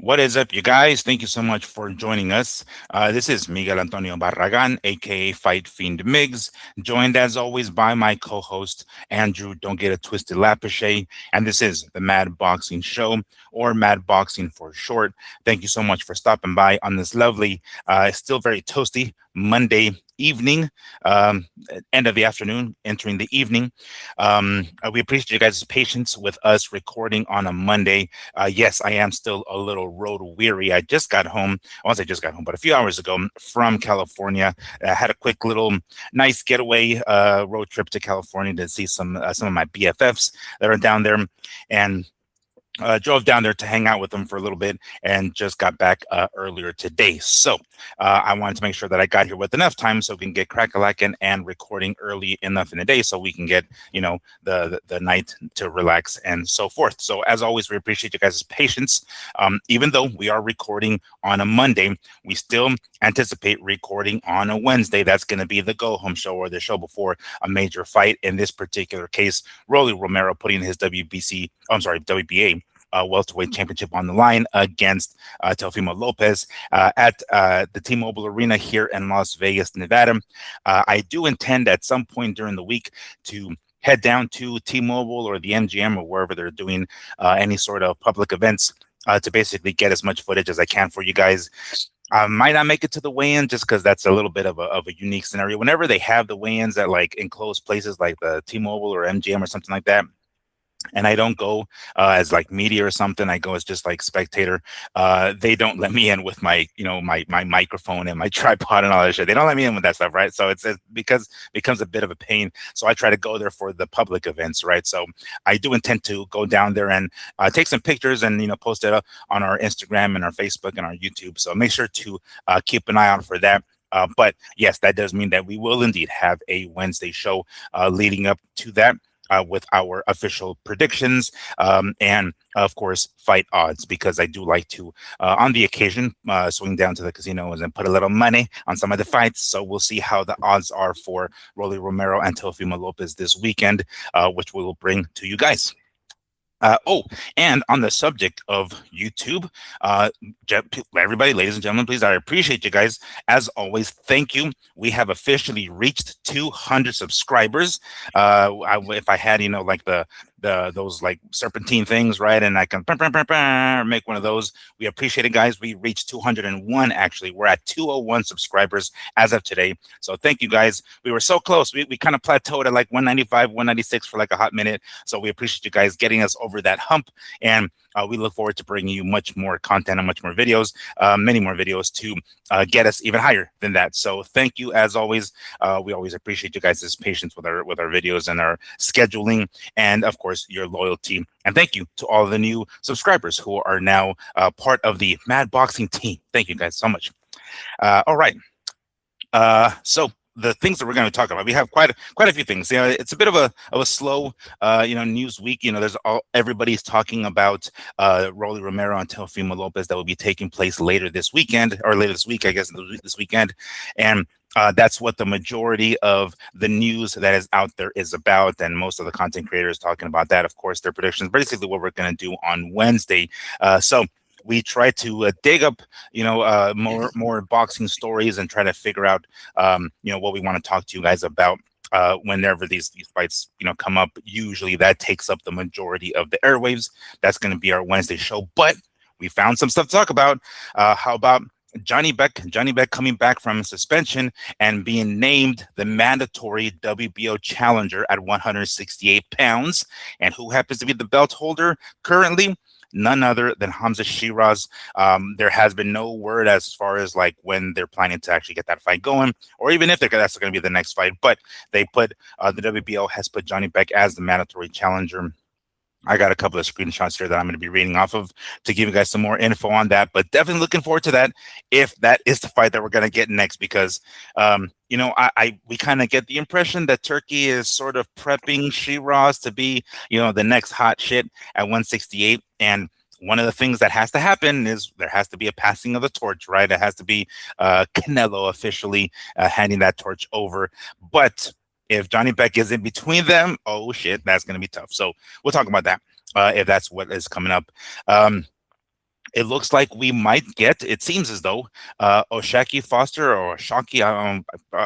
What is up, you guys? Thank you so much for joining us. This is Miguel Antonio Barragan, aka Fight Fiend Migs, joined as always by my co-host Andrew. Don't get it twisted, Lapache, and this is the Mad Boxing Show, or Mad Boxing for short. Thank you so much for stopping by on this lovely, still very toasty Monday evening, end of the afternoon, entering the evening. We appreciate you guys' patience with us recording on a Monday. Yes, I am still a little road weary. I just got home. I won't say just got home, but a few hours ago from California. I had a quick little nice getaway road trip to California to see some of my BFFs that are down there, and drove down there to hang out with them for a little bit and just got back earlier today. So I wanted to make sure that I got here with enough time so we can get crack-a-lackin' and recording early enough in the day so we can get, the night to relax and so forth. So as always, we appreciate you guys' patience. Even though we are recording on a Monday, we still anticipate recording on a Wednesday. That's going to be the go-home show, or the show before a major fight. In this particular case, Rolly Romero putting his WBA welterweight championship on the line against Teofimo Lopez at the T-Mobile Arena here in Las Vegas, Nevada. I do intend at some point during the week to head down to T-Mobile or the MGM or wherever they're doing any sort of public events to basically get as much footage as I can for you guys. I might not make it to the weigh-in just because that's a little bit of a unique scenario. Whenever they have the weigh-ins at like enclosed places like the T-Mobile or MGM or something like that, and I don't go as like media or something. I go as just like spectator. They don't let me in with my, my microphone and my tripod and all that shit. They don't let me in with that stuff, right? So it's because it becomes a bit of a pain. So I try to go there for the public events, right? So I do intend to go down there and take some pictures and post it up on our Instagram and our Facebook and our YouTube. So make sure to keep an eye out for that. But yes, that does mean that we will indeed have a Wednesday show leading up to that. With our official predictions and, of course, fight odds, because I do like to, on the occasion, swing down to the casinos and put a little money on some of the fights. So we'll see how the odds are for Rolly Romero and Teofimo Lopez this weekend, which we will bring to you guys. And on the subject of YouTube, everybody, ladies and gentlemen, please, I appreciate you guys. As always, thank you. We have officially reached 200 subscribers. If I had, like those like serpentine things, right? And I can make one of those. We appreciate it, guys. We reached 201. Actually, we're at 201 subscribers as of today. So thank you, guys. We were so close. We kind of plateaued at like 195, 196 for like a hot minute. So we appreciate you guys getting us over that hump, and we look forward to bringing you much more content and much more videos, many more videos to get us even higher than that. So thank you, as always. We always appreciate you guys' patience with our videos and our scheduling, and of course your loyalty. And thank you to all the new subscribers who are now part of the Mad Boxing team. Thank you guys so much. All right. So the things that we're going to talk about, we have quite a few things. It's a bit of a slow, news week. Everybody's talking about Rolly Romero and Teofimo Lopez that will be taking place later this weekend, or later this week, I guess, this weekend, and that's what the majority of the news that is out there is about, and most of the content creators talking about that. Of course, their predictions, basically what we're going to do on Wednesday. So we try to dig up, more boxing stories and try to figure out, what we want to talk to you guys about. Whenever these fights, come up, usually that takes up the majority of the airwaves. That's going to be our Wednesday show. But we found some stuff to talk about. How about Janibek coming back from suspension and being named the mandatory WBO challenger at 168 pounds? And who happens to be the belt holder currently? None other than Hamzah Sheeraz. There has been no word as far as like when they're planning to actually get that fight going, or even if that's going to be the next fight. But they put the WBO has put Janibek as the mandatory challenger. I got a couple of screenshots here that I'm going to be reading off of to give you guys some more info on that, but definitely looking forward to that if that is the fight that we're going to get next, because, we kind of get the impression that Turkey is sort of prepping Sheeraz to be, the next hot shit at 168. And one of the things that has to happen is there has to be a passing of the torch, right? It has to be Canelo officially handing that torch over. But if Janibek is in between them, oh shit, that's going to be tough. So we'll talk about that if that's what is coming up. It looks like we might get. It seems as though Oshaki Foster or Oshaki,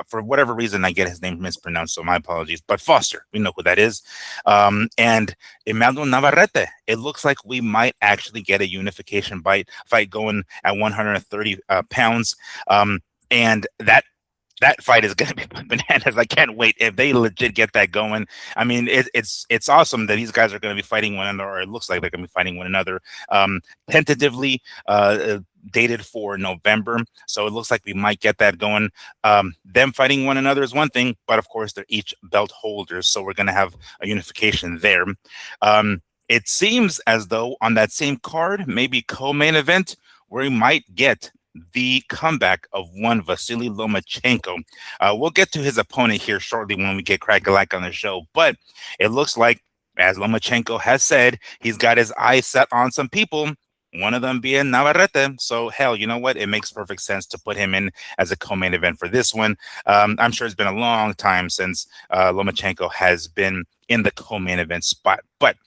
for whatever reason, I get his name mispronounced, so my apologies. But Foster, we know who that is, and Emanuel Navarrete. It looks like we might actually get a unification fight going at 130 pounds, and that fight is going to be bananas. I can't wait if they legit get that going. I mean, it's awesome that these guys are going to be fighting one another, or it looks like they're going to be fighting one another. Tentatively dated for November, so it looks like we might get that going. Them fighting one another is one thing, but of course they're each belt holders, so we're going to have a unification there. It seems as though on that same card, maybe co-main event, we might get the comeback of one Vasily Lomachenko. We'll get to his opponent here shortly when we get Krakalak on the show, but it looks like, as Lomachenko has said, he's got his eyes set on some people, one of them being Navarrete. So, hell, you know what? It makes perfect sense to put him in as a co-main event for this one. I'm sure it's been a long time since Lomachenko has been in the co-main event spot, but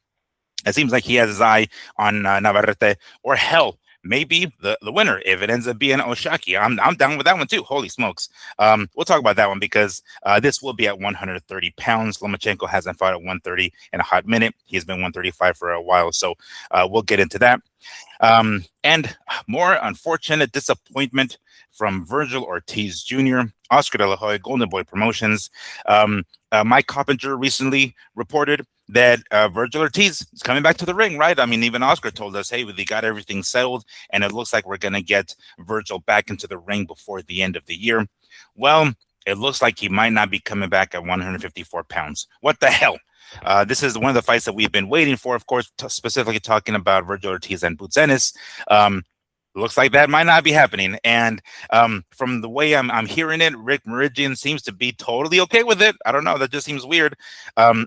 it seems like he has his eye on Navarrete, or hell, maybe the winner if it ends up being Oshaki. I'm down with that one too. Holy smokes. We'll talk about that one because this will be at 130 pounds. Lomachenko hasn't fought at 130 in a hot minute. He's been 135 for a while, so we'll get into that. And more unfortunate disappointment from Vergil Ortiz Jr., Oscar De La Hoya, Golden Boy Promotions. Mike Coppinger recently reported that Vergil Ortiz is coming back to the ring, right? I mean, even Oscar told us, hey, we got everything settled, and it looks like we're going to get Vergil back into the ring before the end of the year. Well, it looks like he might not be coming back at 154 pounds. What the hell? This is one of the fights that we've been waiting for, of course, specifically talking about Vergil Ortiz and Boots Ennis. Looks like that might not be happening. And from the way I'm hearing it, Rick Mirigian seems to be totally okay with it. I don't know. That just seems weird.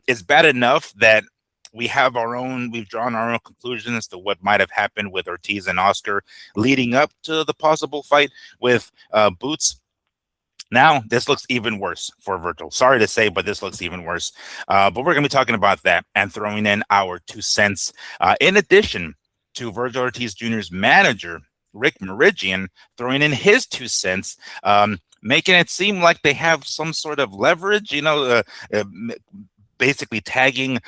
It's bad enough that we've drawn our own conclusions as to what might have happened with Ortiz and Oscar leading up to the possible fight with Boots. Now, this looks even worse for Vergil. Sorry to say, but this looks even worse. But we're going to be talking about that and throwing in our 2 cents. In addition to Vergil Ortiz Jr.'s manager, Rick Mirigian, throwing in his 2 cents, making it seem like they have some sort of leverage, basically tagging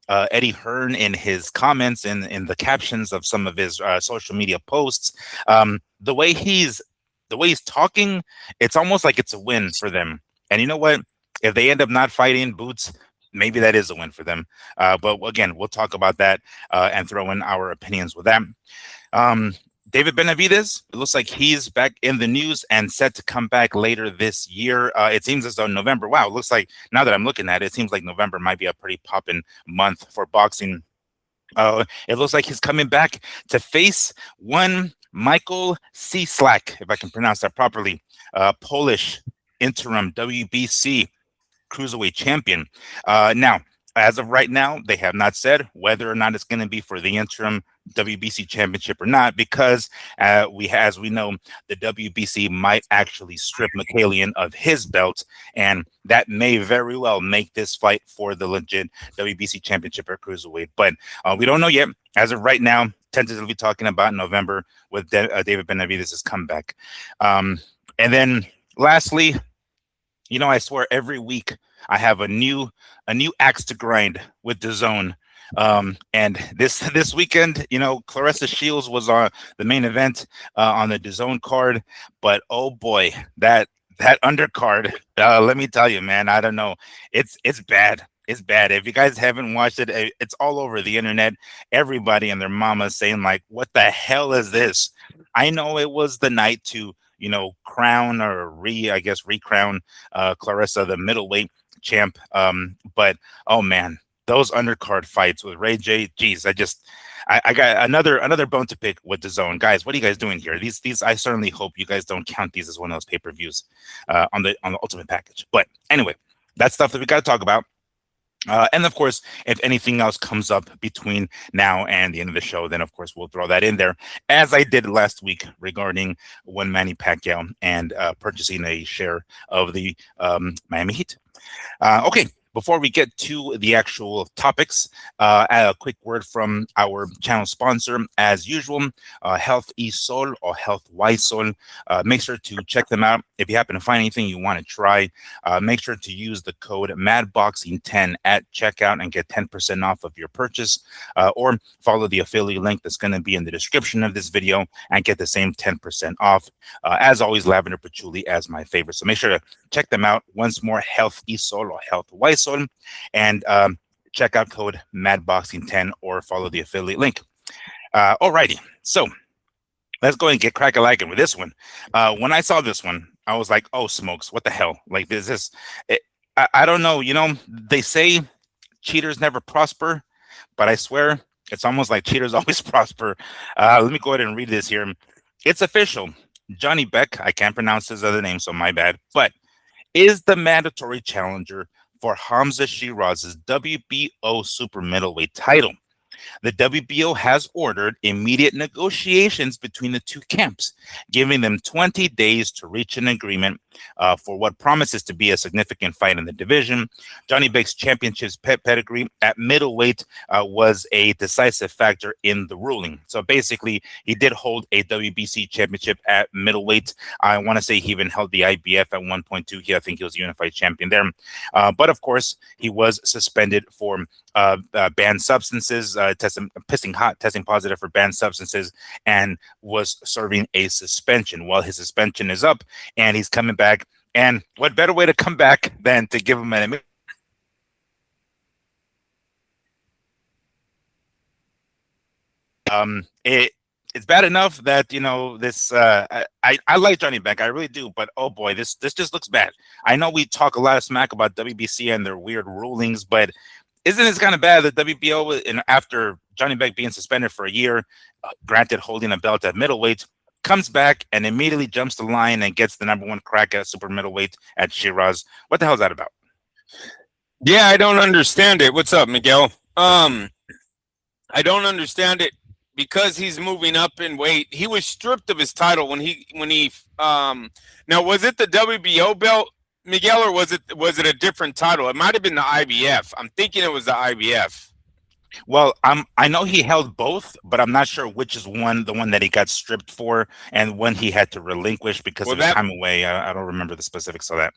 Eddie Hearn in his comments in the captions of some of his social media posts. The way he's talking, it's almost like it's a win for them. And you know what? If they end up not fighting Boots, maybe that is a win for them. But again, we'll talk about that and throw in our opinions with that. David Benavidez, it looks like he's back in the news and set to come back later this year. It seems as though November, wow, it looks like, now that I'm looking at it, it seems like November might be a pretty poppin' month for boxing. It looks like he's coming back to face one Michal Cieslak, if I can pronounce that properly, Polish interim WBC cruiserweight champion. Now, as of right now, they have not said whether or not it's going to be for the interim WBC championship or not, because as we know, the WBC might actually strip Michalian of his belt, and that may very well make this fight for the legit WBC championship or cruiserweight. But we don't know yet. As of right now, tentatively talking about November with David Benavidez' comeback. And then lastly, I swear every week I have a new axe to grind with DAZN. And this weekend, Claressa Shields was on the main event on the DAZN card, but oh boy, that undercard, let me tell you, man, I don't know, it's bad. It's bad. If you guys haven't watched it, it's all over the internet. Everybody and their mama saying like, "What the hell is this?" I know it was the night to crown or recrown Claressa the middleweight champ. But oh man, those undercard fights with Ray J, geez, I got another bone to pick with DAZN. Guys, what are you guys doing here? These I certainly hope you guys don't count these as one of those pay-per-views on the ultimate package. But anyway, that's stuff that we got to talk about. And of course, if anything else comes up between now and the end of the show, then of course we'll throw that in there, as I did last week regarding one Manny Pacquiao and purchasing a share of the Miami Heat. Okay, Before we get to the actual topics, a quick word from our channel sponsor, as usual, Health E Sol or Health Y Sol. Make sure to check them out. If you happen to find anything you want to try, make sure to use the code MADBoxing10 at checkout and get 10% off of your purchase, or follow the affiliate link that's going to be in the description of this video and get the same 10% off. As always, lavender patchouli as my favorite. So make sure to check them out. Once more, Health Isol or Health Ysol, and check out code MADBoxing10 or follow the affiliate link. Alrighty, so let's go and get crack-a-lackin' with this one. When I saw this one, I was like, oh, smokes, what the hell? Like, this is, I don't know, you know, they say cheaters never prosper, but I swear it's almost like cheaters always prosper. Let me go ahead and read this here. It's official. Janibek, I can't pronounce his other name, so my bad, but is the mandatory challenger for Hamzah Sheeraz's WBO super middleweight title. The WBO has ordered immediate negotiations between the two camps, giving them 20 days to reach an agreement for what promises to be a significant fight in the division. Janibek's championship's pedigree at middleweight was a decisive factor in the ruling. So basically, he did hold a WBC championship at middleweight. I want to say he even held the IBF at 1.2. I think he was a unified champion there. But of course, he was suspended for banned substances, testing positive for banned substances, and was serving a suspension. Well, his suspension is up, and he's coming back. And what better way to come back than to give him an it's bad enough that, you know, this I like Janibek, I really do, but oh boy, this just looks bad. I know we talk a lot of smack about WBC and their weird rulings, but isn't it kind of bad that WBO, and after Janibek being suspended for a year, granted holding a belt at middleweight, comes back and immediately jumps the line and gets the #1 crack at super middleweight at Sheeraz? What the hell is that about? Yeah, I don't understand it. What's up, Miguel? I don't understand it because he's moving up in weight. He was stripped of his title when he now was it the WBO belt, Miguel, or was it a different title? It might have been the IBF. I'm thinking it was the IBF. Well, I know he held both, but I'm not sure which is the one that he got stripped for and when he had to relinquish because of his time away. I don't remember the specifics of that.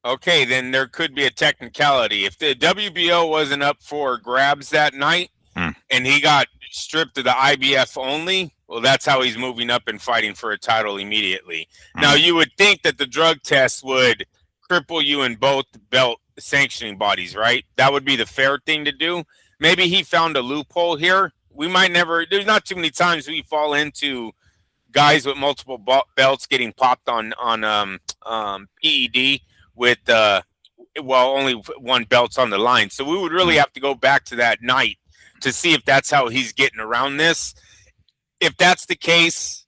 Okay, then there could be a technicality. If the WBO wasn't up for grabs that night and he got stripped of the IBF only, well, that's how he's moving up and fighting for a title immediately. Now, you would think that the drug test would cripple you in both belt sanctioning bodies, right? That would be the fair thing to do. Maybe he found a loophole here. We might never, there's not too many times we fall into guys with multiple belts getting popped on PED with, only one belt's on the line. So we would really have to go back to that night to see if that's how he's getting around this. If that's the case,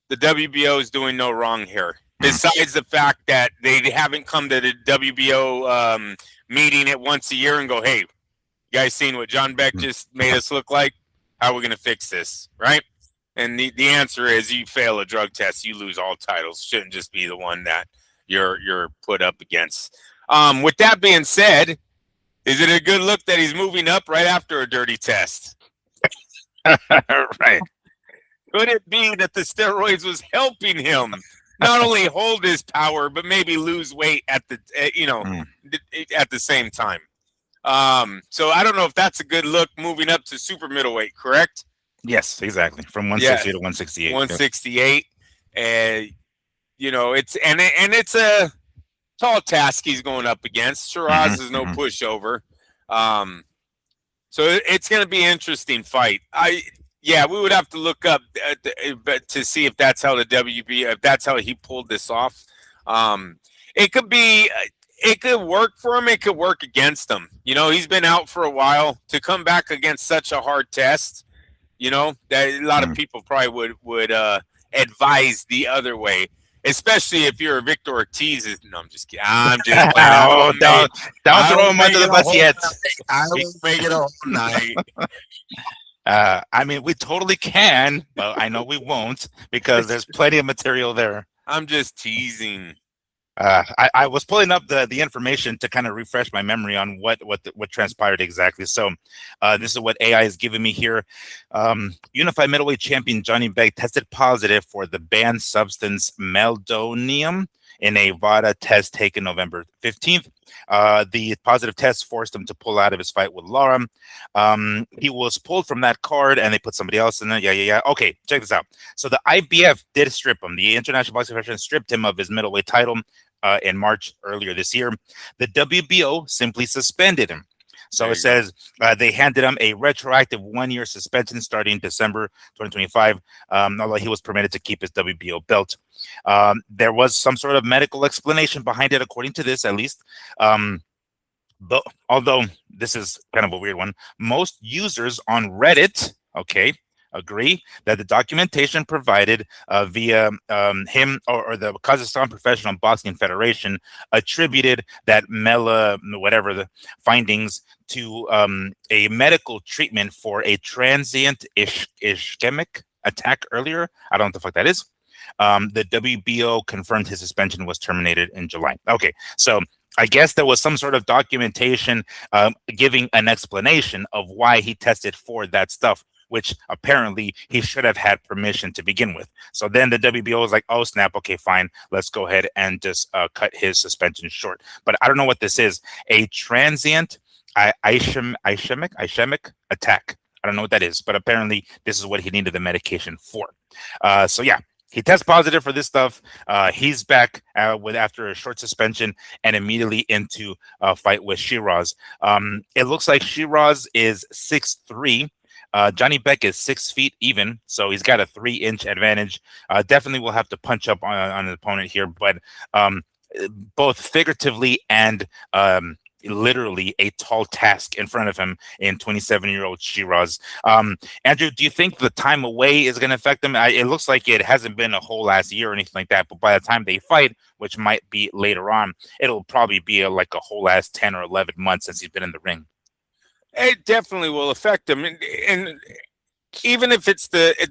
the WBO is doing no wrong here. Besides the fact that they haven't come to the WBO meeting it once a year and go, hey, you guys seen what Janibek just made us look like? How are we going to fix this, right? And the answer is you fail a drug test, you lose all titles. Shouldn't just be the one that you're put up against. With that being said, is it a good look that he's moving up right after a dirty test? Right. Could it be that the steroids was helping him not only hold his power, but maybe lose weight at the at the same time? So I don't know if that's a good look moving up to super middleweight, correct? Yes, exactly. From 160 to 168. 168. And it's a tall task he's going up against. Sheeraz is no pushover. So it's going to be an interesting fight. We would have to look up to see if that's how the WB, if that's how he pulled this off. It could work for him. It could work against him. You know, he's been out for a while. To come back against such a hard test, you know, that a lot of people probably would advise the other way. Especially if you're a Vergil Ortiz. No, I'm just kidding. I'm just playing. Don't throw him under the bus yet. I will make it a whole night. I mean, we totally can, but I know we won't because there's plenty of material there. I'm just teasing. I was pulling up the information to kind of refresh my memory on what transpired exactly. So, this is what AI is giving me here. Unified middleweight champion Janibek tested positive for the banned substance meldonium in a VADA test taken November 15th. The positive test forced him to pull out of his fight with Laura. He was pulled from that card, and they put somebody else in there. Yeah. Okay, check this out. So the IBF did strip him. The International Boxing Federation stripped him of his middleweight title in March earlier this year. The WBO simply suspended him. So it says they handed him a retroactive 1-year suspension starting December 2025, although he was permitted to keep his WBO belt. There was some sort of medical explanation behind it, according to this, at least. But although this is kind of a weird one, most users on Reddit, okay, agree that the documentation provided via him or the Kazakhstan Professional Boxing Federation attributed that whatever the findings to a medical treatment for a transient ischemic attack earlier. I don't know what the fuck that is. The WBO confirmed his suspension was terminated in July. Okay, so I guess there was some sort of documentation giving an explanation of why he tested for that stuff, which apparently he should have had permission to begin with. So then the WBO was like, oh, snap. Okay, fine. Let's go ahead and just cut his suspension short. But I don't know what this is. A transient ischemic attack. I don't know what that is, but apparently this is what he needed the medication for. So yeah, he tests positive for this stuff. He's back after a short suspension and immediately into a fight with Sheeraz. It looks like Sheeraz is 6'3". Janibek is 6 feet even, so he's got a 3-inch advantage. Definitely will have to punch up on an opponent here, but both figuratively and literally a tall task in front of him in 27-year-old Sheeraz. Andrew, do you think the time away is going to affect him? It looks like it hasn't been a whole last year or anything like that, but by the time they fight, which might be later on, it'll probably be like a whole last 10 or 11 months since he's been in the ring. It definitely will affect him, and even if it's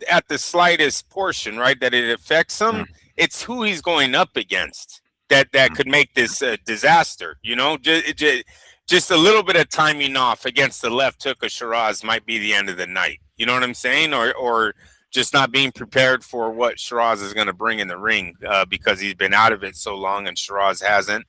at the slightest portion, right, that it affects him, it's who he's going up against that could make this a disaster. You know, just a little bit of timing off against the left hook of Sheeraz might be the end of the night. You know what I'm saying? Or just not being prepared for what Sheeraz is going to bring in the ring because he's been out of it so long and Sheeraz hasn't.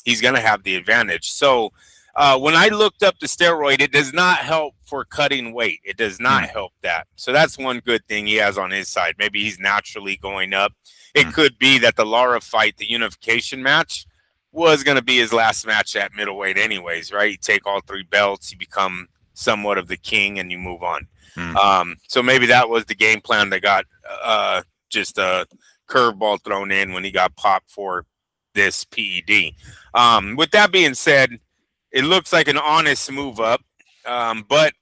He's going to have the advantage. So. When I looked up the steroid, it does not help for cutting weight. It does not help that. So that's one good thing he has on his side. Maybe he's naturally going up. It could be that the Lara fight, the unification match, was going to be his last match at middleweight anyways, right? You take all 3 belts, you become somewhat of the king, and you move on. So maybe that was the game plan that got just a curveball thrown in when he got popped for this PED. With that being said, it looks like an honest move up, but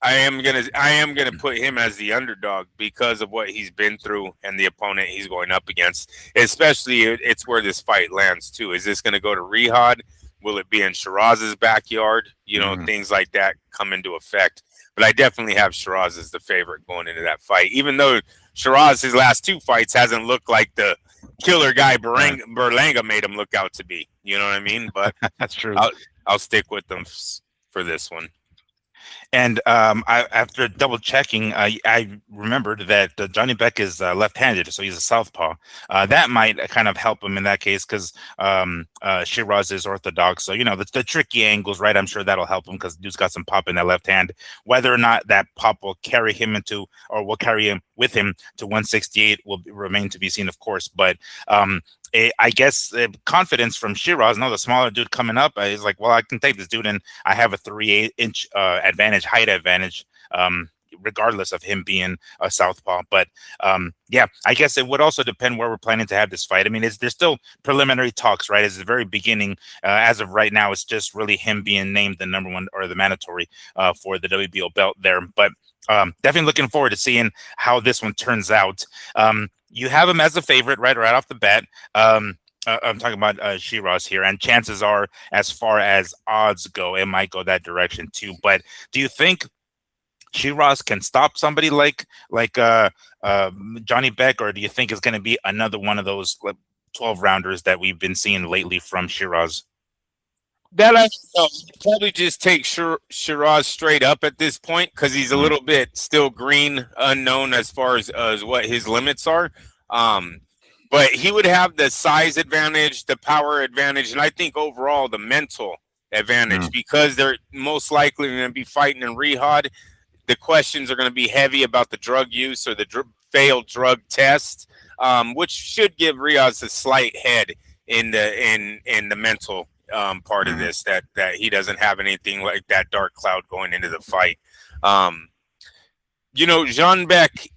I am gonna put him as the underdog because of what he's been through and the opponent he's going up against. Especially, it's where this fight lands too. Is this gonna go to Riyadh? Will it be in Sheeraz's backyard? You know, things like that come into effect. But I definitely have Sheeraz as the favorite going into that fight, even though Sheeraz, his last 2 fights, hasn't looked like the killer guy Berlanga made him look out to be. You know what I mean? But that's true. I'll stick with them for this one. And after double checking, I remembered that Janibek is left-handed, so he's a southpaw. That might kind of help him in that case because Sheeraz is orthodox. So, you know, the tricky angles, right? I'm sure that'll help him because dude's got some pop in that left hand. Whether or not that pop will carry him will carry him with him to 168 will remain to be seen, of course. But I guess confidence from Sheeraz, the smaller dude coming up, is like, well, I can take this dude, and I have a 3-inch advantage, height advantage, regardless of him being a southpaw. But yeah, I guess it would also depend where we're planning to have this fight. I mean, there's still preliminary talks, right? It's the very beginning. As of right now, it's just really him being named the number 1 or the mandatory for the WBO belt there. But definitely looking forward to seeing how this one turns out. You have him as a favorite, right off the bat. I'm talking about Sheeraz here, and chances are, as far as odds go, it might go that direction too. But do you think Sheeraz can stop somebody like Janibek, or do you think it's going to be another one of those 12 rounders that we've been seeing lately from Sheeraz? That I don't know. I'd probably just take Shiraz straight up at this point because he's a Mm, little bit still green, unknown as far as what his limits are. Um, but he would have the size advantage, the power advantage, and I think overall the mental advantage mm, because they're most likely going to be fighting in Riyadh. The questions are going to be heavy about the drug use or the failed drug test, which should give Riaz a slight head in the mental part of mm, this that he doesn't have anything like that dark cloud going into the fight. Um, Janibek,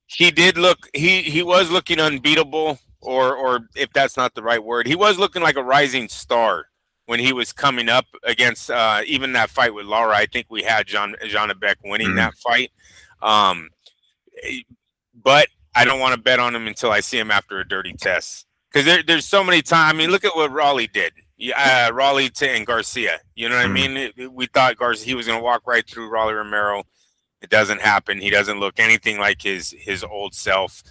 he did look he was looking unbeatable, or if that's not the right word, he was looking like a rising star when he was coming up against even that fight with Laura. I think we had Janibek winning mm. that fight. Um, but I don't want to bet on him until I see him after a dirty test. Because there's so many times. I mean, look at what Raleigh did. Raleigh and Garcia. You know what I mean? We thought Garcia he was going to walk right through Raleigh Romero. It doesn't happen. He doesn't look anything like his old self.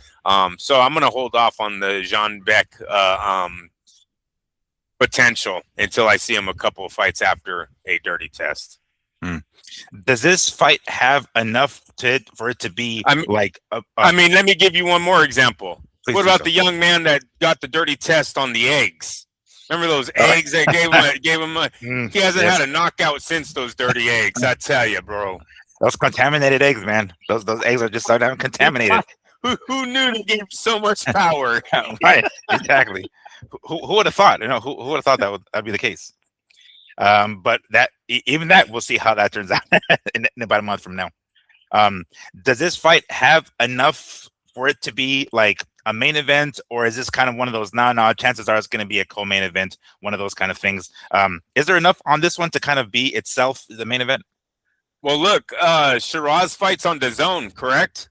So I'm going to hold off on the Janibek potential until I see him a couple of fights after a dirty test. Does this fight have enough for it to be like? I mean, let me give you one more example. What about So. the young man that got the dirty test on the eggs? Remember those eggs that gave him he hasn't had a knockout since those dirty eggs. I tell you, bro. Those contaminated eggs, man. Those eggs are just so damn contaminated. Who knew they gave so much power? Right, exactly. Who would have thought? Who would have thought that'd be the case? But even that, we'll see how that turns out in about a month from now. Does this fight have enough for it to be like a main event, or is this kind of one of those? No, chances are it's going to be a co-main event, one of those kind of things. Is there enough on this one to kind of be itself the main event? Well, look, Sheeraz fights on DAZN, correct?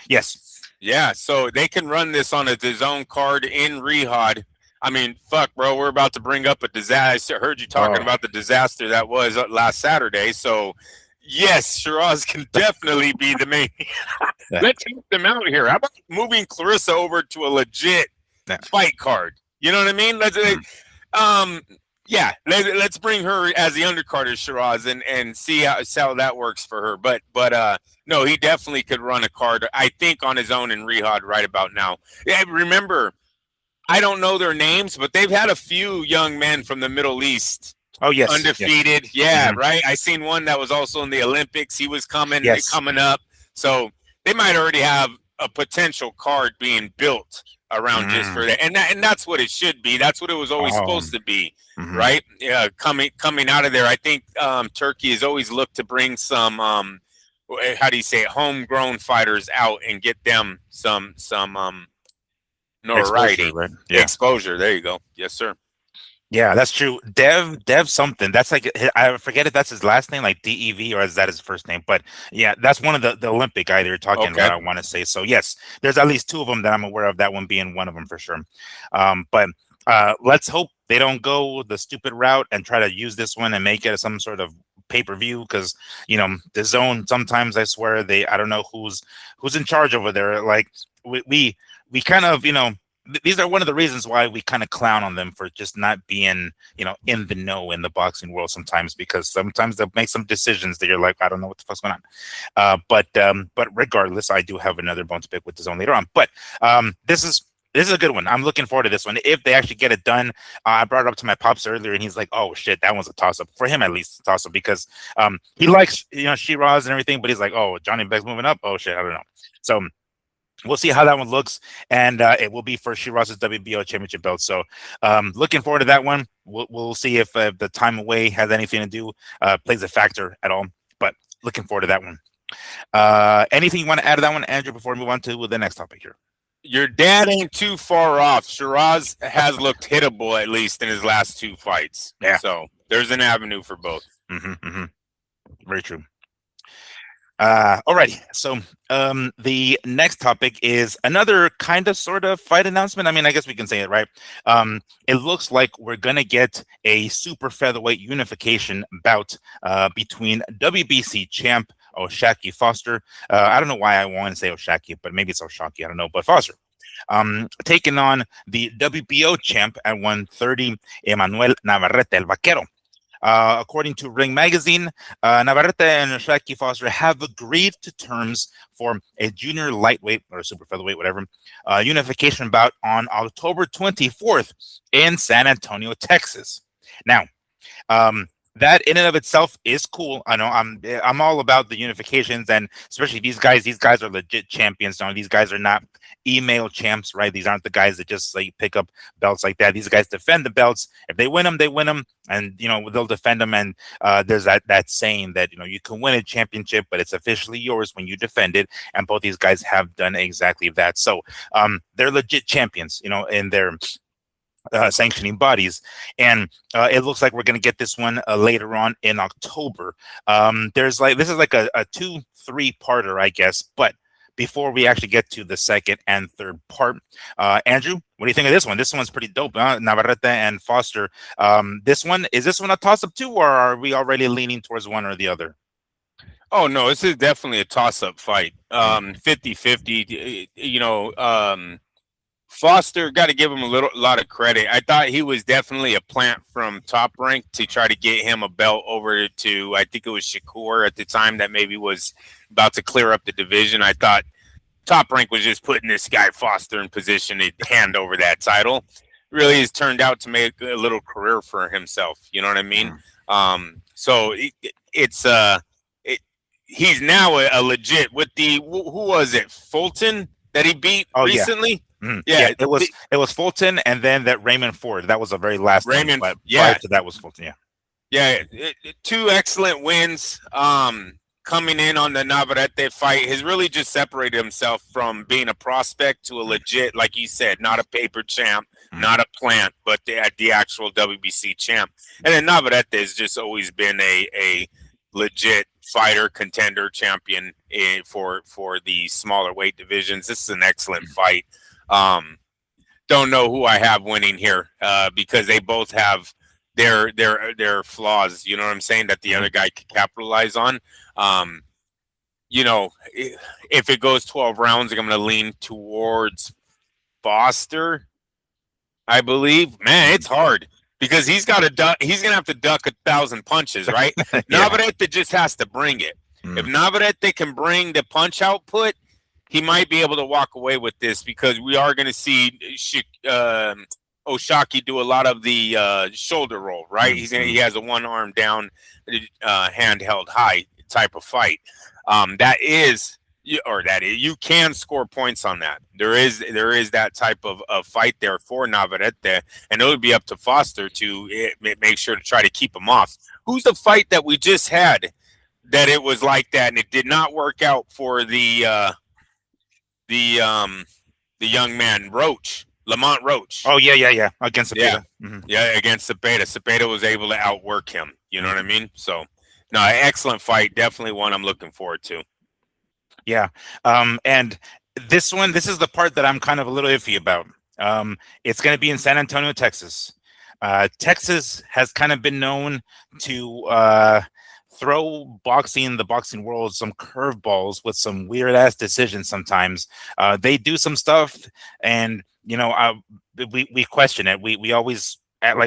Yes. Yeah, so they can run this on a DAZN card in Riyadh. I mean, fuck, bro, we're about to bring up a disaster. I heard you talking about the disaster that was last Saturday. So, yes, Sheeraz can definitely be the main. Let's help them out here. How about moving Clarissa over to a legit fight card? You know what I mean? Let's bring her as the undercard of Sheeraz and see how that works for her. But no, he definitely could run a card, I think, on his own in Riyadh right about now. Yeah, remember, I don't know their names, but they've had a few young men from the Middle East. Oh, yes. Undefeated. Yes. Yeah, right. I seen one that was also in the Olympics. He was coming up. So they might already have a potential card being built around just for that. And that's what it should be. That's what it was always supposed to be, right? Yeah, coming out of there. I think Turkey has always looked to bring some how do you say it, homegrown fighters out and get them some notoriety, exposure, right? Exposure. There you go. Yes, sir. Yeah, that's true. Dev something. That's like, I forget if that's his last name, like DEV, or is that his first name? But yeah, that's one of the Olympic guy they're talking about, I want to say. So yes, there's at least two of them that I'm aware of, that one being one of them for sure. But let's hope they don't go the stupid route and try to use this one and make it some sort of pay-per-view, because the zone sometimes, I swear, I don't know who's in charge over there. Like we kind of these are one of the reasons why we kind of clown on them for just not being, in the know in the boxing world sometimes, because sometimes they'll make some decisions that you're like, I don't know what the fuck's going on. But regardless, I do have another bone to pick with the zone later on. But this is a good one. I'm looking forward to this one. If they actually get it done, I brought it up to my pops earlier, and he's like, "Oh shit, that one's a toss up for him, at least a toss up," because he likes Sheeraz and everything, but he's like, "Oh, Janibek's moving up. Oh shit, I don't know." So we'll see how that one looks, and it will be for Sheeraz's WBO championship belt. So looking forward to that one. We'll see if the time away has anything to do, plays a factor at all. But looking forward to that one. Anything you want to add to that one, Andrew, before we move on to the next topic here? Your dad ain't too far off. Sheeraz has looked hittable, at least in his last two fights. Yeah. So there's an avenue for both. Very true. Alrighty. So the next topic is another kind of sort of fight announcement. I mean, I guess we can say it, right? It looks like we're gonna get a super featherweight unification bout between WBC champ O'Shaquie Foster. I don't know why I want to say O'Shaquie, but maybe it's O'Shaquie. I don't know. But Foster taking on the WBO champ at 130, Emanuel Navarrete, El Vaquero. According to Ring Magazine, Navarrete and Shaki Foster have agreed to terms for a junior lightweight or super featherweight, whatever, unification bout on October 24th in San Antonio, Texas. Now, that in and of itself is cool. I know I'm all about the unifications, and especially these guys. These guys are legit champions. Now, these guys are not email champs, right? These aren't the guys that just like pick up belts like that. These guys defend the belts. If they win them, they win them, and they'll defend them. And there's that saying that you can win a championship, but it's officially yours when you defend it. And both these guys have done exactly that. So they're legit champions, in their sanctioning bodies, and it looks like we're going to get this one later on in October. This is like a 2-3 parter, I guess. But before we actually get to the second and third part, Andrew, what do you think of this one? This one's pretty dope, Navarrete and Foster. Is this one a toss-up too, or are we already leaning towards one or the other? Oh no, this is definitely a toss-up fight. 50-50. Foster, got to give him a lot of credit. I thought he was definitely a plant from Top Rank to try to get him a belt over to, I think it was Shakur at the time that maybe was about to clear up the division. I thought Top Rank was just putting this guy Foster in position to hand over that title. Really has turned out to make a little career for himself. You know what I mean? So he's now a legit with the who was it, Fulton that he beat recently. Yeah, it was Fulton, and then that Raymond Ford. That was the very last Raymond. One, prior to that was Fulton. Two excellent wins. Coming in on the Navarrete fight has really just separated himself from being a prospect to a legit, like you said, not a paper champ, not a plant, but the actual WBC champ. And then Navarrete has just always been a legit fighter, contender, champion for the smaller weight divisions. This is an excellent fight. Don't know who I have winning here because they both have their flaws. You know what I'm saying? That the other guy could capitalize on. If it goes 12 rounds, I'm going to lean towards Foster. I believe. Man, it's hard because he's got to duck. He's going to have to duck 1,000 punches, right? Navarrete just has to bring it. If Navarrete can bring the punch output, he might be able to walk away with this because we are going to see Oshaki do a lot of the shoulder roll, right? He has a one arm down, hand held high type of fight. You can score points on that. There is that type of fight there for Navarrete, and it would be up to Foster to make sure to try to keep him off. Who's the fight that we just had that it was like that and it did not work out for the young man Lamont Roach? Oh yeah, against Cepeda. Against Cepeda. Cepeda was able to outwork him. You know what I mean? So, no, excellent fight. Definitely one I'm looking forward to. Yeah, and this is the part that I'm kind of a little iffy about. It's going to be in San Antonio, Texas. Texas has kind of been known to throw the boxing world some curveballs with some weird ass decisions. Sometimes they do some stuff, and we question it. We always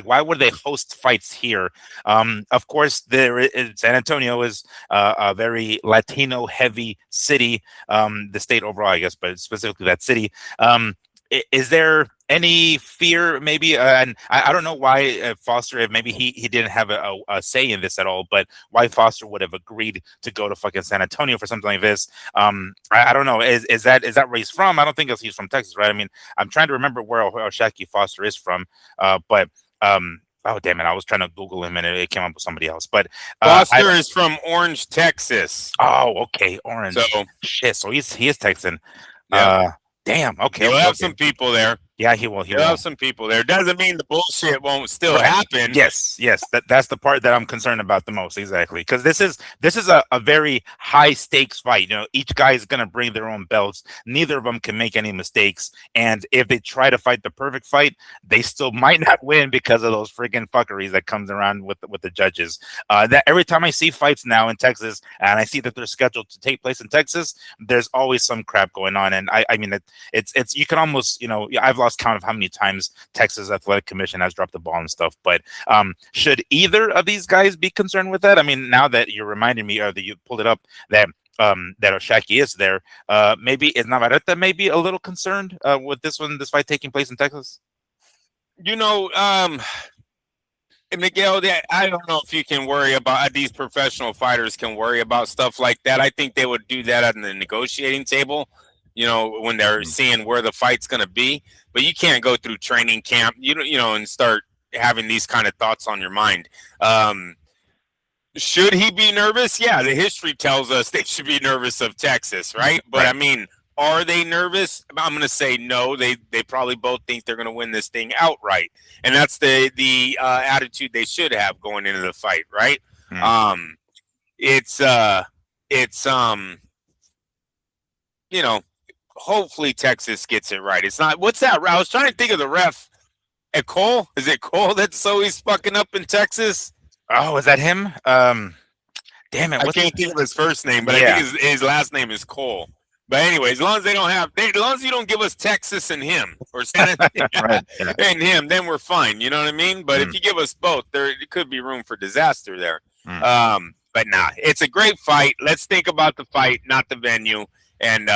why would they host fights here? Of course, San Antonio is a very Latino heavy city, the state overall, I guess, but specifically that city. Is there any fear, maybe? And I don't know why Foster, maybe he didn't have a say in this at all, but why Foster would have agreed to go to fucking San Antonio for something like this? I don't know. Is that where he's from? I don't think he's from Texas, right? I mean, I'm trying to remember where Oshaki Foster is from, but oh damn it! I was trying to Google him and it came up with somebody else. But Foster is from Orange, Texas. Oh, okay, Orange. So shit. So he is Texan. Yeah. Damn. Okay. We'll have some people there. Yeah, he will. He There are will. some people there. Doesn't mean the bullshit won't still Right. happen. Yes, yes. That's the part that I'm concerned about the most. Exactly, because this is a very high stakes fight. Each guy is gonna bring their own belts. Neither of them can make any mistakes. And if they try to fight the perfect fight, they still might not win because of those freaking fuckeries that comes around with the judges. That every time I see fights now in Texas, and I see that they're scheduled to take place in Texas, there's always some crap going on. And I mean, it's you can almost I've lost count of how many times Texas Athletic Commission has dropped the ball and stuff. But should either of these guys be concerned with that? I mean, now that you're reminding me, or that you pulled it up, that Oshaki is there, maybe is Navarrete maybe a little concerned with this fight taking place in Texas? You know, Miguel, I don't know if you can worry about these professional fighters can worry about stuff like that. I think they would do that on the negotiating table, when they're seeing where the fight's going to be. But you can't go through training camp, and start having these kind of thoughts on your mind. Should he be nervous? Yeah, the history tells us they should be nervous of Texas, right? But Right. I mean, are they nervous? I'm going to say no. They probably both think they're going to win this thing outright, and that's the attitude they should have going into the fight, right? Hmm. It's hopefully Texas gets it right. It's not. What's that? I was trying to think of the ref. At Cole? Is it Cole that's always fucking up in Texas? Oh, is that him? Damn it! I What's can't think of his first name, but I yeah? think his last name is Cole. But anyway, as long as as long as you don't give us Texas and him or San Right. Yeah. and him, then we're fine. You know what I mean? But if Mm, you give us both, there could be room for disaster there. mm. But nah, it's a great fight. Let's think about the fight, not the venue, and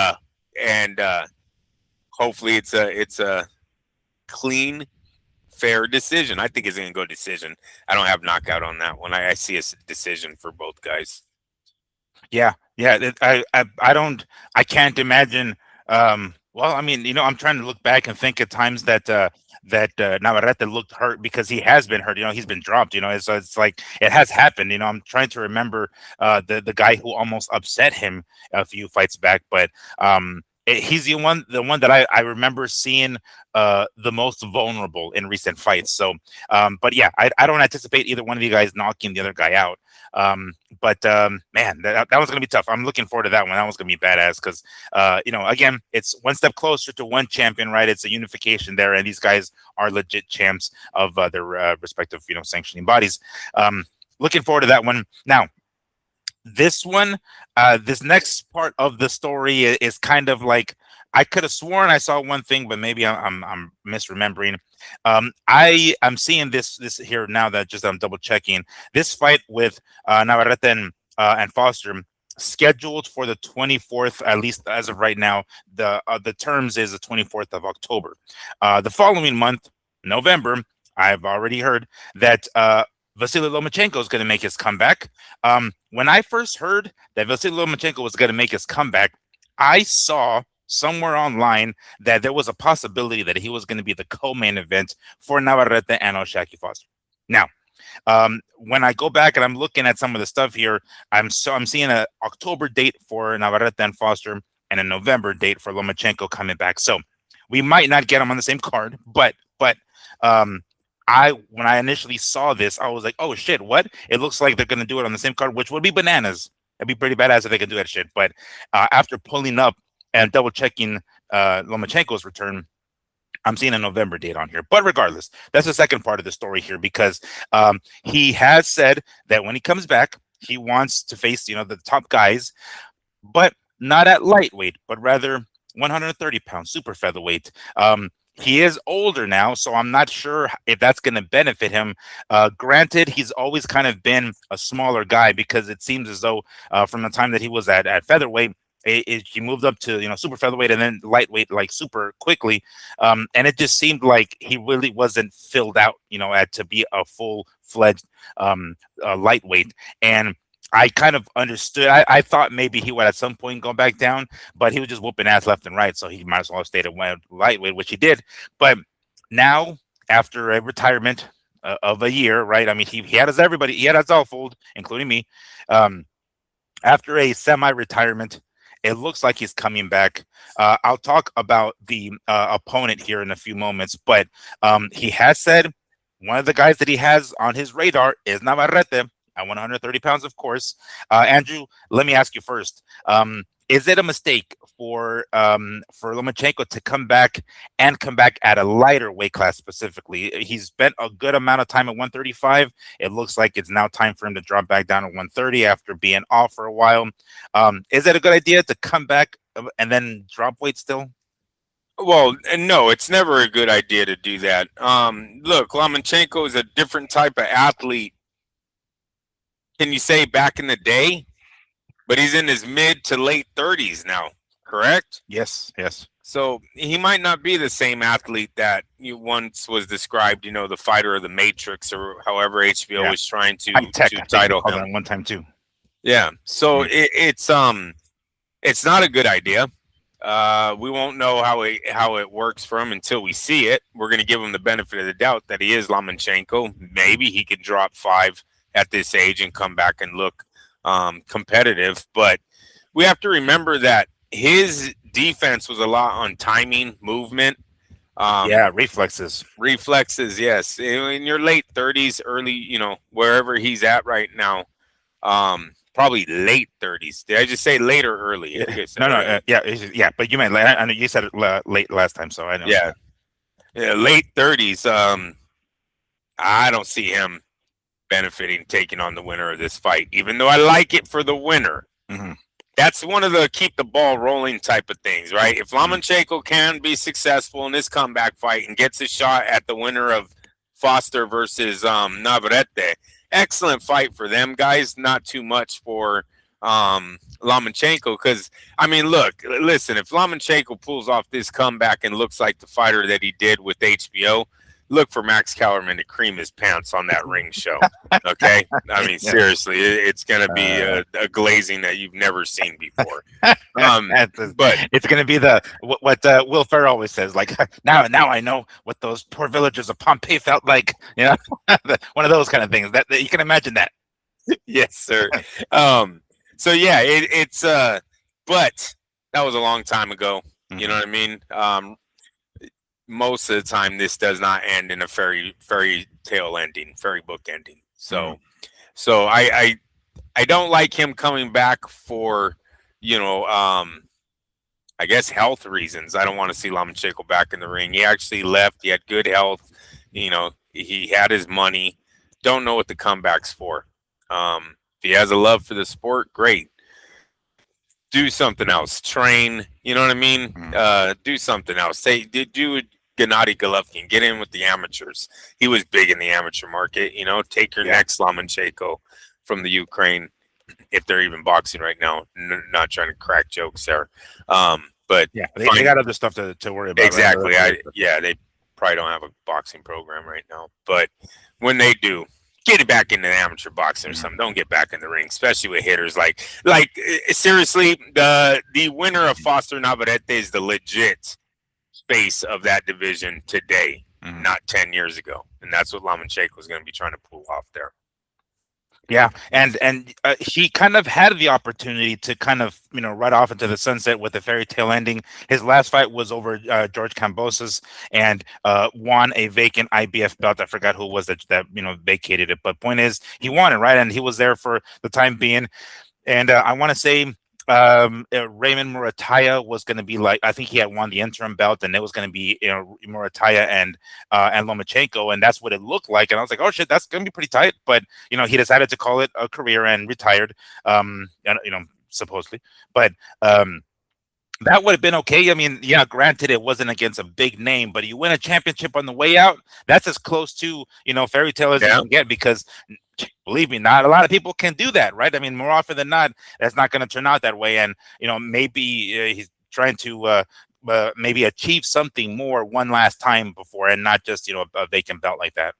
hopefully it's a clean, fair decision. I think it's going to go decision. I don't have knockout on that one. I see a decision for both guys. Yeah, yeah. I don't. I can't imagine. Well, I mean, I'm trying to look back and think at times that Navarrete looked hurt because he has been hurt. He's been dropped. It's like it has happened. I'm trying to remember the guy who almost upset him a few fights back, but he's the one that I remember seeing the most vulnerable in recent fights. So, but yeah, I don't anticipate either one of you guys knocking the other guy out. But man, that one's gonna be tough. I'm looking forward to that one. That one's gonna be badass because again, it's one step closer to one champion, right? It's a unification there, and these guys are legit champs of their respective sanctioning bodies. Looking forward to that one. Now, this one, this next part of the story is kind of like I could have sworn I saw one thing, but maybe I'm misremembering. I am seeing this here now that just I'm double checking this fight with Navarrete and Foster scheduled for the 24th, at least as of right now. The terms is the 24th of October. The following month, November, I've already heard that Vasily Lomachenko is going to make his comeback. When I first heard that Vasily Lomachenko was going to make his comeback, I saw somewhere online that there was a possibility that he was going to be the co-main event for Navarrete and Oshaki Foster. Now, when I go back and I'm looking at some of the stuff here, I'm seeing an October date for Navarrete and Foster and a November date for Lomachenko coming back. So we might not get them on the same card, but um, when I initially saw this, I was like, oh shit, what? It looks like they're gonna do it on the same card, which would be bananas. It'd be pretty badass if they could do that shit. But after pulling up and double checking Lomachenko's return, I'm seeing a November date on here. But regardless, that's the second part of the story here because he has said that when he comes back, he wants to face the top guys, but not at lightweight, but rather 130 pounds, super featherweight. He is older now, so I'm not sure if that's going to benefit him. Granted, he's always kind of been a smaller guy because it seems as though from the time that he was at featherweight, he moved up to super featherweight and then lightweight like super quickly, and it just seemed like he really wasn't filled out, to be a full-fledged lightweight. And I kind of understood. I thought maybe he would at some point go back down, but he was just whooping ass left and right, so he might as well have stayed at lightweight, which he did. But now, after a retirement of a year, right? I mean, he had us everybody. He had us all fooled, including me. After a semi-retirement it looks like he's coming back. I'll talk about the opponent here in a few moments, but he has said one of the guys that he has on his radar is Navarrete at 130 pounds, of course. Andrew, let me ask you first. Is it a mistake for Lomachenko to come back at a lighter weight class specifically? He's spent a good amount of time at 135. It looks like it's now time for him to drop back down to 130 after being off for a while. Is it a good idea to come back and then drop weight still? Well, no, it's never a good idea to do that. Look, Lomachenko is a different type of athlete. Can you say back in the day? But he's in his mid to late 30s now, correct? Yes. So he might not be the same athlete that you once was described, the fighter of the Matrix, or however HBO was trying to title him one time too. Yeah. So it's not a good idea. We won't know how it works for him until we see it. We're going to give him the benefit of the doubt that he is Lomachenko. Maybe he could drop 5 at this age and come back and look competitive, but we have to remember that his defense was a lot on timing, movement, reflexes, yes. In your late 30s, early, wherever he's at right now, probably late 30s. Did I just say late or early? No, but you meant I know you said it late last time, so I know. Yeah, late 30s. I don't see him benefiting taking on the winner of this fight, even though I like it for the winner. Mm-hmm. That's one of the keep the ball rolling type of things, right? If Lomachenko can be successful in this comeback fight and gets a shot at the winner of Foster versus Navarrete, excellent fight for them guys. Not too much for Lomachenko, because listen, if Lomachenko pulls off this comeback and looks like the fighter that he did with HBO, look for Max Kellerman to cream his pants on that ring show. Okay? Seriously, it's going to be a glazing that you've never seen before. But it's going to be what Will Ferrell always says, like, now I know what those poor villagers of Pompeii felt like. One of those kind of things. That you can imagine that. Yes, sir. So yeah, it's but that was a long time ago. You know what I mean? Most of the time, this does not end in a fairy tale ending, fairy book ending. So I don't like him coming back for, I guess health reasons. I don't want to see Lomachenko back in the ring. He actually left. He had good health. He had his money. Don't know what the comeback's for. If he has a love for the sport, great. Do something else. Train. You know what I mean? Do something else. Do Gennady Golovkin, get in with the amateurs. He was big in the amateur market. Take your next Lomachenko from the Ukraine, if they're even boxing right now. Not trying to crack jokes there, but they got other stuff to worry about. Exactly. Right? They probably don't have a boxing program right now, but when they do, get it back into the amateur boxing or something. Don't get back in the ring, especially with hitters like seriously. The winner of Foster Navarrete is the legit face of that division today, not 10 years ago, and that's what Lomachenko is going to be trying to pull off there. Yeah, and he kind of had the opportunity to kind of ride off into the sunset with a fairy tale ending. His last fight was over George Kambosos and won a vacant IBF belt. I forgot who it was that vacated it, but point is he won it, right? And he was there for the time being. And I want to say Raymond Murataya was going to be I think he had won the interim belt, and it was going to be Murataya and Lomachenko, and that's what it looked like. And I was like, oh shit, that's going to be pretty tight. But he decided to call it a career and retired. Supposedly, but that would have been okay. Granted, it wasn't against a big name, but you win a championship on the way out. That's as close to fairy tale as you can get, because believe me, not a lot of people can do that, right? More often than not, that's not going to turn out that way. And maybe he's trying to maybe achieve something more one last time before, and not just a vacant belt like that.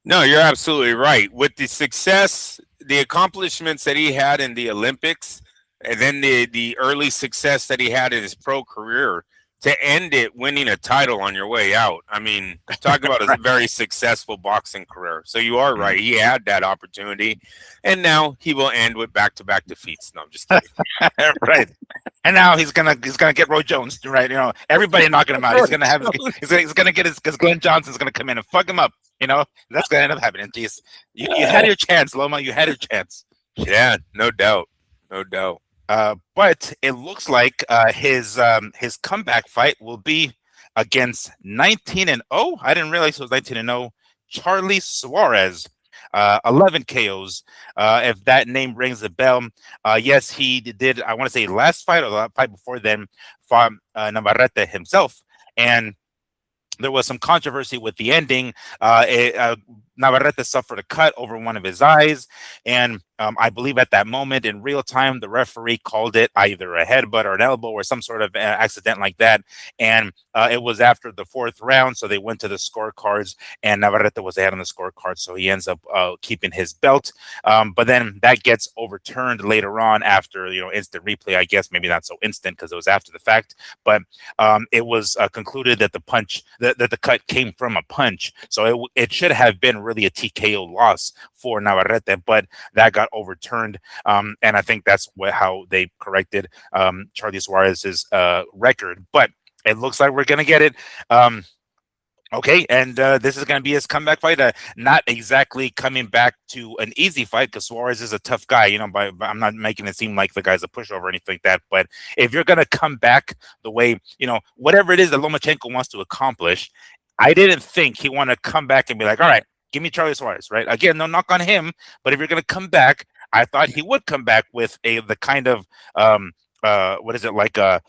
No, you're absolutely right. With the success, the accomplishments that he had in the Olympics, and then the early success that he had in his pro career, to end it winning a title on your way out. Talk about a very successful boxing career. So you are right. He had that opportunity, and now he will end with back-to-back defeats. No, I'm just kidding. Right. And now he's gonna get Roy Jones, right? Everybody knocking him out. He's gonna get his because Glenn Johnson's gonna come in and fuck him up. That's gonna end up happening. Jeez, you had your chance, Loma. You had your chance. Yeah, no doubt, no doubt. But it looks like his comeback fight will be against 19-0. I didn't realize it was 19-0. Charlie Suarez, 11 KOs. If that name rings a bell, yes, he did. I want to say last fight or the fight before then, fought Navarette himself, and there was some controversy with the ending. Navarrete suffered a cut over one of his eyes, and I believe at that moment in real time, the referee called it either a headbutt or an elbow or some sort of accident like that. And it was after the fourth round, so they went to the scorecards, and Navarrete was ahead on the scorecard, so he ends up keeping his belt. But then that gets overturned later on after instant replay. I guess maybe not so instant because it was after the fact, but it was concluded that that the cut came from a punch, so it should have been really a TKO loss for Navarrete, but that got overturned, and I think that's how they corrected Charlie Suarez's record. But it looks like we're gonna get it. Okay, and this is going to be his comeback fight. Not exactly coming back to an easy fight because Suarez is a tough guy. But I'm not making it seem like the guy's a pushover or anything like that. But if you're going to come back the way, whatever it is that Lomachenko wants to accomplish, I didn't think he want to come back and be like, all right, give me Charlie Suarez, right? Again, no knock on him, but if you're going to come back, I thought he would come back with the kind of what is it, like a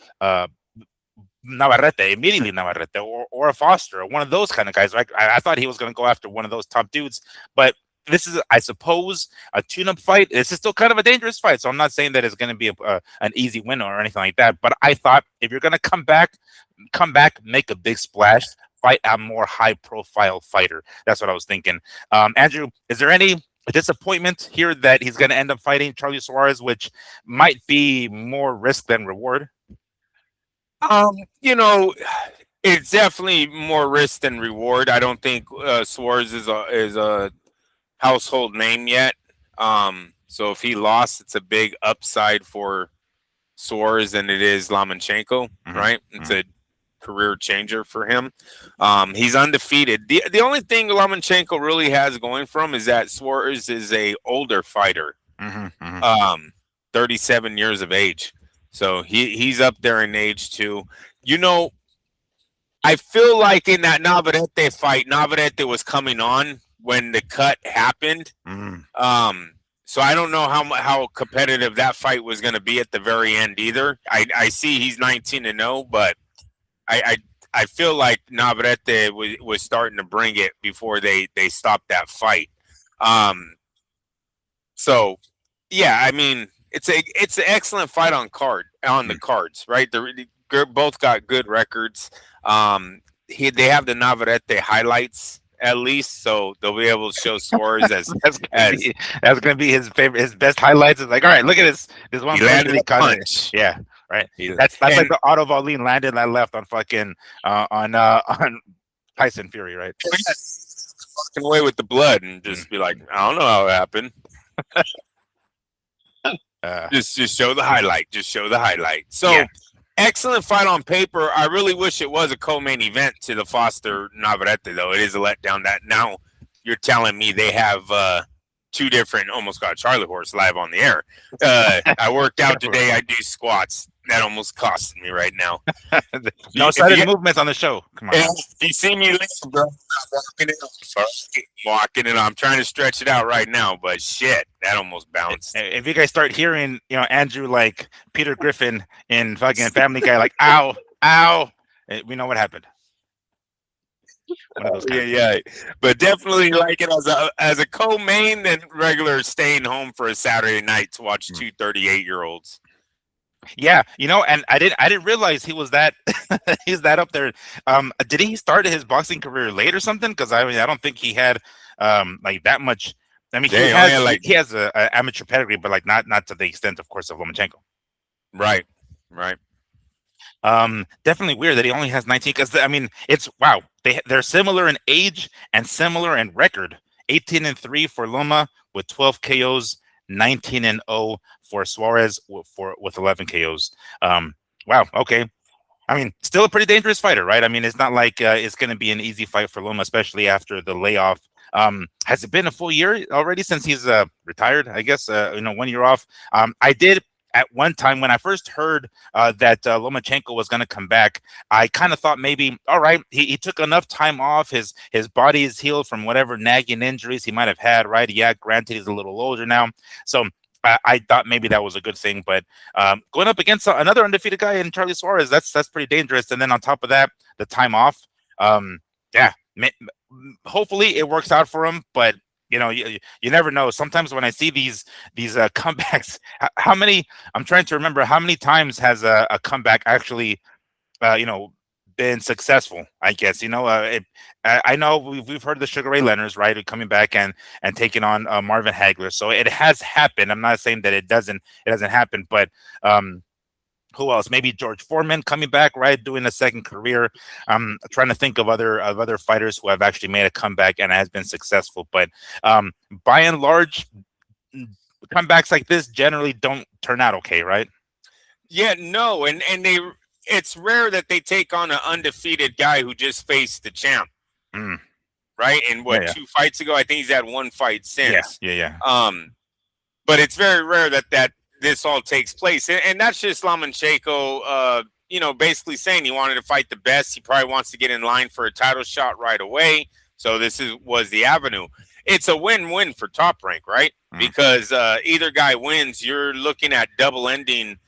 Navarrete, immediately Navarrete, or a Foster, or one of those kind of guys. Right? I thought he was going to go after one of those top dudes, but this is, I suppose, a tune-up fight. This is still kind of a dangerous fight, so I'm not saying that it's going to be an easy win or anything like that. But I thought if you're going to come back, make a big splash, fight a more high-profile fighter. That's what I was thinking. Andrew, is there any disappointment here that he's going to end up fighting Charlie Suarez, which might be more risk than reward? It's definitely more risk than reward. I don't think Suarez is a household name yet. So if he lost, it's a big upside for Suarez than it is Lomachenko, right? It's a career changer for him. He's undefeated. The only thing Lomachenko really has going for him is that Suarez is a older fighter, 37 years of age. So he's up there in age too. I feel like in that Navarrete fight, Navarrete was coming on when the cut happened. So I don't know how competitive that fight was going to be at the very end either. I see he's 19-0, but I feel like Navarrete was starting to bring it before they stopped that fight. So yeah, I mean, it's an excellent fight on the cards, right? They both got good records. They have the Navarrete highlights at least, so they'll be able to show Suarez as that's gonna be his best highlights. Is like, all right, look at this one. He landed a punch. Yeah, right. That's like the Otto Wallin landed that left on fucking on Tyson Fury, right? Walking away with the blood and just be like, I don't know how it happened. Just show the highlight. Just show the highlight. So yeah. Excellent fight on paper. I really wish it was a co-main event to the Foster Navarrete, though. It is a letdown that now you're telling me they have two different, almost got a Charlie horse live on the air. I worked out today. I do squats. That almost cost me right now. No sudden movements on the show. Come on. You see me later, bro. Walking it. I'm trying to stretch it out right now, but shit, that almost bounced. If you guys start hearing, Andrew like Peter Griffin in fucking Family Guy, like ow, ow, we know what happened. Yeah. But definitely like it as a co-main and regular staying home for a Saturday night to watch two 38-year-olds. Yeah, and I didn't realize he was that he's that up there. Did he start his boxing career late or something? Because I don't think he had like that much. I mean, he has a amateur pedigree, but like not to the extent, of course, of Lomachenko. Right. Definitely weird that he only has 19. Because I mean, it's wow. They're similar in age and similar in record. 18-3 for Loma with 12 KOs. 19-0 for Suarez with 11 KOs. Wow. Okay. I mean, still a pretty dangerous fighter, right? I mean, it's not like it's going to be an easy fight for Loma, especially after the layoff. Has it been a full year already since he's retired? I guess 1 year off. I did at one time when I first heard that Lomachenko was going to come back. I kind of thought maybe, all right, he took enough time off. His body is healed from whatever nagging injuries he might have had, right? Yeah, granted, he's a little older now, so. I thought maybe that was a good thing, but going up against another undefeated guy in Charlie Suarez, that's pretty dangerous. And then on top of that, the time off, yeah, hopefully it works out for him. But you never know. Sometimes when I see these comebacks, how many? I'm trying to remember how many times has a comeback actually, been successful. I guess I know we've heard the Sugar Ray Leonard's, right, coming back and taking on Marvin Hagler, so it has happened. I'm not saying that it doesn't happen, but who else? Maybe George Foreman coming back, right, doing a second career. I'm trying to think of other fighters who have actually made a comeback and has been successful, but by and large, comebacks like this generally don't turn out okay, right? Yeah, no, and it's rare that they take on an undefeated guy who just faced the champ. Right? And what, 2 fights ago? I think he's had 1 fight since. Yeah. But it's very rare that this all takes place. And that's just Lomachenko, basically saying he wanted to fight the best. He probably wants to get in line for a title shot right away. So this was the avenue. It's a win-win for Top Rank, right? Because either guy wins, you're looking at double ending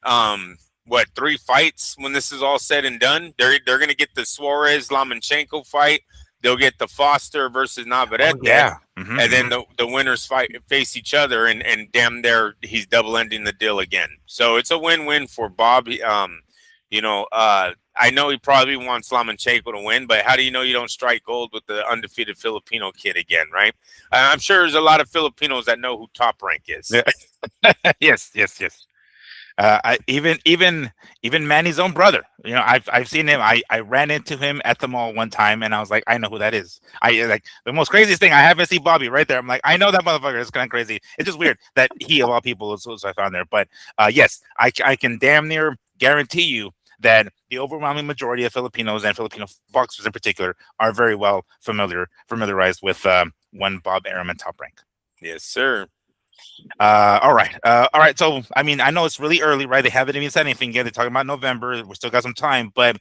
3 fights when this is all said and done. They're going to get the Suarez Lomachenko fight. They'll get the Foster versus Navarette. And then the winners face each other, and damn there, he's double ending the deal again. So it's a win-win for Bob. I know he probably wants Lomachenko to win, but how do you know you don't strike gold with the undefeated Filipino kid again, right? I'm sure there's a lot of Filipinos that know who Top Rank is. Yeah. Yes. Even Manny's own brother. I've seen him. I ran into him at the mall one time, and I was like, I know who that is. I like the most craziest thing. I haven't seen Bobby right there. I'm like, I know that motherfucker. It's kind of crazy. It's just weird that he of all people is I found there. But yes, I can damn near guarantee you that the overwhelming majority of Filipinos and Filipino boxers in particular are very well familiarized with one Bob Arum and Top Rank. Yes, sir. All right. So, I mean, I know it's really early, right? They haven't even said anything yet. They're talking about November. We still got some time, but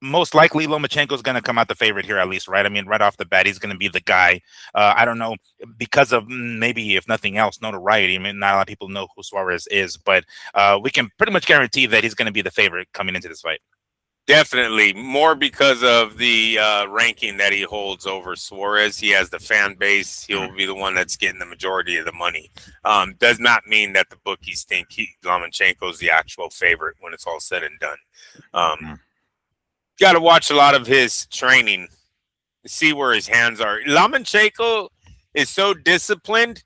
most likely Lomachenko is going to come out the favorite here, at least, right? I mean, right off the bat, he's going to be the guy. I don't know, because of maybe, if nothing else, notoriety. I mean, not a lot of people know who Suarez is, but we can pretty much guarantee that he's going to be the favorite coming into this fight. Definitely more because of the ranking that he holds over Suarez. He has the fan base. He'll be the one that's getting the majority of the money. Does not mean that the bookies think Lomachenko is the actual favorite when it's all said and done. Got to watch a lot of his training to see where his hands are. Lomachenko is so disciplined.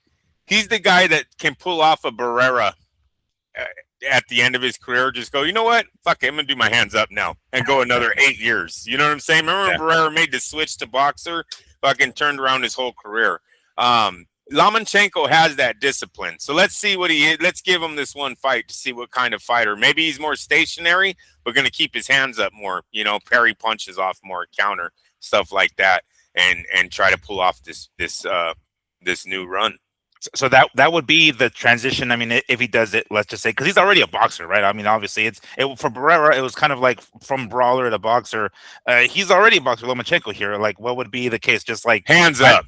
He's the guy that can pull off a Barrera at the end of his career, just go, you know what? Fuck it, I'm going to do my hands up now and go another 8 years. You know what I'm saying? Remember when Barrera made the switch to boxer? Fucking turned around his whole career. Lomachenko has that discipline. So let's see what he is. Let's give him this one fight to see what kind of fighter. Maybe he's more stationary, but going to keep his hands up more, parry punches off more, counter, stuff like that, and try to pull off this new run. So that would be the transition. I mean, if he does it, let's just say, because he's already a boxer, right? I mean, obviously, for Barrera, it was kind of like from brawler to boxer. He's already a boxer. Lomachenko here, like, what would be the case? Just like hands up.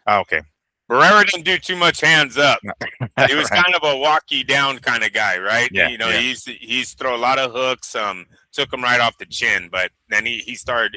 Okay. Barrera didn't do too much hands up. He was kind of a walkie down kind of guy, right? Yeah, he used to throw a lot of hooks. Took him right off the chin, but then he started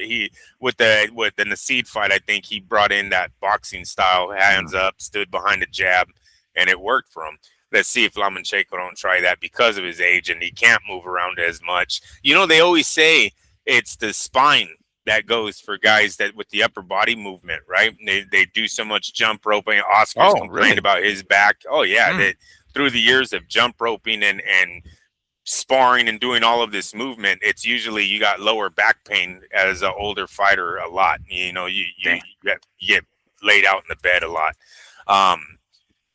with the Naseed fight. I think he brought in that boxing style, hands up, stood behind a jab, and it worked for him. Let's see if Lomachenko don't try that because of his age and he can't move around as much. They always say it's the spine that goes for guys that with the upper body movement, right? They do so much jump roping. Oscar's complained about his back. Oh yeah, that through the years of jump roping and sparring and doing all of this movement, it's usually you got lower back pain as an older fighter a lot. You get laid out in the bed a lot.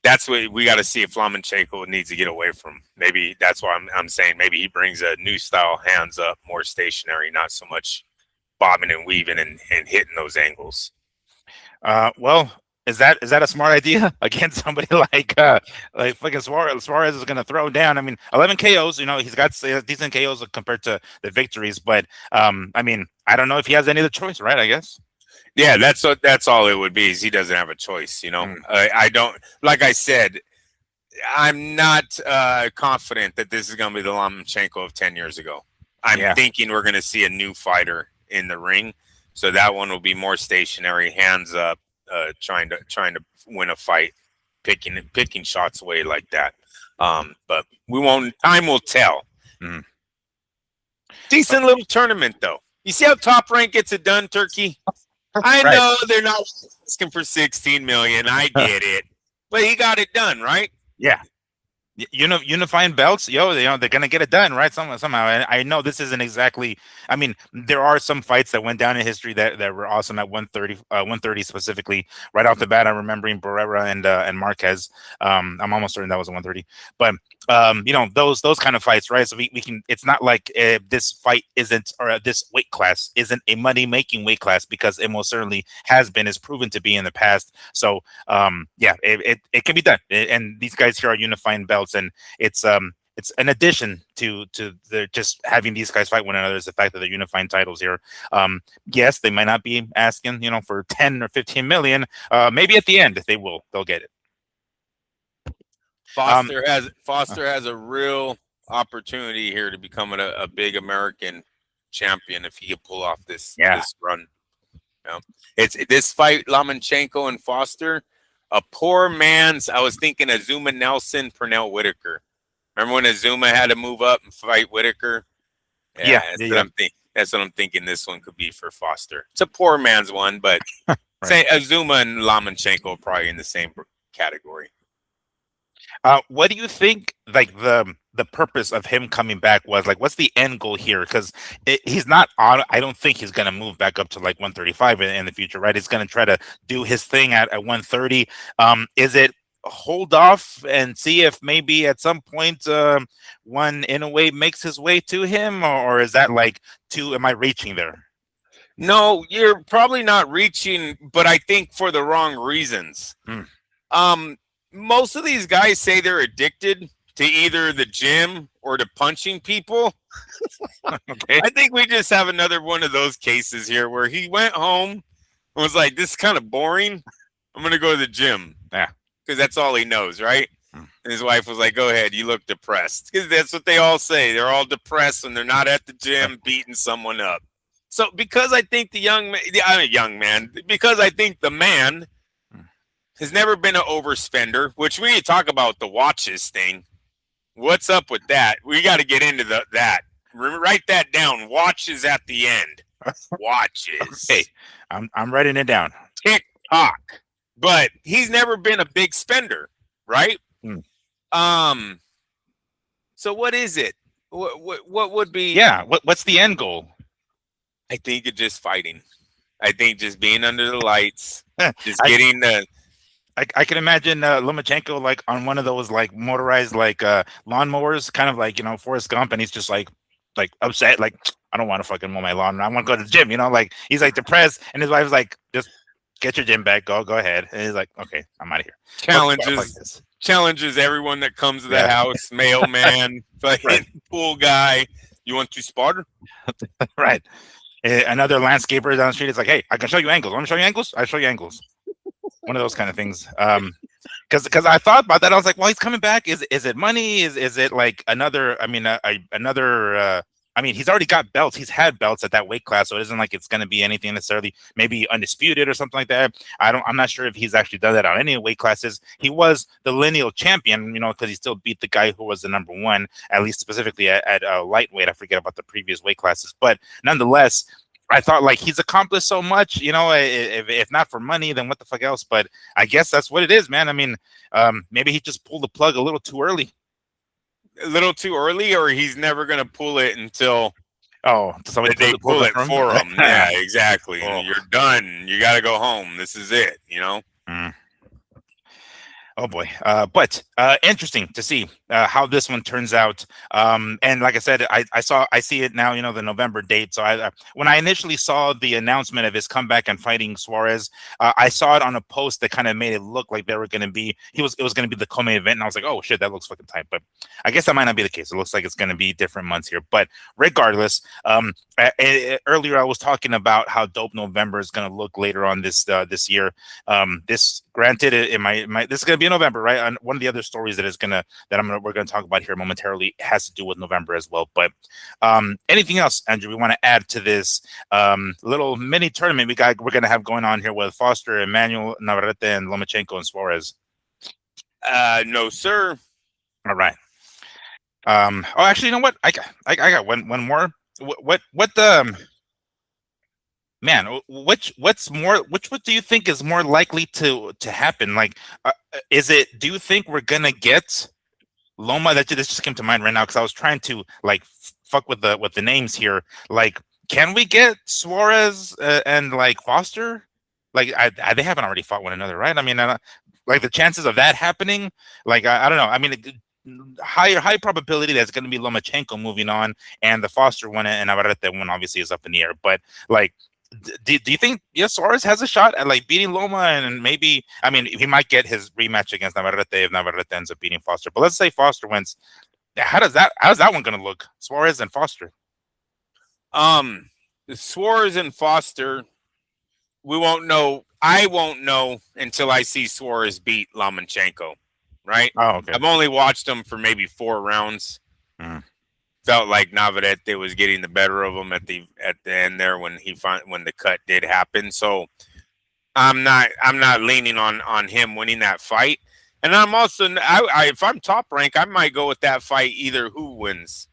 That's what we got to see if Lomachenko needs to get away from. Maybe that's why I'm saying maybe he brings a new style, hands up, more stationary, not so much bobbing and weaving and hitting those angles. Well, is that a smart idea against somebody like fucking Suarez? Suarez is going to throw down. I mean, 11 KOs. You know, he's got decent KOs compared to the victories, but I mean, I don't know if he has any other choice, right? I guess. Yeah, that's all it would be. Is he doesn't have a choice. You know, I don't. Like I said, I'm not confident that this is going to be the Lomachenko of 10 years ago. I'm thinking we're going to see a new fighter in the ring. So that one will be more stationary, hands up, trying to win a fight, picking shots away like that. But we won't. Time will tell. Mm. Decent little tournament though. You see how Top Rank gets it done, Turkey? I Right. know they're not asking for 16 million. I get it, but he got it done, right? Yeah. Unifying belts, they're gonna get it done, right? Somehow. And I know this isn't exactly. I mean, there are some fights that went down in history that were awesome at 130 specifically. Right off the bat, I'm remembering Barrera and Marquez. I'm almost certain that was a 130, but those kind of fights, right? So we can. It's not like this fight isn't, or this weight class isn't a money making weight class, because it most certainly has been, is proven to be in the past. So it can be done, and these guys here are unifying belts, and it's an addition to the just having these guys fight one another is the fact that they're unifying titles here. Yes, they might not be asking for 10 or 15 million. Maybe at the end they'll get it. Foster has a real opportunity here to become a big American champion if he can pull off this run. It's this fight, Lomachenko and Foster. A poor man's. I was thinking Azuma Nelson, Pernell Whitaker. Remember when Azuma had to move up and fight Whitaker? That's what I'm thinking. This one could be for Foster. It's a poor man's one, but right. Say Azuma and Lomachenko are probably in the same category. What do you think, like, the purpose of him coming back was? Like, what's the end goal here? Because he's not on. I don't think he's going to move back up to like 135 in the future, right? He's going to try to do his thing at 130. Is it hold off and see if maybe at some point one in a way makes his way to him, or is that like am I reaching there? No, you're probably not reaching, but I think for the wrong reasons. Most of these guys say they're addicted to either the gym or to punching people. Okay. I think we just have another one of those cases here where he went home and was like, this is kind of boring. I'm going to go to the gym. Yeah. Because that's all he knows, right? And his wife was like, go ahead, you look depressed. Because that's what they all say. They're all depressed when they're not at the gym beating someone up. So because I think because I think the man has never been an overspender, which we need to talk about the watches thing. What's up with that? We got to get into that. Write that down. Watches at the end. Watches. Okay, I'm writing it down. TikTok. But he's never been a big spender, right? So what is it? What would be? Yeah. What's the end goal? I think it's just fighting. I think just being under the lights, just getting the. I can imagine Lomachenko like on one of those like motorized like lawnmowers, kind of like Forrest Gump, and he's just like upset, like, I don't want to fucking mow my lawn. I want to go to the gym, like he's like depressed, and his wife's like, just get your gym back, go ahead, and he's like, okay, I'm out of here. Challenges everyone that comes to the house, mailman, pool guy. You want to spar? Right. Another landscaper down the street is like, hey, I can show you angles. Want to show you angles? I'll show you angles. One of those kind of things. Because I thought about that. I was like, well, he's coming back. Is it money? Is it like another? I mean, another. I mean, he's already got belts. He's had belts at that weight class, so it isn't like it's going to be anything necessarily maybe undisputed or something like that. I'm not sure if he's actually done that on any weight classes. He was the lineal champion, because he still beat the guy who was the number one, at least specifically at lightweight. I forget about the previous weight classes, but nonetheless, I thought like he's accomplished so much, if not for money, then what the fuck else? But I guess that's what it is, man. I mean, maybe he just pulled the plug a little too early. A little too early, or he's never going to pull it until somebody they pull it for him. Yeah, exactly. You're done. You got to go home. This is it, Oh boy. But interesting to see how this one turns out. And like I said, I see it now, the November date. So when I initially saw the announcement of his comeback and fighting Suarez, I saw it on a post that kind of made it look like they were going to be, it was going to be the co-main event. And I was like, oh shit, that looks fucking tight. But I guess that might not be the case. It looks like it's going to be different months here. But regardless, earlier I was talking about how dope November is going to look later on this year. This granted, this is going to be in November, right? And one of the other stories we're gonna talk about here momentarily has to do with November as well. But anything else, Andrew, we want to add to this little mini tournament we're gonna have going on here with Foster, Emanuel, Navarette, and Lomachenko and Suarez? No, sir. All right. Actually, you know what? I got one more. What man, which what do you think is more likely to happen? Like, do you think we're gonna get Loma? That just came to mind right now because I was trying to like fuck with the names here. Like, can we get Suarez and like Foster? Like, they haven't already fought one another, right? I mean, like the chances of that happening, like I don't know. I mean, high probability that's going to be Lomachenko moving on, and the Foster one and Navarrete one obviously is up in the air. But like, do you think Suarez has a shot at like beating Loma, and maybe, I mean, he might get his rematch against Navarrete if Navarrete ends up beating Foster. But let's say Foster wins. How's that one going to look? Suarez and Foster. Suarez and Foster, we won't know. I won't know until I see Suarez beat Lomachenko. Right? Oh, okay. I've only watched them for maybe 4 rounds. Felt like Navarrete was getting the better of him at the end there when the cut did happen. So I'm not leaning on him winning that fight. And I'm also if I'm top rank, I might go with that fight either who wins,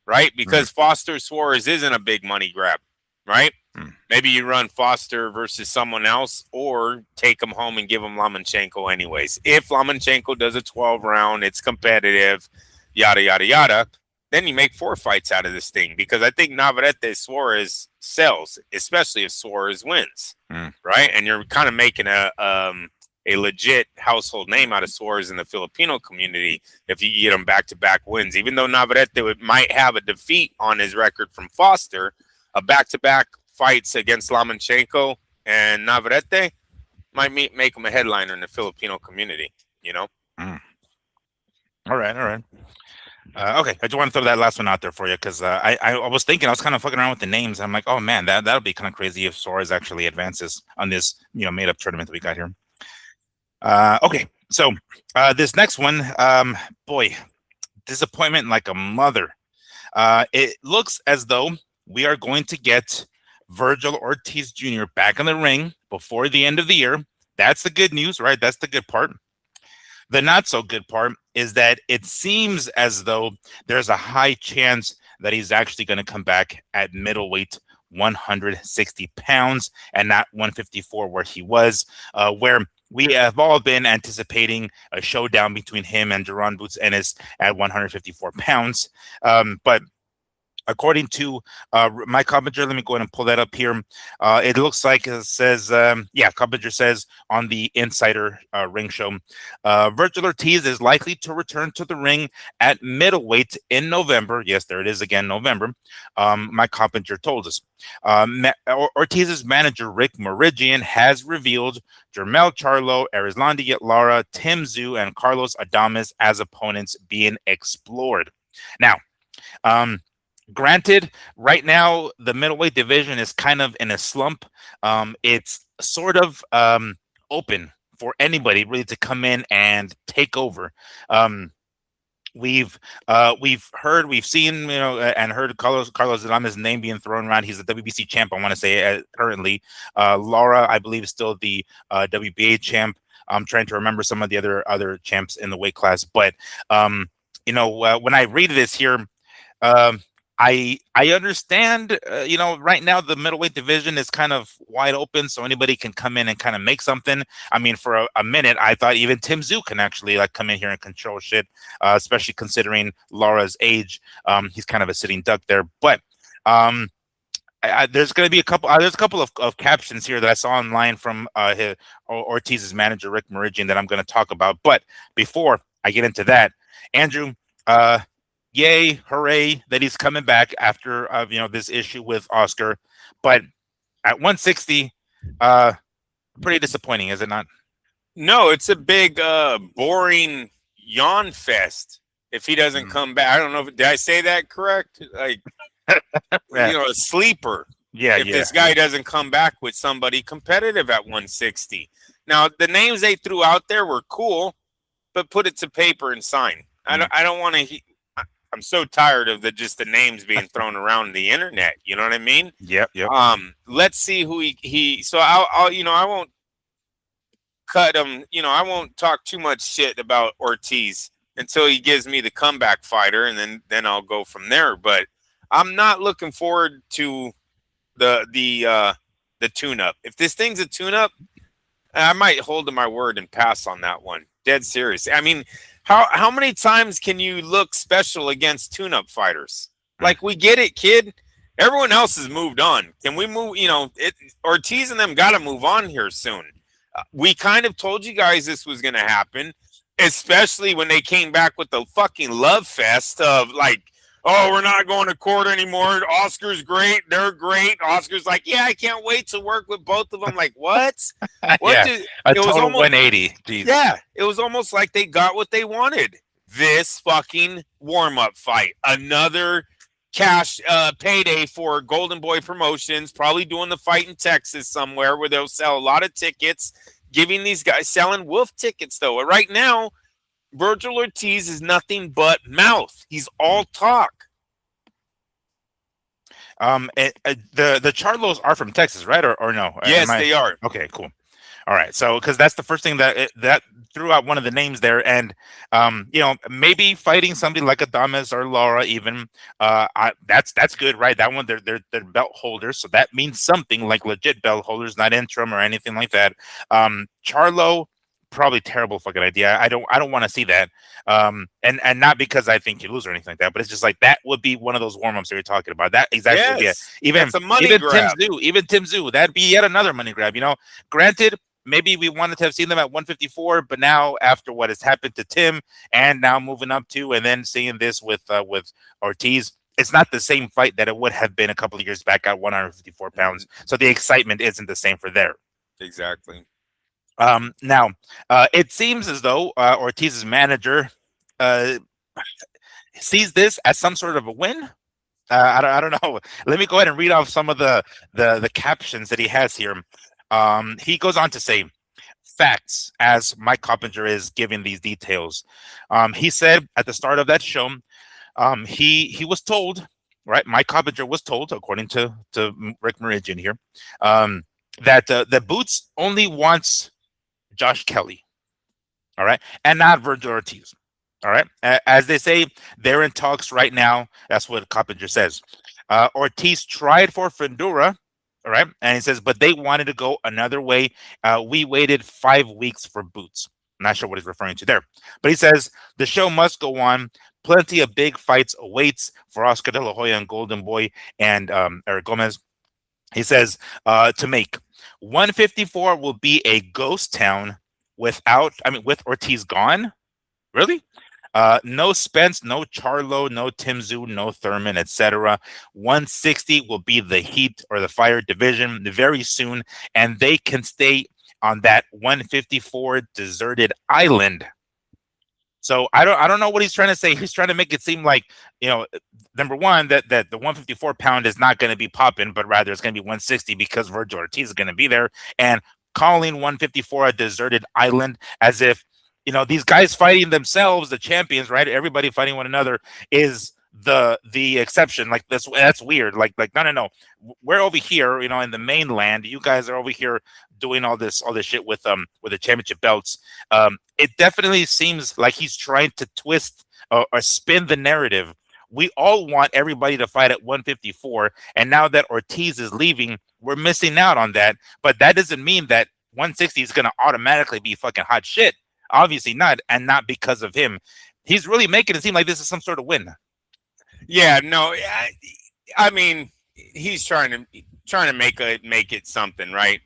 right? Because Foster Suarez isn't a big money grab, right? Maybe you run Foster versus someone else, or take him home and give him Lomachenko anyways. If Lomachenko does a 12-round, it's competitive, yada yada yada, then you make 4 fights out of this thing, because I think Navarrete Suarez sells, especially if Suarez wins, right? And you're kind of making a legit household name out of Suarez in the Filipino community if you get him back-to-back wins. Even though Navarrete might have a defeat on his record from Foster, a back-to-back fights against Lomachenko and Navarrete might make him a headliner in the Filipino community, All right. Okay, I just want to throw that last one out there for you because I was thinking, I was kind of fucking around with the names. I'm like, oh man, that'll be kind of crazy if Suarez actually advances on this made up tournament that we got here. Okay, so this next one, boy, disappointment like a mother. It looks as though we are going to get Vergil Ortiz Jr. back in the ring before the end of the year. That's the good news, right? That's the good part. The not so good part is that it seems as though there's a high chance that he's actually going to come back at middleweight 160 pounds and not 154 where he was, where we have all been anticipating a showdown between him and Jaron Boots Ennis at 154 pounds. But according to my Coppinger, let me go ahead and pull that up here. It looks like it says, Coppinger says on the Insider Ring Show, Vergil Ortiz is likely to return to the ring at middleweight in November. Yes, there it is again, November. My Coppinger told us. Ortiz's manager, Rick Mirigian, has revealed Jermel Charlo, Erislandy Lara, Tim Zhu, and Carlos Adames as opponents being explored. Now, granted, right now the middleweight division is kind of in a slump. It's sort of open for anybody really to come in and take over. We've seen, and heard Carlos Adames' name being thrown around. He's the WBC champ, I want to say, currently. Lara, I believe, is still the WBA champ. I'm trying to remember some of the other champs in the weight class, but when I read this here, I understand, right now the middleweight division is kind of wide open, so anybody can come in and kind of make something. I mean, for a minute, I thought even Tim Zhu can actually come in here and control shit, especially considering Lara's age. He's kind of a sitting duck there, but there's going to be a couple. There's a couple of captions here that I saw online from Ortiz's manager Rick Mirigian that I'm going to talk about. But before I get into that, Andrew, yay, hooray that he's coming back after this issue with Oscar. But at 160, pretty disappointing, is it not? No, it's a big boring yawn fest if he doesn't come back. I don't know did I say that correct? Like a sleeper. Yeah, if this guy doesn't come back with somebody competitive at 160. Now, the names they threw out there were cool, but put it to paper and sign. I don't want to. I'm so tired of just the names being thrown around the internet. You know what I mean? Yep. Let's see who he. So I'll I won't cut him. I won't talk too much shit about Ortiz until he gives me the comeback fighter, and then I'll go from there. But I'm not looking forward to the tune-up. If this thing's a tune-up, I might hold to my word and pass on that one. Dead serious. I mean, how many times can you look special against tune-up fighters? Like, we get it, kid. Everyone else has moved on. Can we move? Ortiz and them got to move on here soon. We kind of told you guys this was going to happen, especially when they came back with the fucking love fest of like, oh, we're not going to court anymore. Oscar's great. They're great. Oscar's like, yeah, I can't wait to work with both of them. Like, what? A total 180. Jeez. Yeah, it was almost like they got what they wanted. This fucking warm-up fight. Another cash payday for Golden Boy Promotions, probably doing the fight in Texas somewhere where they'll sell a lot of tickets, giving these guys selling wolf tickets, though. Right now, Vergil Ortiz is nothing but mouth. He's all talk. The Charlos are from Texas, right? Or no? Yes, they are. Okay, cool. All right, so because that's the first thing that threw out one of the names there, and maybe fighting somebody like Adames or Laura even, that's good, right? That one they're belt holders, so that means something, like legit belt holders, not interim or anything like that. Charlo, probably terrible fucking idea. I don't want to see that. And not because I think you lose or anything like that, but it's just like that would be one of those warm-ups that you're talking about. That exactly. Yes, Even that's a money grab. Tim Tszyu, that'd be yet another money grab. Granted, maybe we wanted to have seen them at 154, but now after what has happened to Tim, and now moving up to, and then seeing this with Ortiz, it's not the same fight that it would have been a couple of years back at 154 pounds. So the excitement isn't the same for there. Exactly. Now, it seems as though Ortiz's manager sees this as some sort of a win. I don't know. Let me go ahead and read off some of the captions that he has here. He goes on to say, facts, as Mike Coppinger is giving these details. He said at the start of that show, he was told, right? Mike Coppinger was told, according to Rick Mirigian here, that the Boots only wants Josh Kelly, all right, and not Vergil Ortiz, all right. As they say, they're in talks right now. That's what Coppinger says. Ortiz tried for Fundura, all right, and he says, but they wanted to go another way. We waited 5 weeks for Boots. I'm not sure what he's referring to there, but he says the show must go on. Plenty of big fights awaits for Oscar De La Hoya and Golden Boy and Eric Gomez. He says to make 154 will be a ghost town with Ortiz gone. Really? No Spence, no Charlo, no Tim Tszyu, no Thurman, etc. 160 will be the Heat or the Fire division very soon, and they can stay on that 154 deserted island. So I don't know what he's trying to say. He's trying to make it seem like, number one, that the 154 pound is not going to be popping, but rather it's going to be 160 because Vergil Ortiz is going to be there, and calling 154 a deserted island as if, these guys fighting themselves, the champions, right? Everybody fighting one another is the exception. Like that's weird. Like no. We're over here, in the mainland. You guys are over here doing all this shit with the championship belts. It definitely seems like he's trying to twist or spin the narrative. We all want everybody to fight at 154, and now that Ortiz is leaving, we're missing out on that. But that doesn't mean that 160 is going to automatically be fucking hot shit. Obviously not, and not because of him. He's really making it seem like this is some sort of win. Yeah, no, I mean, he's trying to make it something, right?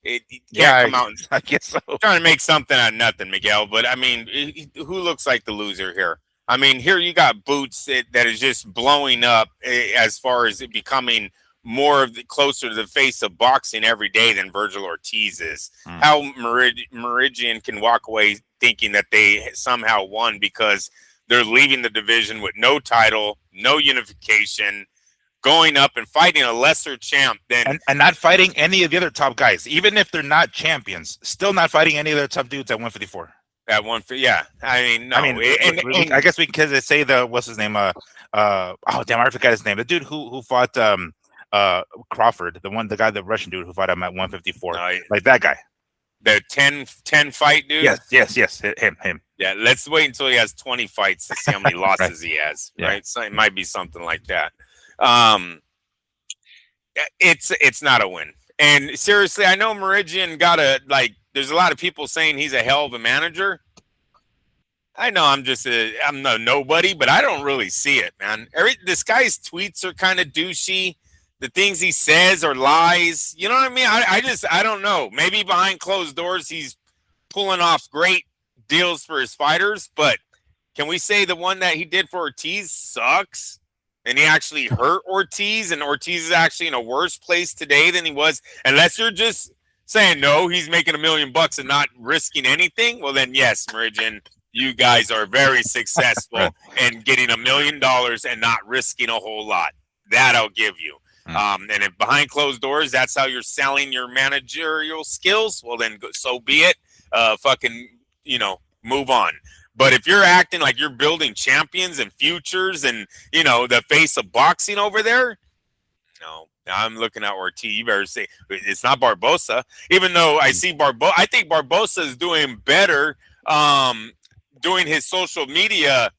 It can't Yeah, come out and I guess so. trying to make something out of nothing, Miguel. But I mean, who looks like the loser here? I mean, here you got Boots that is just blowing up as far as it becoming more of the closer to the face of boxing every day than Vergil Ortiz is. How Mirigian can walk away thinking that they somehow won because they're leaving the division with no title, no unification, going up and fighting a lesser champ than and not fighting any of the other top guys, even if they're not champions, still not fighting any of the top dudes at 154. at one. Yeah, I mean, no, I guess we because they say what's his name? Oh damn, I forgot his name. The dude who fought Crawford, the guy, the Russian dude who fought him at 154, like that guy. The 10 fight dude. Yes, him. Yeah, let's wait until he has 20 fights to see how many losses Right. he has. Yeah. Right, so it might be something like that. It's not a win. And seriously, I know Mirigian got there's a lot of people saying he's a hell of a manager. I know I'm no nobody, but I don't really see it, man. This guy's tweets are kind of douchey. The things he says are lies. You know what I mean? I don't know. Maybe behind closed doors he's pulling off great deals for his fighters, but can we say the one that he did for Ortiz sucks? And he actually hurt Ortiz, and Ortiz is actually in a worse place today than he was. Unless you're just saying, no, he's making $1 million and not risking anything. Well, then, yes, Mirigian, you guys are very successful in getting $1 million and not risking a whole lot. That I'll give you. And if behind closed doors, that's how you're selling your managerial skills, well, then so be it. Move on. But if you're acting like you're building champions and futures and, the face of boxing over there, no. I'm looking at Ortiz. You better say it's not Barbosa. Even though I see I think Barbosa is doing better doing his social media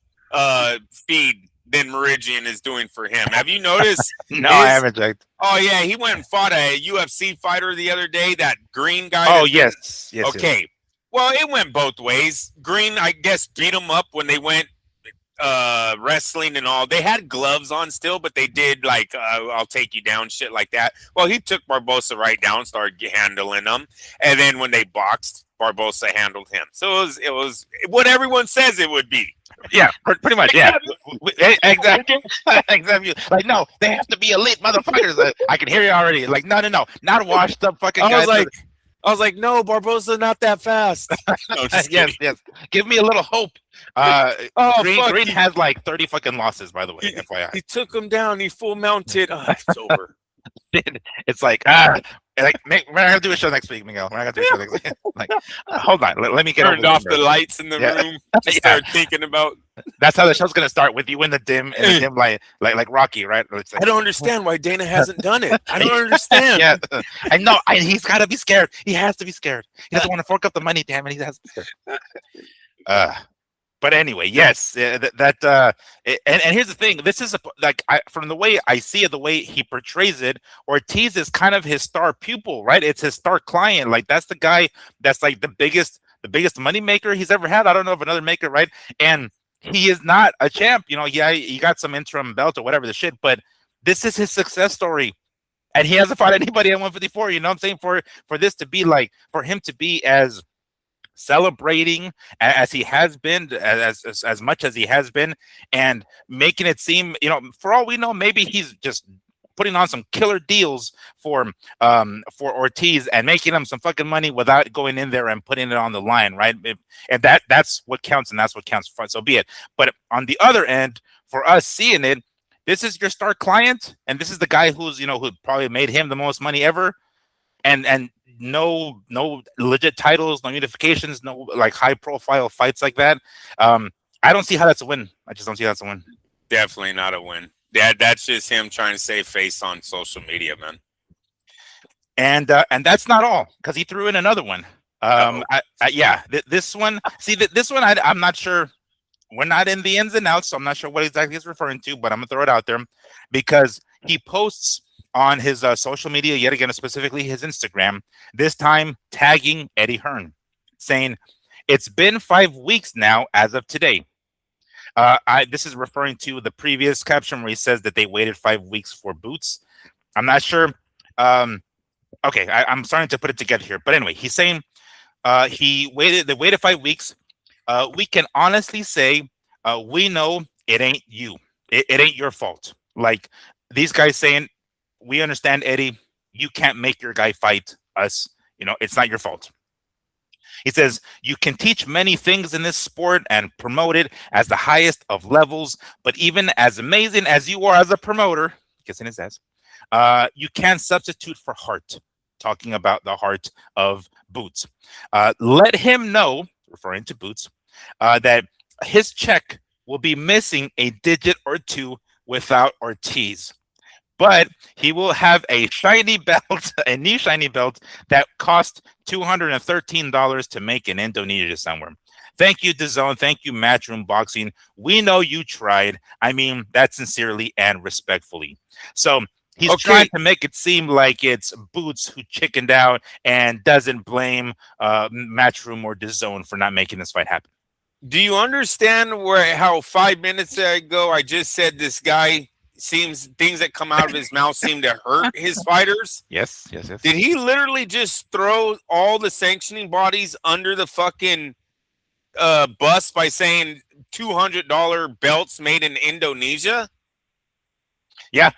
feed than Mirigian is doing for him. Have you noticed? No, I haven't checked. Oh, yeah. He went and fought a UFC fighter the other day, that green guy. Oh, yes. Okay. Yes. Well, it went both ways. Green, I guess, beat him up when they went wrestling and all. They had gloves on still, but they did I'll take you down, shit like that. Well, he took Barbosa right down, started handling them. And then when they boxed, Barbosa handled him. So it was what everyone says it would be. Yeah, pretty much. Yeah, exactly. Exactly. Like, no, they have to be elite motherfuckers. I can hear you already. Like, no, not washed up fucking guys. I was like, no, Barbosa not that fast. No, yes. Give me a little hope. Green has like 30 fucking losses, by the way. FYI. He took him down. He full mounted. It's over. It's like we're not gonna do a show next week, Miguel. We're not gonna do a show next week. Like, hold on, let me get turned off the lights in the room. Start thinking about. That's how the show's gonna start, with you in the dim, like Rocky, right? Like, I don't understand why Dana hasn't done it. I don't understand. Yeah, I know. He's got to be scared. He has to be scared. He doesn't want to fork up the money. Damn it, he has to be scared. But anyway, yes, and here's the thing. This is from the way I see it, the way he portrays it, Ortiz is kind of his star pupil, right? It's his star client. Like, that's the guy that's like the biggest money maker he's ever had. I don't know of another maker, right? And he is not a champ. Yeah, he got some interim belt or whatever the shit, but this is his success story. And he hasn't fought anybody at 154. You know what I'm saying? For this to be for him to be as celebrating as he has been, as much as he has been, and making it seem, for all we know, maybe he's just putting on some killer deals for Ortiz and making him some fucking money without going in there and putting it on the line, right? And that's what counts, and that's what counts for, so be it. But on the other end, for us seeing it, this is your star client, and this is the guy who probably made him the most money ever, and no legit titles, no unifications, no high profile fights like that. I don't see how that's a win. I just don't see how that's a win. Definitely not a win. That's just him trying to save face on social media, man. And that's not all, because he threw in another one. This one. See, this one, I'm not sure. We're not in the ins and outs, so I'm not sure what exactly he's referring to, but I'm gonna throw it out there because he posts on his social media, yet again, specifically his Instagram, this time tagging Eddie Hearn, saying, "It's been 5 weeks now as of today." This is referring to the previous caption where he says that they waited 5 weeks for Boots. I'm not sure. Okay, I'm starting to put it together here. But anyway, he's saying they waited 5 weeks. We can honestly say we know it ain't you. It ain't your fault. Like these guys saying, we understand, Eddie. You can't make your guy fight us. It's not your fault. He says, you can teach many things in this sport and promote it as the highest of levels, but even as amazing as you are as a promoter, kissing his ass, you can't substitute for heart. Talking about the heart of Boots. Let him know, referring to Boots, that his check will be missing a digit or two without Ortiz. But he will have a shiny belt, a new shiny belt that cost $213 to make in Indonesia somewhere. Thank you, DAZN. Thank you, Matchroom Boxing. We know you tried. I mean that sincerely and respectfully. So he's trying to make it seem like it's Boots who chickened out and doesn't blame Matchroom or DAZN for not making this fight happen. Do you understand how 5 minutes ago I just said this guy seems things that come out of his mouth seem to hurt his fighters? Yes. Did he literally just throw all the sanctioning bodies under the fucking bus by saying $200 belts made in Indonesia? Yeah.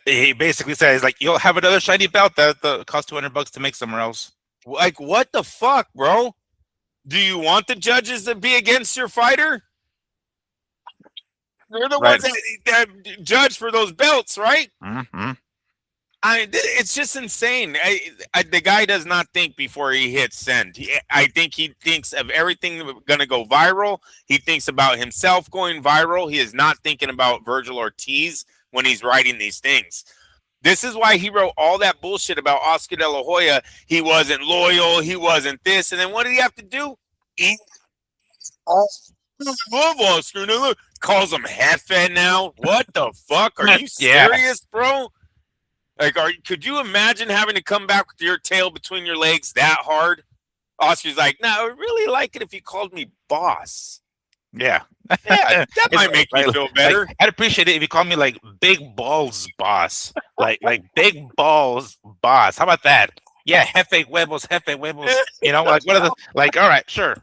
He basically says like you'll have another shiny belt that costs $200 to make somewhere else. Like what the fuck, bro? Do you want the judges to be against your fighter? They're the ones that judge for those belts, right? Mm-hmm. It's just insane. The guy does not think before he hits send. I think he thinks of everything going to go viral. He thinks about himself going viral. He is not thinking about Vergil Ortiz when he's writing these things. This is why he wrote all that bullshit about Oscar De La Hoya. He wasn't loyal. He wasn't this. And then what did he have to do? Love Oscar. Calls him Hefe now. What the fuck? Are you serious, bro? Like, could you imagine having to come back with your tail between your legs that hard? Oscar's like, no, I would really like it if you called me boss. Yeah. That might make me feel better. I'd appreciate it if you called me like Big Balls Boss. like Big Balls Boss. How about that? Yeah, Jefe Huevos. Like what are the all right, sure.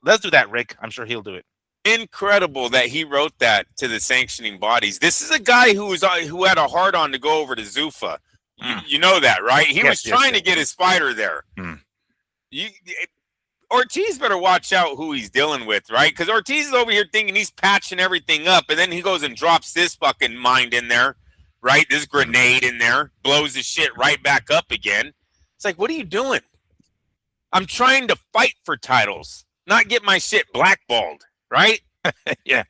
Let's do that, Rick. I'm sure he'll do it. Incredible that he wrote that to the sanctioning bodies. This is a guy who had a hard on to go over to Zuffa. You know that, right? He was trying to get his fighter there. Ortiz better watch out who he's dealing with, right? Because Ortiz is over here thinking he's patching everything up, and then he goes and drops this fucking mind in there, right? This grenade in there, blows his shit right back up again. It's like, what are you doing? I'm trying to fight for titles, not get my shit blackballed. Right? Yeah.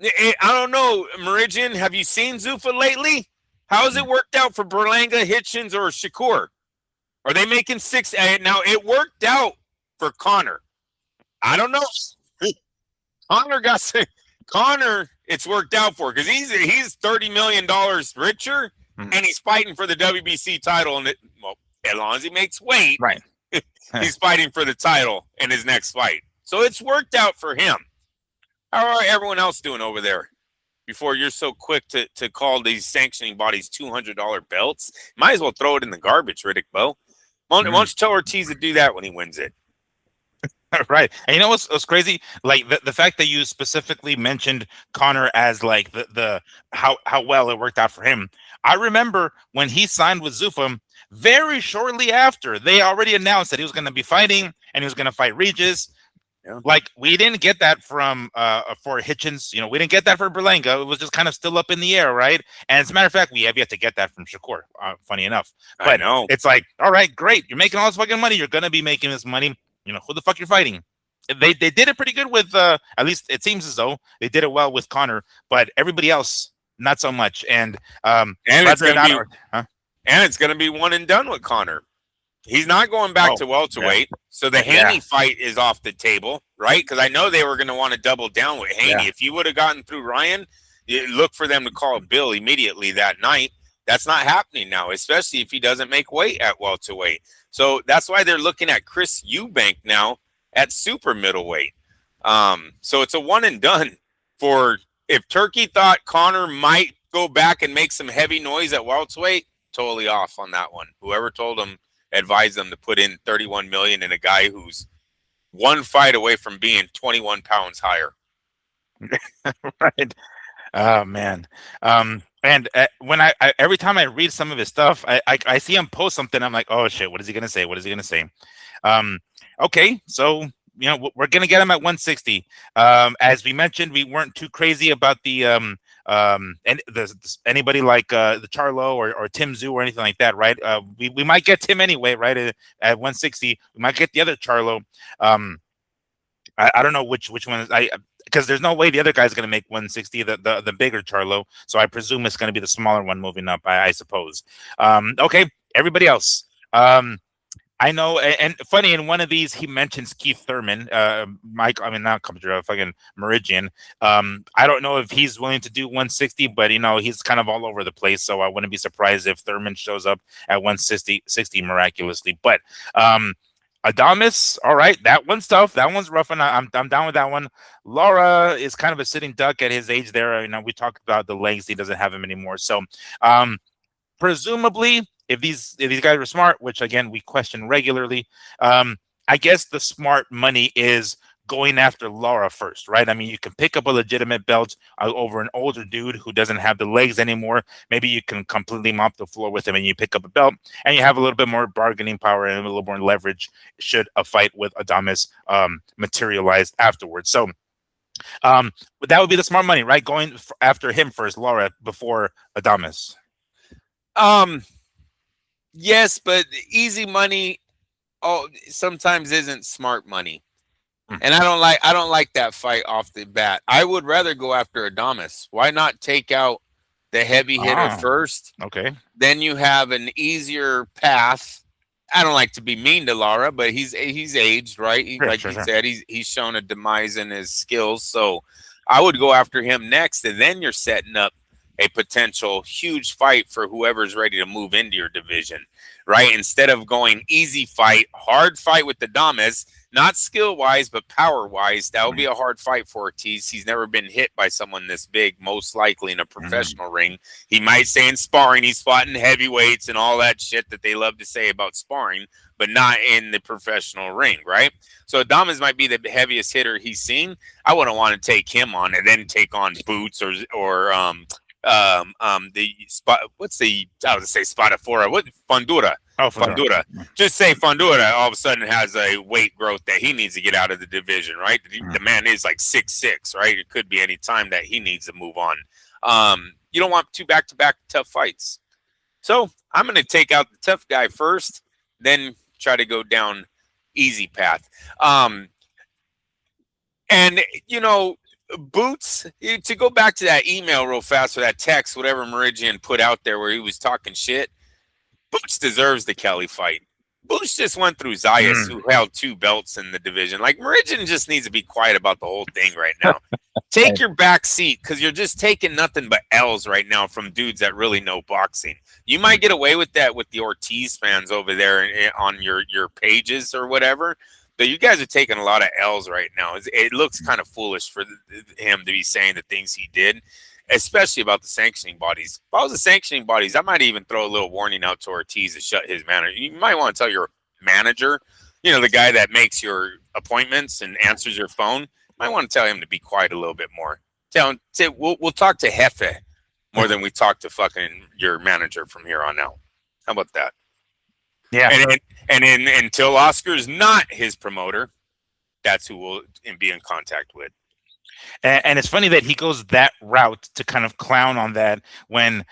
I don't know, Mirigian. Have you seen Zuffa lately? How has it worked out for Berlanga, Hitchens, or Shakur? Are they making six? Now, it worked out for Connor. I don't know. Connor, it's worked out for because he's $30 million richer, and he's fighting for the WBC title. And as long as he makes weight, right, he's fighting for the title in his next fight. So it's worked out for him. How are everyone else doing over there? Before you're so quick to call these sanctioning bodies $200 belts, might as well throw it in the garbage, Riddick Bowe. Why don't you tell Ortiz to do that when he wins it? Right. And you know what's crazy? Like the fact that you specifically mentioned Connor as like the how well it worked out for him. I remember when he signed with Zuffa, very shortly after, they already announced that he was going to be fighting and he was going to fight Regis. Yeah. Like we didn't get that from for Hitchens, we didn't get that for Berlanga. It was just kind of still up in the air, right? And as a matter of fact, we have yet to get that from Shakur. Funny enough, but I know it's like, all right, great, you're making all this fucking money. You're gonna be making this money. Who the fuck you're fighting? They did it pretty good with at least it seems as though they did it well with Connor, but everybody else not so much. And it's gonna be one and done with Connor. He's not going back to welterweight, so the Haney fight is off the table, right? Because I know they were going to want to double down with Haney. If he would have gotten through Ryan, look for them to call Bill immediately that night. That's not happening now, especially if he doesn't make weight at welterweight. So that's why they're looking at Chris Eubank now at super middleweight. So it's a one and done for if Turkey thought Connor might go back and make some heavy noise at welterweight, totally off on that one. Whoever told him, advised them to put in 31 million in a guy who's one fight away from being 21 pounds higher. Right. Oh man. And when I every time I read some of his stuff, I see him post something. I'm like, oh shit, what is he gonna say? What is he gonna say? Okay, so we're gonna get him at 160. As we mentioned, we weren't too crazy about the and anybody like the Charlo or Tim Zoo or anything like that, right? We might get Tim anyway, right? At 160, we might get the other Charlo. I don't know which one is because there's no way the other guy's going to make 160, the bigger Charlo. So I presume it's going to be the smaller one moving up, I suppose. Okay, everybody else. I know, and funny, in one of these, he mentions Keith Thurman, not Computer, fucking Mirigian. I don't know if he's willing to do 160, but, he's kind of all over the place, so I wouldn't be surprised if Thurman shows up at 160 miraculously. But Adames, all right, that one's tough. That one's rough, and I'm down with that one. Lara is kind of a sitting duck at his age there. We talked about the legs. He doesn't have them anymore. So, presumably, if these guys are smart, which again we question regularly, I guess the smart money is going after Lara first, right? I mean, you can pick up a legitimate belt over an older dude who doesn't have the legs anymore. Maybe you can completely mop the floor with him and you pick up a belt and you have a little bit more bargaining power and a little more leverage should a fight with Adames materialize afterwards. So that would be the smart money, right? Going after him first, Lara, before Adames. Yes, but easy money sometimes isn't smart money. And I don't like that fight off the bat. I would rather go after Adames. Why not take out the heavy hitter first? Okay. Then you have an easier path. I don't like to be mean to Lara, but he's aged, right? Said, he's shown a demise in his skills. So I would go after him next, and then you're setting up a potential huge fight for whoever's ready to move into your division, right? Instead of going easy fight, hard fight with Adames, not skill-wise, but power-wise, that would be a hard fight for Ortiz. He's never been hit by someone this big, most likely in a professional ring. He might say in sparring he's fought in heavyweights and all that shit that they love to say about sparring, but not in the professional ring, right? So Adames might be the heaviest hitter he's seen. I wouldn't want to take him on and then take on Boots or the spot. What's the? I was gonna say Spadafora. What Fundura? Oh, Fundura. Just say Fundura. All of a sudden has a weight growth that he needs to get out of the division, right? The man is like 6'6", right? It could be any time that he needs to move on. You don't want two back-to-back tough fights. So I'm gonna take out the tough guy first, then try to go down easy path. And Boots, to go back to that email real fast or that text, whatever Mirigian put out there where he was talking shit, Boots deserves the Kelly fight. Boots just went through Zayas, who held 2 belts in the division. Like, Mirigian just needs to be quiet about the whole thing right now. Take your back seat, because you're just taking nothing but L's right now from dudes that really know boxing. You might get away with that with the Ortiz fans over there on your pages or whatever, but you guys are taking a lot of L's right now. It looks kind of foolish for him to be saying the things he did, especially about the sanctioning bodies. If I was the sanctioning bodies, I might even throw a little warning out to Ortiz to shut his manager. You might want to tell your manager, the guy that makes your appointments and answers your phone, you might want to tell him to be quiet a little bit more. Tell him, we'll talk to Jefe more than we talk to fucking your manager from here on out. How about that? Yeah. And until Oscar's not his promoter, that's who we'll be in contact with. And it's funny that he goes that route to kind of clown on that when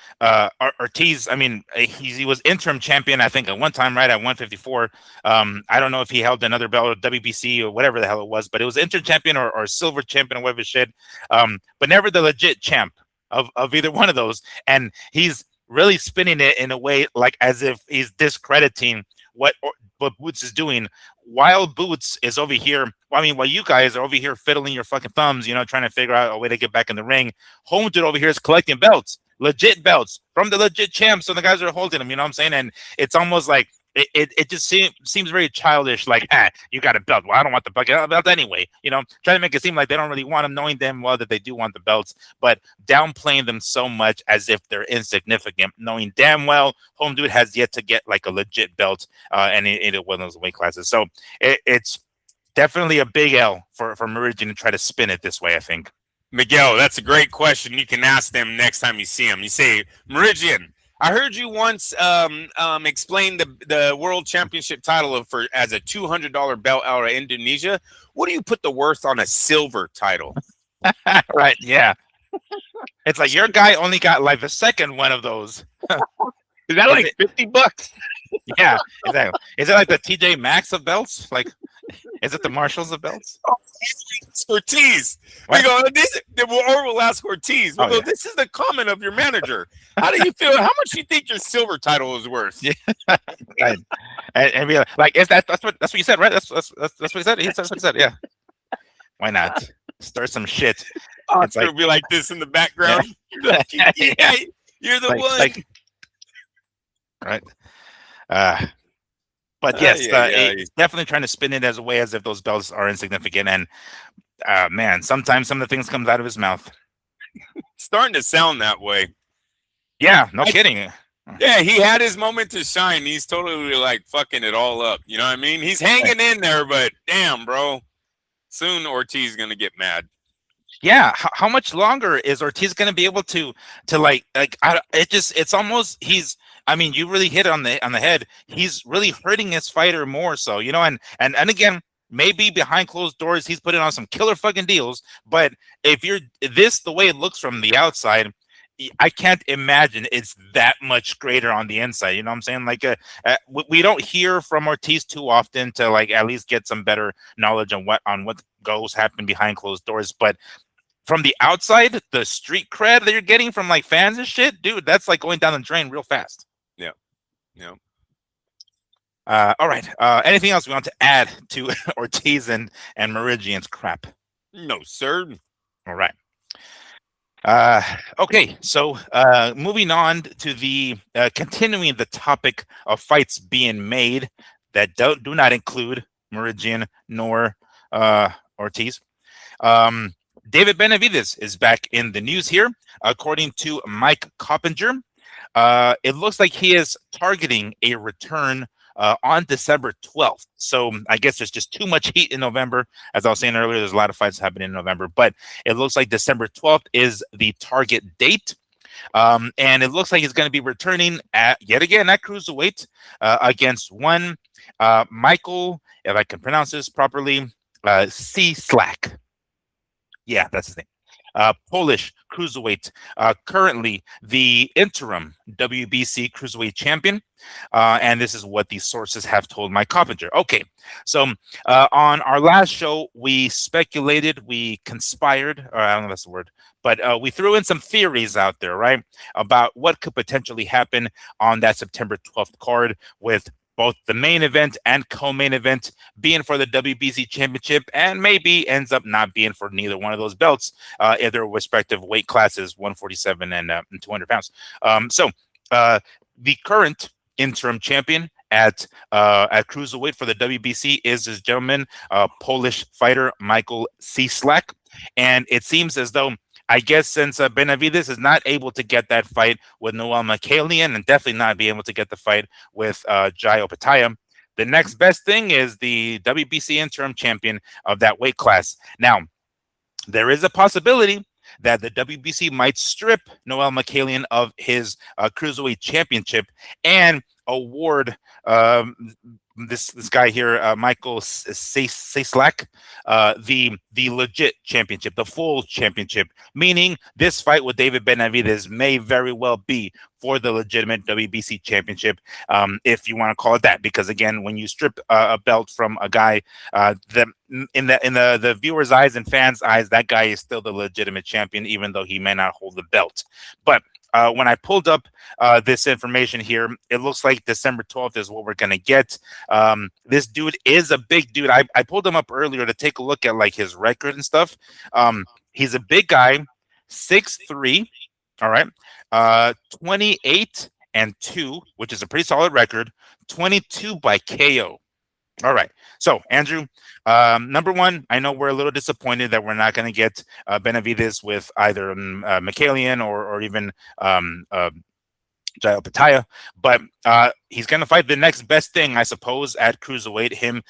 Ortiz, I mean, he was interim champion, I think, at one time, right, at 154. I don't know if he held another belt, WBC or whatever the hell it was, but it was interim champion or silver champion or whatever shit, but never the legit champ of either one of those. And he's really spinning it in a way like as if he's discrediting what Boots is doing, while Boots is over here. While you guys are over here fiddling your fucking thumbs, trying to figure out a way to get back in the ring. Home dude over here is collecting belts, legit belts from the legit champs, so the guys are holding them. You know what I'm saying? And it's almost like it just seems very childish. Like, you got a belt. Well, I don't want the belt anyway. Trying to make it seem like they don't really want them, knowing damn well that they do want the belts, but downplaying them so much as if they're insignificant, knowing damn well home dude has yet to get like a legit belt, and in one of those weight classes. So it's definitely a big L for Mirigian to try to spin it this way, I think. Miguel, that's a great question. You can ask them next time you see them. You say, Mirigian, I heard you once explain the world championship title as a $200 belt out of Indonesia. What do you put the worth on a silver title? Right, yeah. It's like your guy only got like the second one of those. Is that like $50? Yeah, exactly. Is it like the TJ Maxx of belts? Like, is it the Marshalls of belts? Oh, Ortiz. We go, we'll ask Ortiz. We'll go, this is the comment of your manager. How do you feel? How much do you think your silver title is worth? Yeah. and be like, is that's what you said, right? That's what he said. That's what he said. Yeah. Why not start some shit? It's like, be like this in the background. Yeah. You're the one. Like, right. But yes, he's definitely trying to spin it as a way as if those belts are insignificant. And man, sometimes some of the things comes out of his mouth. Starting to sound that way. Yeah, no kidding. Yeah, he had his moment to shine. He's totally like fucking it all up. You know what I mean? He's hanging in there, but damn, bro. Soon Ortiz is gonna get mad. Yeah, how much longer is Ortiz going to be able to it's almost I mean, you really hit it on the head. He's really hurting his fighter more so, and again, maybe behind closed doors he's putting on some killer fucking deals, but if you're the way it looks from the outside, I can't imagine it's that much greater on the inside. You know what I'm saying? Like, we don't hear from Ortiz too often to like at least get some better knowledge on what goes happen behind closed doors, but from the outside, the street cred that you're getting from like fans and shit, dude, that's like going down the drain real fast. Yeah. Yeah. All right. Anything else we want to add to Ortiz and Mirigian's crap? No, sir. All right. Okay. So moving on to the continuing the topic of fights being made that do not include Mirigian nor Ortiz. David Benavidez is back in the news here. According to Mike Coppinger, it looks like he is targeting a return on December 12th. So I guess there's just too much heat in November. As I was saying earlier, there's a lot of fights happening in November, but it looks like December 12th is the target date. And it looks like he's going to be returning yet again at cruiserweight against one Michal, if I can pronounce this properly, Cieslak. Yeah, that's his name. Polish cruiserweight, currently the interim WBC cruiserweight champion. And this is what these sources have told Mike Coppinger. Okay, so on our last show, we speculated, we conspired, or I don't know if that's the word, but we threw in some theories out there, right, about what could potentially happen on that September 12th card, with both the main event and co-main event being for the WBC championship, and maybe ends up not being for neither one of those belts in their respective weight classes, 147 and 200 pounds. So the current interim champion at cruiserweight for the WBC is this gentleman, Polish fighter Michal Cieslak, and it seems as though, I guess, since Benavidez is not able to get that fight with Noel Michalian, and definitely not be able to get the fight with Jai Opetaia, the next best thing is the WBC interim champion of that weight class. Now, there is a possibility that the WBC might strip Noel Michalian of his cruiserweight championship and award this guy here, Michal Cieslak, the legit championship, the full championship, meaning this fight with David Benavidez may very well be for the legitimate WBC championship, if you want to call it that. Because again, when you strip a belt from a guy, in the viewers' eyes and fans' eyes, that guy is still the legitimate champion, even though he may not hold the belt. But when I pulled up this information here, it looks like December 12th is what we're going to get. This dude is a big dude. I pulled him up earlier to take a look at like his record and stuff. He's a big guy, 6'3", all right, 28 and 2, which is a pretty solid record. 22 by KO. All right. So, Andrew, number one, I know we're a little disappointed that we're not going to get Benavidez with either Michalian or even Jail Pataya, but he's going to fight the next best thing, I suppose, at cruiserweight. Him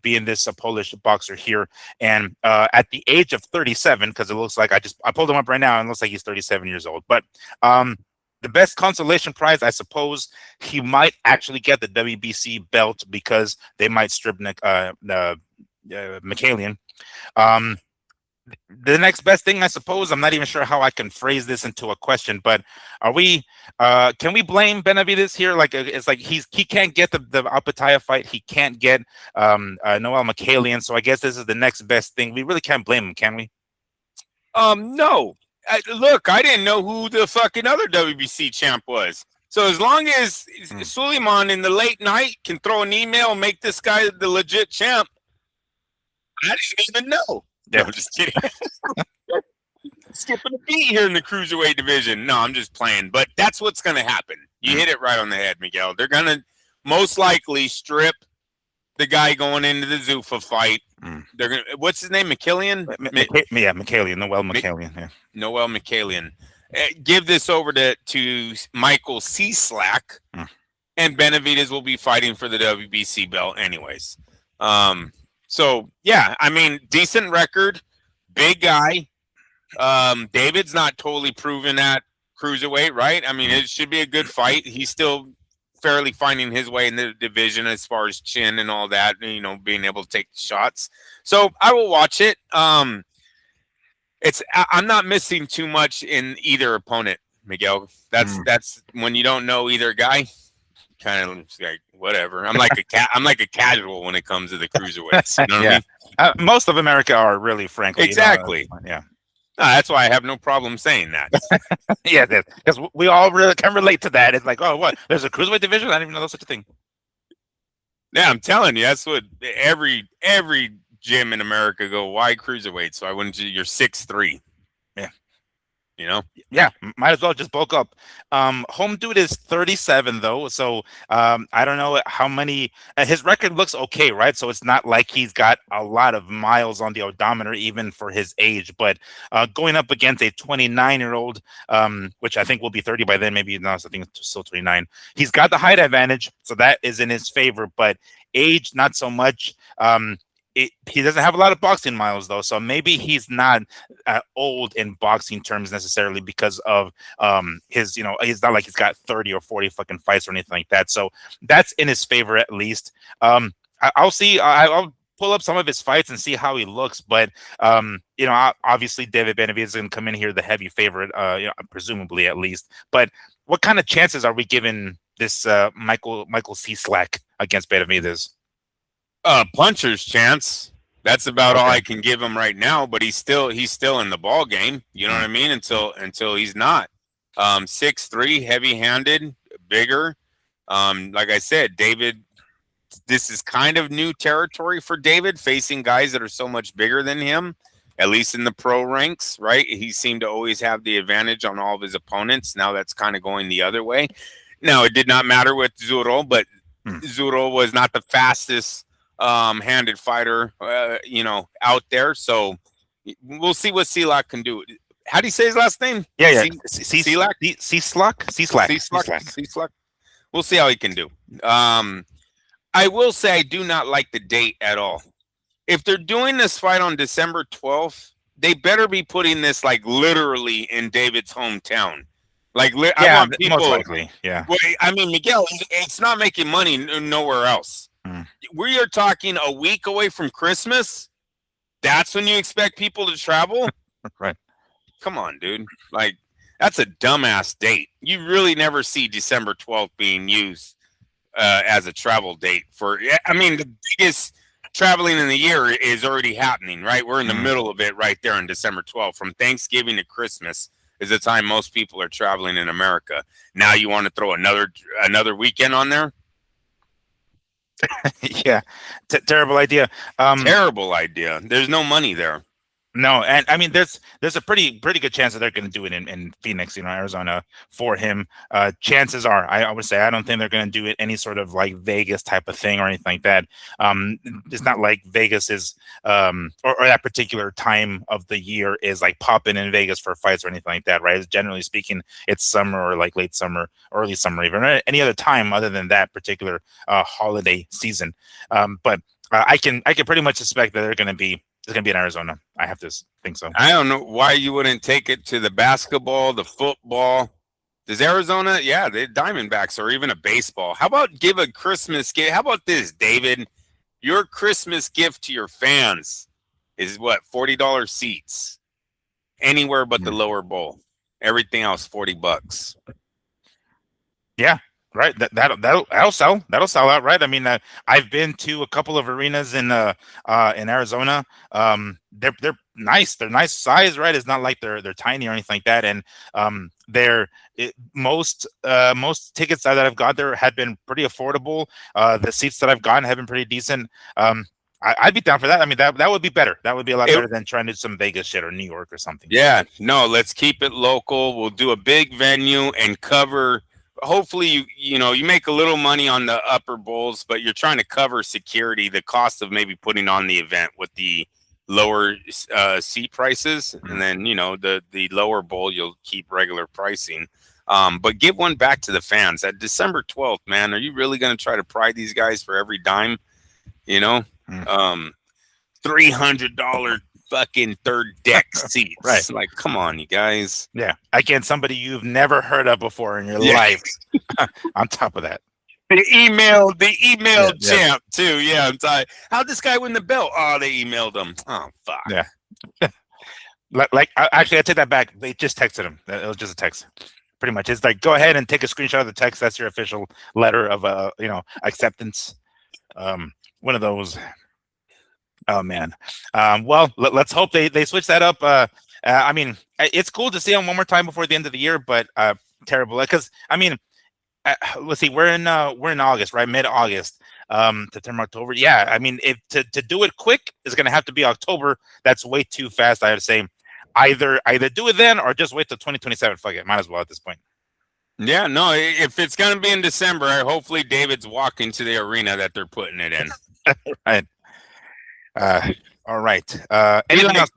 being this Polish boxer here, and at the age of 37, because it looks like I pulled him up right now, and it looks like he's 37 years old. But the best consolation prize, I suppose, he might actually get the WBC belt because they might strip Michalian. The next best thing, I suppose, I'm not even sure how I can phrase this into a question, but can we blame Benavidez here? Like, it's like he can't get the Alpataya fight, he can't get Noel Michalian, so I guess this is the next best thing. We really can't blame him, can we? No. Look, I didn't know who the fucking other WBC champ was. So as long as Suleiman in the late night can throw an email and make this guy the legit champ, I didn't even know. Yeah, I'm just kidding. Skipping a beat here in the cruiserweight division. No, I'm just playing. But that's what's going to happen. You hit it right on the head, Miguel. They're going to most likely strip the guy going into the Zuffa fight. They're going. What's his name? Michalian? Yeah, Michalian. Noel Michalian. Yeah. Noel Michalian. Give this over to Michael Cieslak, and Benavidez will be fighting for the WBC belt anyways. So, yeah, I mean, decent record, big guy. David's not totally proven at cruiserweight, right? I mean, it should be a good fight. He's still fairly finding his way in the division as far as chin and all that, being able to take shots. So I will watch it. I'm not missing too much in either opponent, Miguel. That's when you don't know either guy. Kind of like whatever. I'm like a casual when it comes to the cruiserweights. You know what I mean? Most of America are really, frankly. Exactly. Yeah. No, that's why I have no problem saying that. Yeah, because we all really can relate to that. It's like, oh, what? There's a cruiserweight division? I didn't even know there's such a thing. Yeah, I'm telling you, that's what every gym in America go. Why cruiserweight? So I went to your 6'3". Yeah. Yeah, might as well just bulk up. Home dude is 37 though, so I don't know how many. His record looks okay, right? So it's not like he's got a lot of miles on the odometer, even for his age. But going up against a 29-year-old, which I think will be 30 by then, maybe no, I think it's still 29. He's got the height advantage, so that is in his favor. But age, not so much. He doesn't have a lot of boxing miles though, so maybe he's not old in boxing terms necessarily because of his, he's not like he's got 30 or 40 fucking fights or anything like that. So that's in his favor at least. I'll see. I'll pull up some of his fights and see how he looks. But obviously David Benavidez is going to come in here the heavy favorite, presumably at least. But what kind of chances are we giving this Michael Cieslak against Benavidez? Puncher's chance. That's about all I can give him right now. But he's still in the ball game. You know what I mean? Until he's not. 6'3", heavy-handed, bigger. Like I said, David. This is kind of new territory for David, facing guys that are so much bigger than him. At least in the pro ranks, right? He seemed to always have the advantage on all of his opponents. Now that's kind of going the other way. Now it did not matter with Zuro, but Zuro was not the fastest handed fighter, out there. So we'll see what Cieslak can do. How do you say his last name? Yeah. Cieslak. We'll see how he can do. I will say I do not like the date at all. If they're doing this fight on December 12th, they better be putting this like literally in David's hometown. Like, I want people. Most likely, yeah. Well, I mean, Miguel, it's not making money nowhere else. We are talking a week away from Christmas. That's when you expect people to travel? Right. Come on, dude. Like, that's a dumbass date. You really never see December 12th being used as a travel date for. I mean, the biggest traveling in the year is already happening, right? We're in the middle of it right there on December 12th. From Thanksgiving to Christmas is the time most people are traveling in America. Now you want to throw another weekend on there? Yeah, terrible idea. Terrible idea. There's no money there. No, and I mean, there's a pretty good chance that they're going to do it in Phoenix, Arizona for him. Chances are, I would say, I don't think they're going to do it any sort of like Vegas type of thing or anything like that. It's not like Vegas is, or that particular time of the year is like popping in Vegas for fights or anything like that, right? Generally speaking, it's summer or like late summer, early summer, even any other time other than that particular holiday season. But I can pretty much suspect that they're going to be. It's gonna be in Arizona. I have to think so. I don't know why you wouldn't take it to the basketball, the football. Does Arizona? Yeah, the Diamondbacks or even a baseball. How about give a Christmas gift? How about this, David? Your Christmas gift to your fans is what, $40 seats anywhere but the lower bowl. Everything else $40. Yeah, right. That'll sell. That'll sell out, right? I mean, I've been to a couple of arenas in Arizona. They're nice. They're nice size, right? It's not like they're tiny or anything like that. And most tickets that I've got there had been pretty affordable. The seats that I've gotten have been pretty decent. I'd be down for that. I mean, that would be better. That would be a lot better than trying to do some Vegas shit or New York or something. Yeah, no, let's keep it local. We'll do a big venue and cover. Hopefully, you make a little money on the upper bowls, but you're trying to cover security, the cost of maybe putting on the event with the lower seat prices, and then the lower bowl you'll keep regular pricing. But give one back to the fans. At December 12th, man, are you really going to try to pry these guys for every dime? $300 fucking third deck seats. Right. Like, come on, you guys. Yeah. Again, somebody you've never heard of before in your life. On top of that. The email champ too. Yeah, I'm sorry. How'd this guy win the belt? Oh, they emailed him. Oh, fuck. Yeah. Actually, I take that back. They just texted him. It was just a text. Pretty much. It's like, go ahead and take a screenshot of the text. That's your official letter of acceptance. One of those. Oh man. Well, let's hope they switch that up. I mean, it's cool to see him one more time before the end of the year, but terrible because I mean, let's see, we're in August, right? Mid-August, September, October. Yeah, I mean, if to do it quick is going to have to be October. That's way too fast. I would say either do it then or just wait till 2027. Fuck it, might as well at this point. Yeah, no, if it's going to be in December, hopefully David's walking to the arena that they're putting it in. Right. All right. Anything else?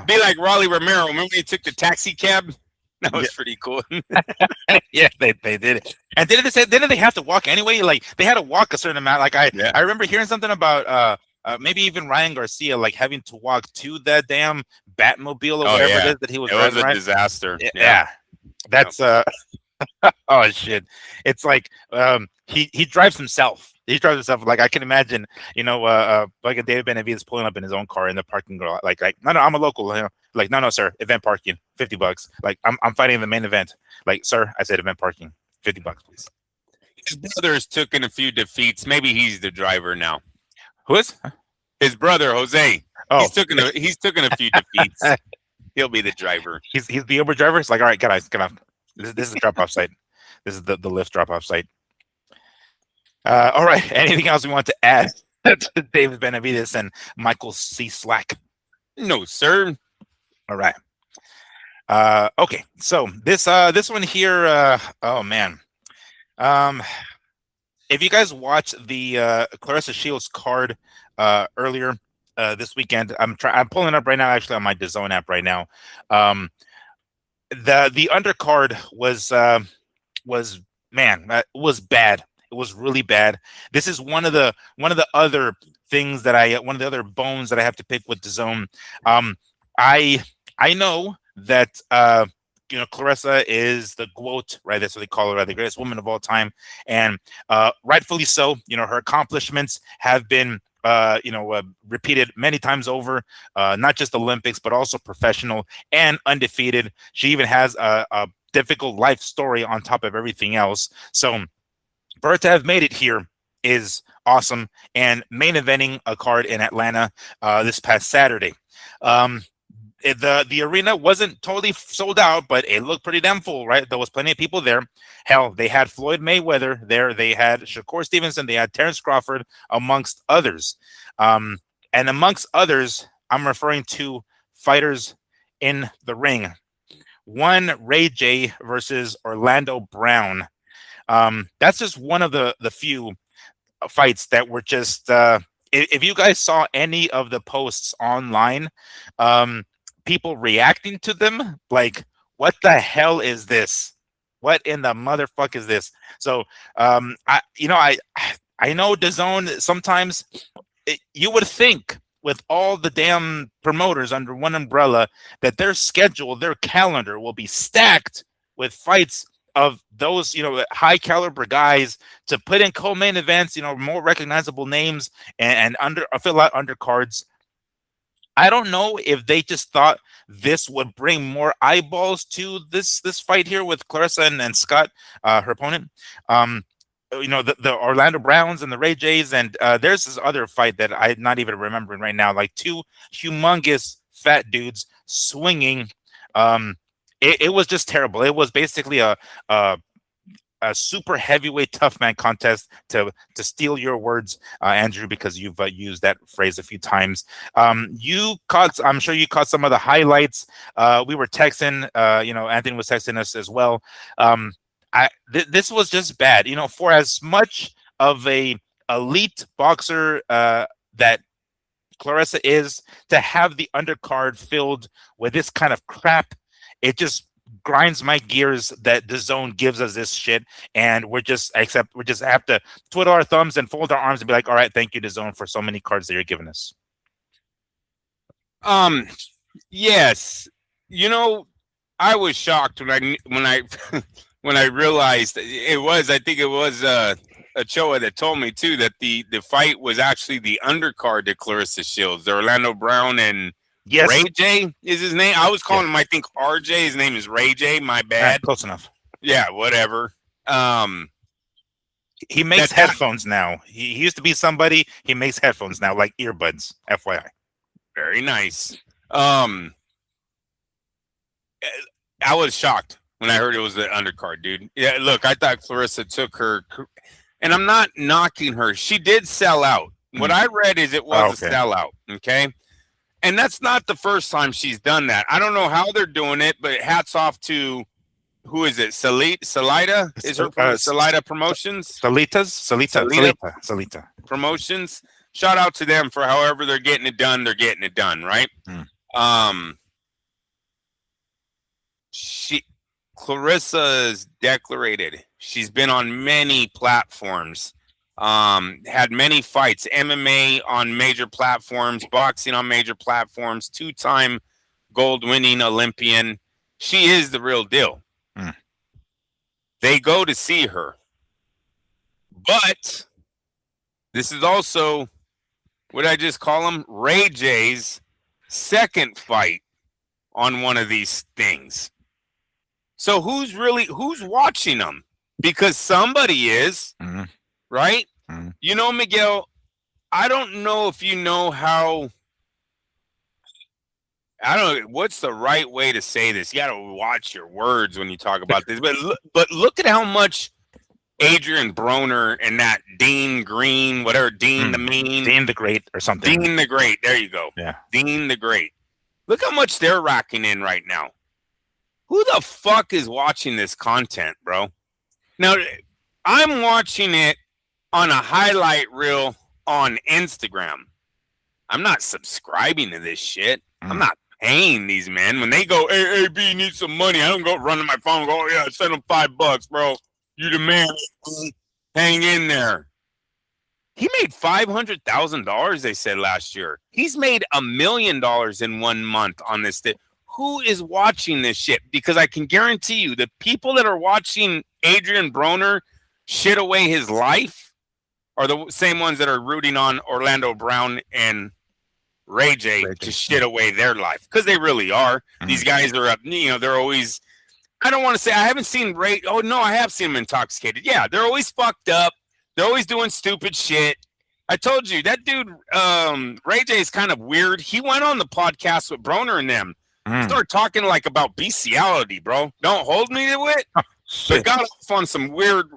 Be like Raleigh Romero. Remember he took the taxi cab? That was pretty cool. Yeah, they did it. And didn't they have to walk anyway? Like they had to walk a certain amount. Like I remember hearing something about maybe even Ryan Garcia like having to walk to that damn Batmobile or whatever it is that he was driving. It was a disaster. Yeah. That's oh shit. It's like he drives himself. He drives himself. Like I can imagine, like a David Benavidez pulling up in his own car in the parking lot. Like no, I'm a local. Like no, sir, event parking, $50. Like I'm fighting in the main event. Like sir, I said event parking, $50, please. His brother's taken a few defeats. Maybe he's the driver now. Who is? His brother Jose. Oh, he's taken a few defeats. He'll be the driver. He's the Uber driver. It's like, all right, guys, get off. This is the drop off site. This is the Lyft drop off site. All right. Anything else we want to add to David Benavidez and Michael Cieslak? No, sir. All right. Okay. So this one here. Oh man. If you guys watched the Claressa Shields card earlier this weekend, I'm pulling it up right now. Actually, on my DAZN app right now. The undercard was bad. It was really bad. This is one of the other things that one of the other bones that I have to pick with DAZN. I know that Claressa is the GOAT, right? That's what they call her, the greatest woman of all time, and rightfully so. Her accomplishments have been repeated many times over, not just Olympics, but also professional and undefeated. She even has a difficult life story on top of everything else. So for her to have made it here is awesome. And main eventing a card in Atlanta this past Saturday. The arena wasn't totally sold out, but it looked pretty damn full, right? There was plenty of people there. Hell, they had Floyd Mayweather there. They had Shakur Stevenson. They had Terrence Crawford, amongst others. And amongst others, I'm referring to fighters in the ring. One, Ray J versus Orlando Brown. That's just one of the few fights that were just. If you guys saw any of the posts online, people reacting to them, like, what the hell is this? What in the motherfucker is this? So, I know DAZN sometimes you would think with all the damn promoters under one umbrella that their schedule, their calendar will be stacked with fights of those, high caliber guys to put in co-main events, more recognizable names and fill out undercards. I don't know if they just thought this would bring more eyeballs to this fight here with Clarissa and Scott, her opponent. The Orlando Browns and the Ray Jays, and there's this other fight that I'm not even remembering right now, like two humongous fat dudes swinging. It was just terrible. It was basically a super heavyweight tough man contest, to steal your words, Andrew, because you've used that phrase a few times. I'm sure you caught some of the highlights. We were texting, Anthony was texting us as well. This was just bad, for as much of a elite boxer that Clarissa is, to have the undercard filled with this kind of crap. It just grinds my gears that DAZN gives us this shit, and we just have to twiddle our thumbs and fold our arms and be like, all right, thank you, DAZN, for so many cards that you're giving us. Yes, I was shocked when I when I realized I think it was Ochoa that told me too that the fight was actually the undercard to Clarissa Shields, the Orlando Brown and Ray J is his name. I was calling him, I think, RJ. His name is Ray J. My bad. Close enough. Yeah, whatever. He makes headphones now. He used to be somebody. He makes headphones now, like earbuds. FYI. Very nice. I was shocked when I heard it was the undercard, dude. Yeah, look, I thought Clarissa took her, and I'm not knocking her. She did sell out. What I read is it was a sellout. Okay. And that's not the first time she's done that. I don't know how they're doing it, but hats off to, who is it? Salida? Is her Salida Promotions? Salita Promotions. Shout out to them for however they're getting it done. They're getting it done, right? Clarissa's declarated. She's been on many platforms. Had many fights, MMA on major platforms, boxing on major platforms, 2-time gold-winning Olympian. She is the real deal. They go to see her. But this is also, what I just call him, Ray J's second fight on one of these things. So who's watching them? Because somebody is. Right? Miguel, I don't know if you know how, I don't know what's the right way to say this. You got to watch your words when you talk about this. But look at how much Adrian Broner and that Dean Green, whatever, Dean the Great or something. Dean the Great. There you go. Yeah. Dean the Great. Look how much they're racking in right now. Who the fuck is watching this content, bro? Now, I'm watching it on a highlight reel on Instagram. I'm not subscribing to this shit. I'm not paying these men. When they go, hey, AB needs some money, I don't go run to my phone and go, oh, yeah, send them $5, bro. You the man. Hang in there. He made $500,000, they said last year. He's made $1 million in 1 month on this thing. Who is watching this shit? Because I can guarantee you the people that are watching Adrian Broner shit away his life are the same ones that are rooting on Orlando Brown and Ray J to shit away their life, because they really are. These guys are up, they're always, I don't want to say, I haven't seen Ray. Oh, no, I have seen them intoxicated. Yeah, they're always fucked up. They're always doing stupid shit. I told you, that dude, Ray J is kind of weird. He went on the podcast with Broner and them. Start talking like about bestiality, bro. Don't hold me to it. But got off on some weird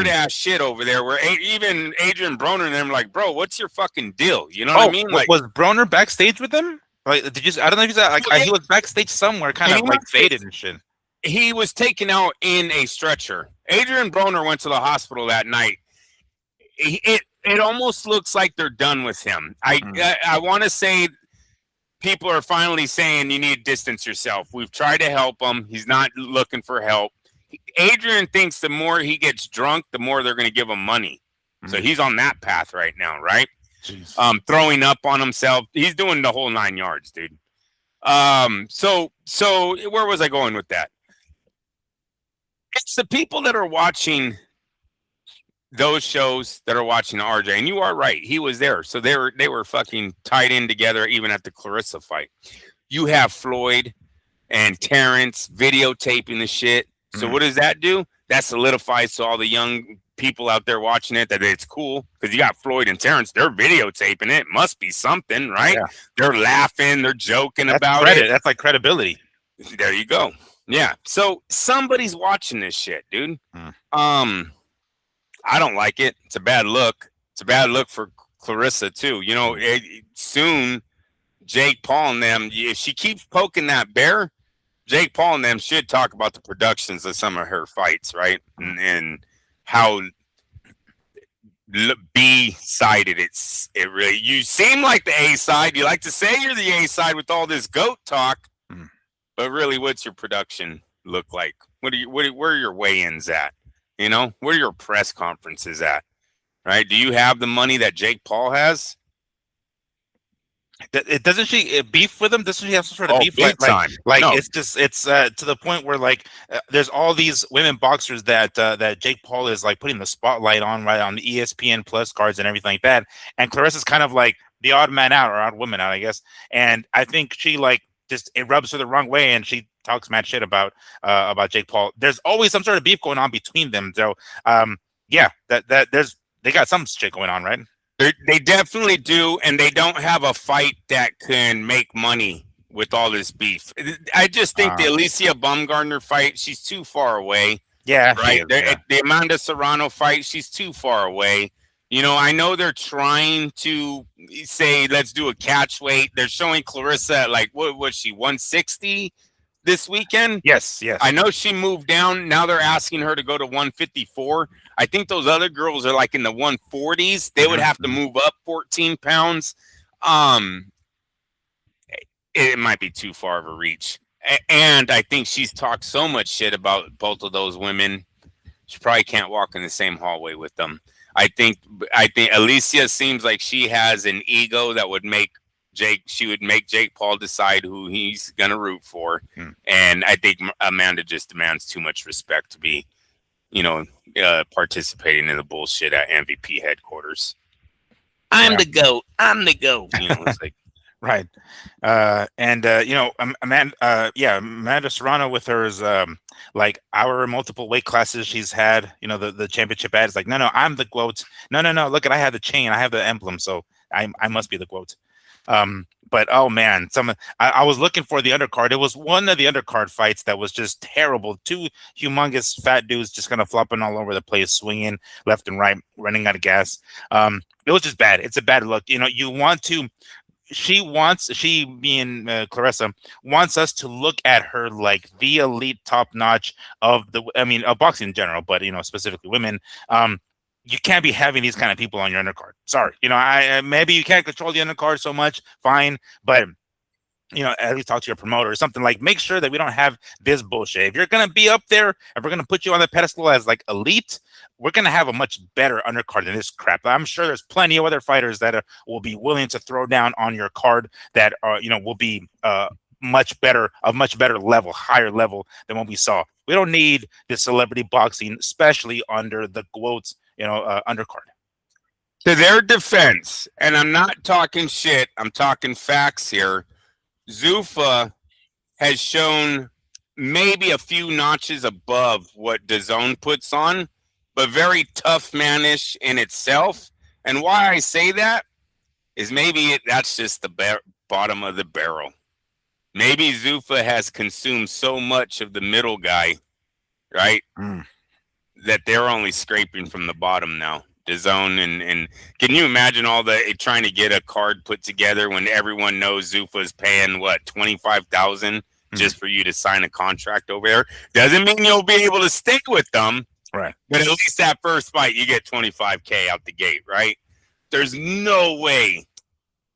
ass shit over there where even Adrian Broner and them like, bro, what's your fucking deal? You know what I mean? Like, was Broner backstage with them? Like, did you? I don't know if he's like he was backstage somewhere, kind of like faded and shit. He was taken out in a stretcher. Adrian Broner went to the hospital that night. It almost looks like they're done with him. I want to say people are finally saying you need to distance yourself. We've tried to help him. He's not looking for help. Adrian thinks the more he gets drunk, the more they're going to give him money. So he's on that path right now, right? Throwing up on himself. He's doing the whole 9 yards, dude. So where was I going with that? It's the people that are watching those shows that are watching RJ, and you are right. He was there. So they were fucking tied in together, even at the Clarissa fight. You have Floyd and Terrence videotaping the shit. So what does that do? That solidifies to all the young people out there watching it that it's cool, because you got Floyd and Terrence. They're videotaping it. Must be something, right? Yeah. They're laughing. They're joking about it. That's like credibility. There you go. Yeah. So somebody's watching this shit, dude. I don't like it. It's a bad look. It's a bad look for Clarissa too. You know, soon Jake Paul and them, if she keeps poking that bear, Jake Paul and them should talk about the productions of some of her fights, right? And how B-sided it really. You seem like the A side. You like to say you're the A side with all this GOAT talk, but really, what's your production look like? Where are your weigh-ins at? You know, where are your press conferences at? Right? Do you have the money that Jake Paul has? Doesn't she beef with him? Doesn't she have some sort of beef? Time. No. It's to the point where like there's all these women boxers that Jake Paul is like putting the spotlight on, right, on the ESPN Plus cards and everything like that. And Clarissa's kind of like the odd man out, or odd woman out, I guess. And I think she like just it rubs her the wrong way, and she talks mad shit about Jake Paul. There's always some sort of beef going on between them. So yeah, they got some shit going on, right? They definitely do, and they don't have a fight that can make money with all this beef. I just think the Alicia Baumgartner fight, she's too far away. Yeah, right. The Amanda Serrano fight, she's too far away. You know, I know they're trying to say let's do a catch weight. They're showing Clarissa at like what was she 160 this weekend? Yes. I know she moved down. Now they're asking her to go to 154. I think those other girls are like in the 140s. They would have to move up 14 pounds. It might be too far of a reach. And I think she's talked so much shit about both of those women. She probably can't walk in the same hallway with them. I think Alicia seems like she has an ego that would make Jake Paul decide who he's going to root for. And I think Amanda just demands too much respect to be, participating in the bullshit at MVP headquarters. I'm the GOAT. It's like, right. Amanda Serrano with hers, like our multiple weight classes she's had, the championship ad is like, no, I'm the GOAT. No, look, I have the chain, I have the emblem, so I must be the GOAT. But oh man, I was looking for the undercard. It was one of the undercard fights that was just terrible. Two humongous fat dudes just kind of flopping all over the place, swinging left and right, running out of gas. It was just bad. It's a bad look. She being Clarissa wants us to look at her like the elite, top notch of boxing in general, but specifically women. You can't be having these kind of people on your undercard. Sorry, maybe you can't control the undercard so much. Fine, but at least talk to your promoter or something. Like, make sure that we don't have this bullshit. If you're gonna be up there and we're gonna put you on the pedestal as like elite, we're gonna have a much better undercard than this crap. I'm sure there's plenty of other fighters that will be willing to throw down on your card that will be much better level, higher level than what we saw. We don't need this celebrity boxing, especially under the GOAT's undercard. To their defense, and I'm not talking shit, I'm talking facts here. Zuffa has shown maybe a few notches above what DAZN puts on, but very tough manish in itself. And why I say that is maybe that's just the bottom of the barrel. Maybe Zuffa has consumed so much of the middle guy, right? That they're only scraping from the bottom now. DAZN, and can you imagine all the trying to get a card put together when everyone knows Zuffa's paying what 25,000 just for you to sign a contract over there? Doesn't mean you'll be able to stay with them, Right. but at least that first fight you get 25K out the gate, right? There's no way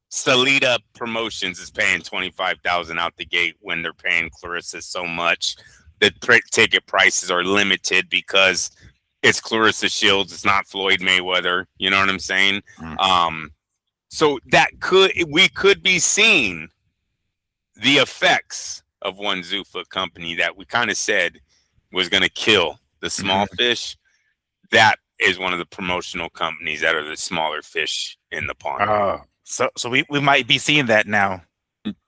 Salida Promotions is paying 25,000 out the gate when they're paying Clarissa so much. The ticket prices are limited because it's Clarissa Shields. It's not Floyd Mayweather. You know what I'm saying? So we could be seeing the effects of one Zuffa company that we kind of said was going to kill the small fish. That is one of the promotional companies that are the smaller fish in the pond. So we might be seeing that now,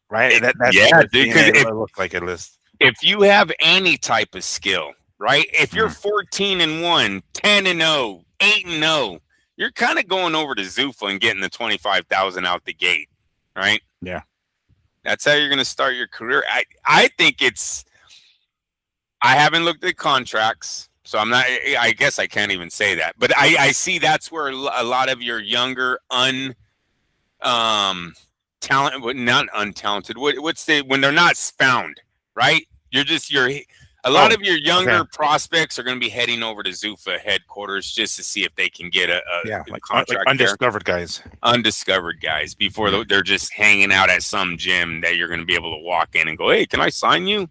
right? That's because it looks like it is. If you have any type of skill, right? If you're 14-1, 10-0, 8-0, you're kind of going over to Zuffa and getting the 25,000 out the gate, right? Yeah, that's how you're going to start your career. I think it's. I haven't looked at contracts, so I'm not. I guess I can't even say that, but I see that's where a lot of your younger talent, not untalented. What's when they're not found, right? A lot of your younger prospects are going to be heading over to Zuffa headquarters just to see if they can get a contract. Like undiscovered guys before they're just hanging out at some gym that you're going to be able to walk in and go, hey, can I sign you?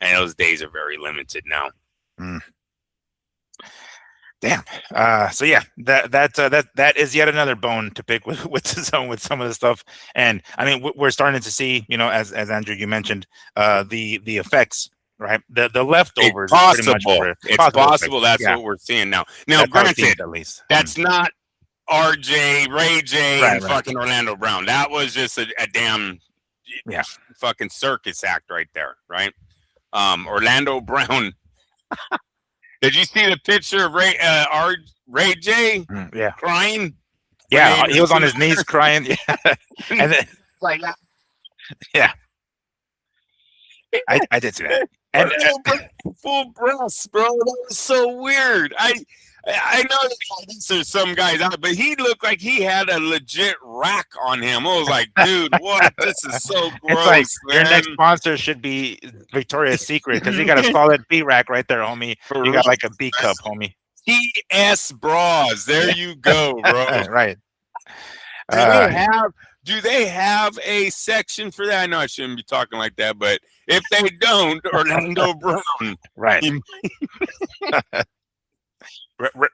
And those days are very limited now. Damn. So yeah, that is yet another bone to pick with some of the stuff. And I mean, we're starting to see, as Andrew, you mentioned, the effects, right? The leftovers. It's possible that's what we're seeing now. Now, granted, at least that's not RJ, Ray J, and fucking Orlando Brown. That was just a damn fucking circus act right there, right? Orlando Brown. Did you see the picture of Ray J? Crying. Yeah, he was on his knees crying. Yeah, and then like, I did see that. And full breasts, bro. That was so weird. I know there's some guys out, but he looked like he had a legit rack on him. I was like, dude, what? This is so gross. It's like man. Your next sponsor should be Victoria's Secret because you got a solid B rack right there, homie. You got like a B cup, homie. TS bras. There you go, bro. Right. Do they have a section for that? I know I shouldn't be talking like that, but if they don't, Orlando Brown. Right.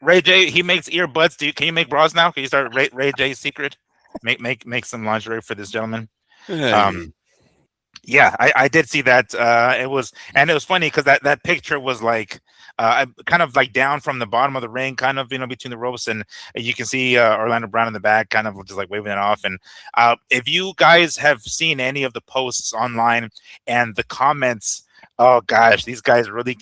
Ray J, he makes earbuds. Can you make bras now? Can you start Ray J's Secret? Make some lingerie for this gentleman. Yeah, I did see that. It was funny because that picture was like kind of like down from the bottom of the ring, kind of between the ropes, and you can see Orlando Brown in the back, kind of just like waving it off. And if you guys have seen any of the posts online and the comments. Oh gosh, these guys really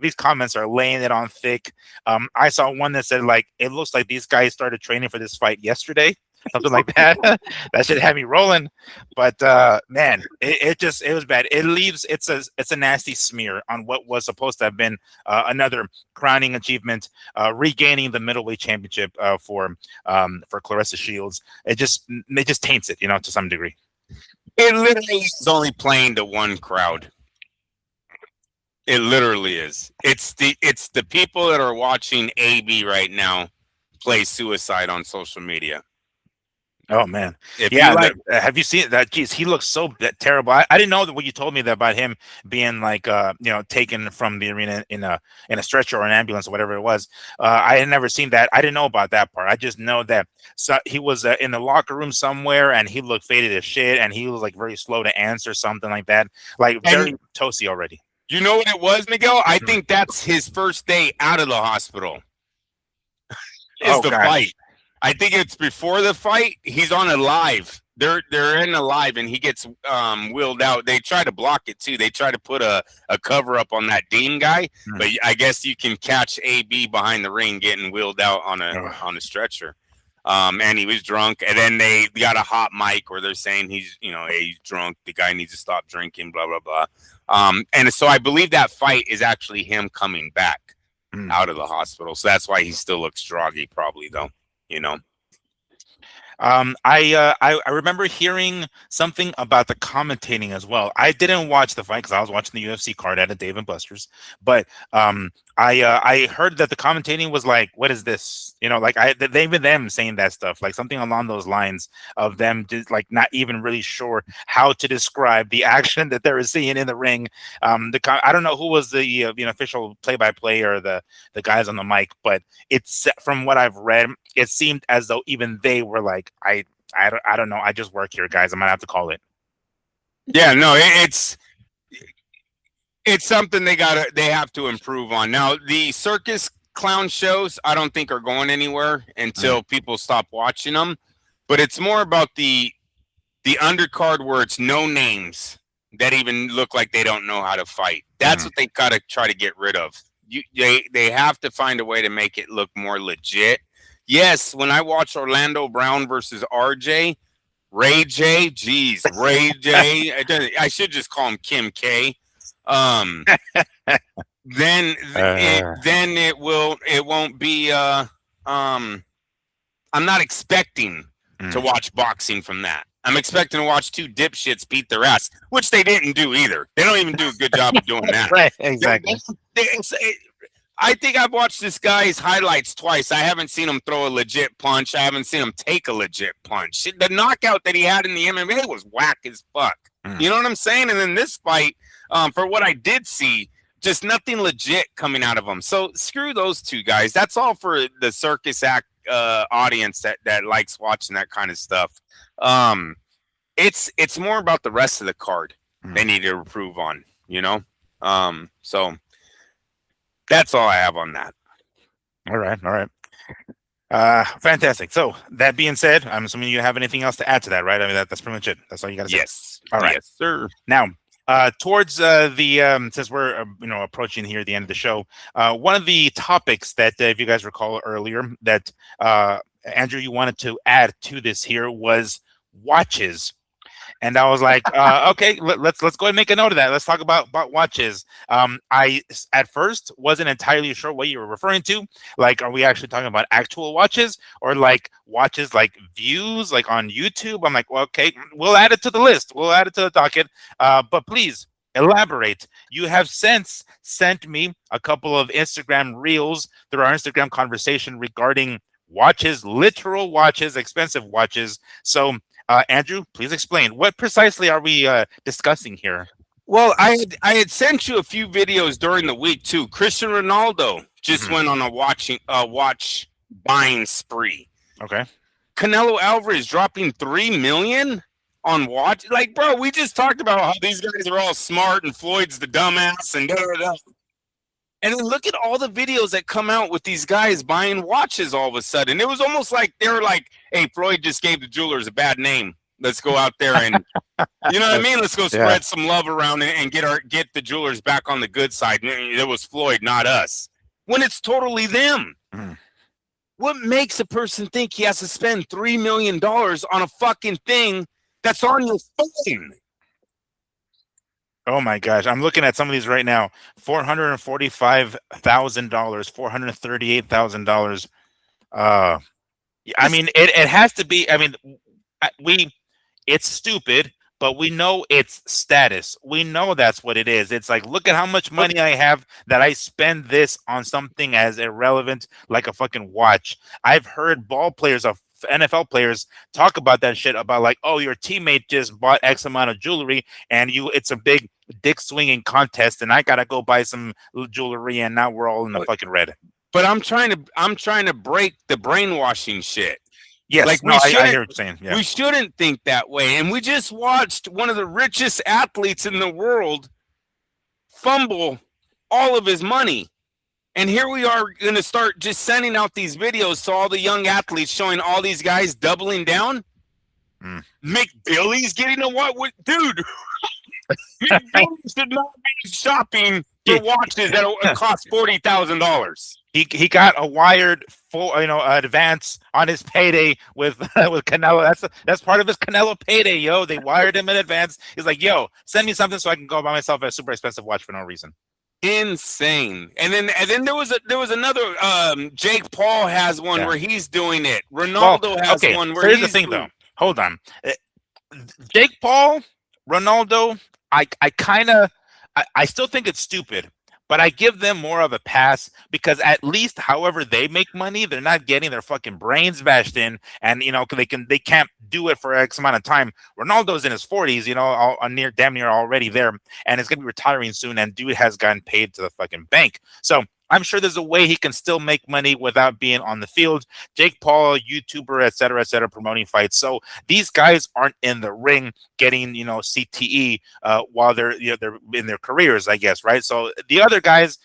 these comments are laying it on thick. I saw one that said like it looks like these guys started training for this fight yesterday, something like that. That should have me rolling. But man, it was bad. It's a nasty smear on what was supposed to have been another crowning achievement, regaining the middleweight championship for Clarissa Shields. It just taints it, to some degree. It literally is only playing to one crowd. It literally is. It's the people that are watching AB right now play suicide on social media. Oh man, have you seen that? Geez, he looks so terrible. I didn't know that when you told me that about him being like taken from the arena in a stretcher or an ambulance or whatever it was. I had never seen that. I didn't know about that part. I just know that he was in the locker room somewhere and he looked faded as shit and he was like very slow to answer something like that, like very toasty already. You know what it was, Miguel? I think that's his first day out of the hospital. Fight. I think it's before the fight. He's on a live. They're in a live, and he gets wheeled out. They try to block it too. They try to put a cover up on that Dean guy, but I guess you can catch AB behind the ring getting wheeled out on a stretcher. And he was drunk, and then they got a hot mic where they're saying he's drunk. The guy needs to stop drinking. Blah blah blah. And so I believe that fight is actually him coming back out of the hospital. So that's why he still looks groggy, probably though. you know. I remember hearing something about the commentating as well. I didn't watch the fight because I was watching the UFC card at a Dave and Buster's, but I heard that the commentating was like, "What is this?" You know, like they even them saying that stuff, like something along those lines of them just like not even really sure how to describe the action that they were seeing in the ring. I don't know who was the official play-by-play or the guys on the mic, but it's from what I've read, it seemed as though even they were like, I don't know. I just work here, guys. I'm gonna have to call it. Yeah, no, it's something they have to improve on. Now, the circus clown shows, I don't think are going anywhere until people stop watching them. But it's more about the undercard where it's no names that even look like they don't know how to fight. That's what they gotta try to get rid of. They have to find a way to make it look more legit. Yes, when I watched Orlando Brown versus RJ, Ray J, geez, Ray J, I should just call him Kim K. Then it won't be I'm not expecting to watch boxing from that. I'm expecting to watch two dipshits beat their ass, which they didn't do either. They don't even do a good job of doing that. Right, exactly. I think I've watched this guy's highlights twice. I haven't seen him throw a legit punch. I haven't seen him take a legit punch. The knockout that he had in the MMA was whack as fuck. You know what I'm saying? And then this fight, for what I did see, just nothing legit coming out of him. So screw those two guys. That's all for the circus act audience that likes watching that kind of stuff. It's more about the rest of the card they need to improve on, you know? So that's all I have on that. All right. Fantastic. So that being said, I'm assuming you have anything else to add to that, right? I mean, that's pretty much it. That's all you got to say. Yes. All right. Yes, sir. Now, towards since we're approaching here the end of the show, one of the topics that if you guys recall earlier that Andrew, you wanted to add to this here was watches. And I was like, okay, let's go ahead and make a note of that. Let's talk about watches. I at first wasn't entirely sure what you were referring to. Like, are we actually talking about actual watches or like watches like views like on YouTube? I'm like, well, okay, we'll add it to the list. We'll add it to the docket. But please elaborate. You have since sent me a couple of Instagram reels through our Instagram conversation regarding watches, literal watches, expensive watches. So Andrew, please explain. What precisely are we discussing here? Well, I had sent you a few videos during the week too. Cristiano Ronaldo just went on a watch buying spree. Okay. Canelo Alvarez dropping $3 million on watch. Like, bro, we just talked about how these guys are all smart and Floyd's the dumbass and da-da-da. And then look at all the videos that come out with these guys buying watches all of a sudden. It was almost like they were like, hey, Floyd just gave the jewelers a bad name. Let's go out there and, you know what I mean? Let's go spread some love around and get the jewelers back on the good side. It was Floyd, not us. When it's totally them. What makes a person think he has to spend $3 million on a fucking thing that's on your phone? Oh my gosh, I'm looking at some of these right now. $445,000, $438,000. I mean, it has to be. I mean, it's stupid, but we know it's status. We know that's what it is. It's like, look at how much money I have that I spend this on something as irrelevant like a fucking watch. I've heard ball players of NFL players talk about that shit about like, oh, your teammate just bought X amount of jewelry and it's a big dick swinging contest and I gotta go buy some jewelry and now we're all in the fucking red. But I'm trying to break the brainwashing shit. Yes, like I hear what you're saying. Yeah. We shouldn't think that way. And we just watched one of the richest athletes in the world fumble all of his money. And here we are going to start just sending out these videos to all the young athletes showing all these guys doubling down. McBilly's getting a what? Dude, McBilly should not be shopping for watches that cost $40,000. He got a wired full advance on his payday with Canelo. That's part of his Canelo payday, yo. They wired him in advance. He's like, yo, send me something so I can go buy myself a super expensive watch for no reason. Insane. And then there was another Jake Paul has one where he's doing it. Ronaldo has one where here's the thing though. Hold on. Jake Paul, Ronaldo, I still think it's stupid, but I give them more of a pass because at least however they make money, they're not getting their fucking brains bashed in, and they can't do it for X amount of time. Ronaldo's in his 40s, damn near already there, and is gonna be retiring soon, and dude has gotten paid to the fucking bank. So I'm sure there's a way he can still make money without being on the field. Jake Paul, YouTuber, et cetera, promoting fights. So these guys aren't in the ring getting, CTE while they're in their careers, I guess, right? So the other guys,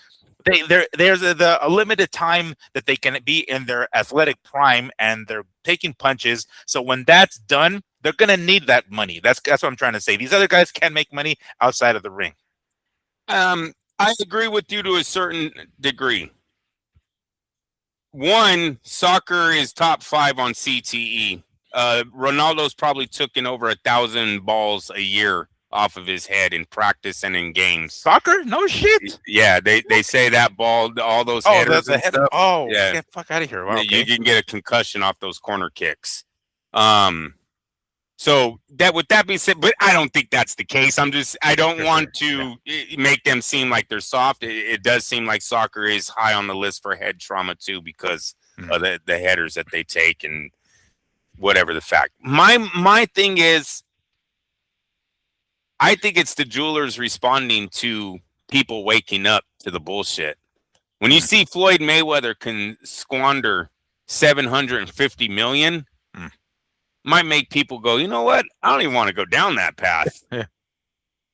there's a limited time that they can be in their athletic prime, and they're taking punches. So when that's done, they're gonna need that money. That's what I'm trying to say. These other guys can make money outside of the ring. I agree with you to a certain degree. One, soccer is top 5 on CTE. Ronaldo's probably taken over 1,000 balls a year off of his head in practice and in games. Soccer? No shit. Yeah, they say that ball, all those headers and stuff. Oh, yeah. Get the fuck out of here. Wow, okay. You can get a concussion off those corner kicks. So with that being said, but I don't think that's the case. I don't want to make them seem like they're soft. It does seem like soccer is high on the list for head trauma too, because of the headers that they take and whatever the fact. My thing is, I think it's the jewelers responding to people waking up to the bullshit. When you see Floyd Mayweather can squander $750 million, might make people go, you know what? I don't even want to go down that path. Yeah.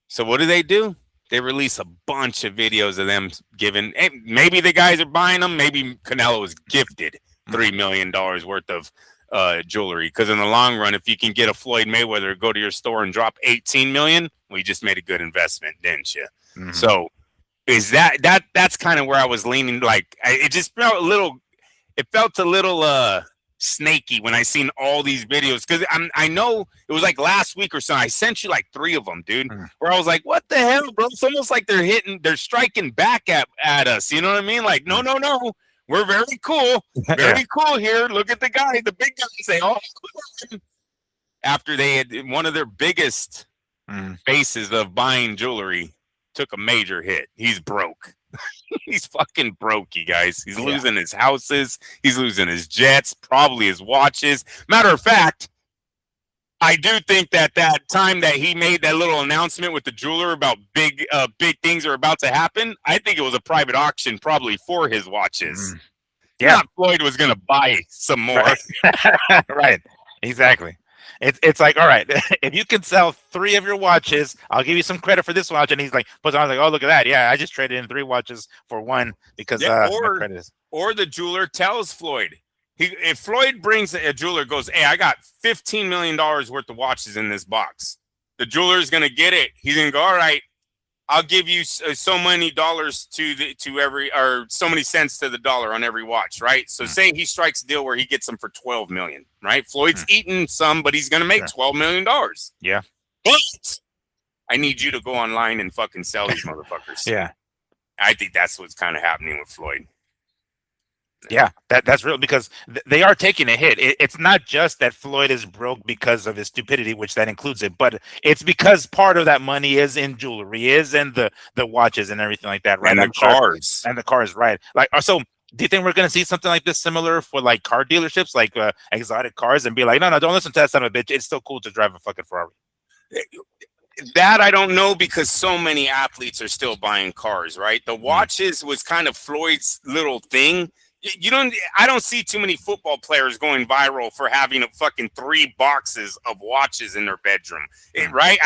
So what do? They release a bunch of videos of them giving. Maybe the guys are buying them. Maybe Canelo was gifted $3 million worth of jewelry. Because in the long run, if you can get a Floyd Mayweather to go to your store and drop $18 million, well, you just made a good investment, didn't you? Mm-hmm. So is that's kind of where I was leaning. Like it just felt a little. It felt a little snaky when I seen all these videos, because I know it was like last week or so. I sent you like 3 of them, dude, where I was like, what the hell, bro? It's almost like they're striking back at us. You know what I mean? Like, no. We're very cool. Very cool here. Look at the guy, the big guys. They all after they had one of their biggest bases of buying jewelry took a major hit. He's broke. He's fucking broke, you guys. He's losing his houses. He's losing his jets, probably his watches. Matter of fact, I do think that time that he made that little announcement with the jeweler about big things are about to happen, I think it was a private auction probably for his watches. Yeah. Not Floyd was going to buy some more. Right. Right. Exactly. It's like, all right, if you can sell 3 of your watches, I'll give you some credit for this watch. And he's like, puts on, like, oh, look at that. Yeah, I just traded in 3 watches for 1 because or the jeweler tells Floyd, if Floyd brings a jeweler, goes, hey, I got $15 million worth of watches in this box. The jeweler's gonna get it. He's gonna go, all right, I'll give you so many dollars to every, or so many cents to the dollar on every watch, right? So say he strikes a deal where he gets them for $12 million, right? Floyd's eating some, but he's gonna make $12 million. Yeah. But I need you to go online and fucking sell these motherfuckers. Yeah. I think that's what's kind of happening with Floyd. Yeah, that's real, because they are taking a hit. It's not just that Floyd is broke because of his stupidity, which that includes it, but it's because part of that money is in jewelry, is in the watches and everything like that, right? And the cars. And the cars, right? Like, so do you think we're going to see something like this similar for like car dealerships, like exotic cars, and be like, no, don't listen to that son of a bitch. It's still cool to drive a fucking Ferrari. That I don't know, because so many athletes are still buying cars, right? The watches was kind of Floyd's little thing. I don't see too many football players going viral for having a fucking 3 boxes of watches in their bedroom, right?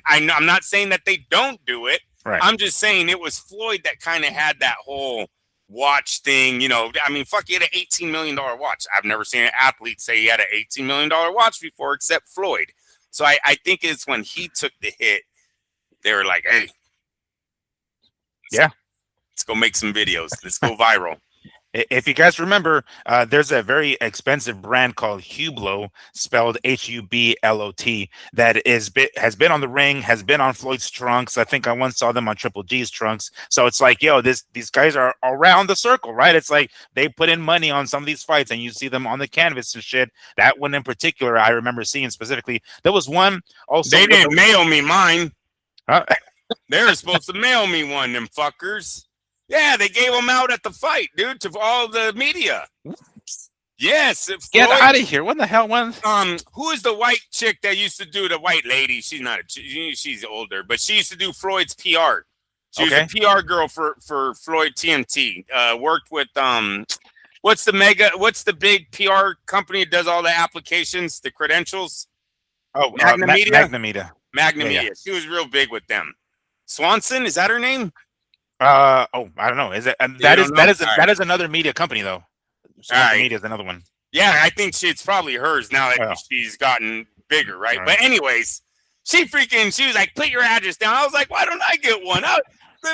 I'm not saying that they don't do it. Right. I'm just saying it was Floyd that kind of had that whole watch thing. I mean, fuck, he had an $18 million watch. I've never seen an athlete say he had an $18 million watch before, except Floyd. So I think it's when he took the hit, they were like, hey, let's go make some videos. Let's go viral. If you guys remember, there's a very expensive brand called Hublot, spelled Hublot, that has been on the ring, has been on Floyd's trunks. I think I once saw them on Triple G's trunks. So it's like, yo, these guys are around the circle, right? It's like they put in money on some of these fights, and you see them on the canvas and shit. That one in particular, I remember seeing specifically. There was one also. They didn't mail me mine. Huh? They were supposed to mail me one, them fuckers. Yeah, they gave them out at the fight, dude, to all the media. Yes. Floyd, get out of here. What the hell? Who is the white chick that used to do the white lady? She's not she's older, but she used to do Floyd's PR. She was a PR girl for Floyd TMT. Worked with what's the big PR company that does all the applications, the credentials? Oh, Magna Media. Magna Media. She was real big with them. Swanson, is that her name? I don't know. Is it? That is another media company though. Media is another one. Yeah, I think it's probably hers now that she's gotten bigger, right? But anyways, she was like, "Put your address down." I was like, "Why don't I get one?"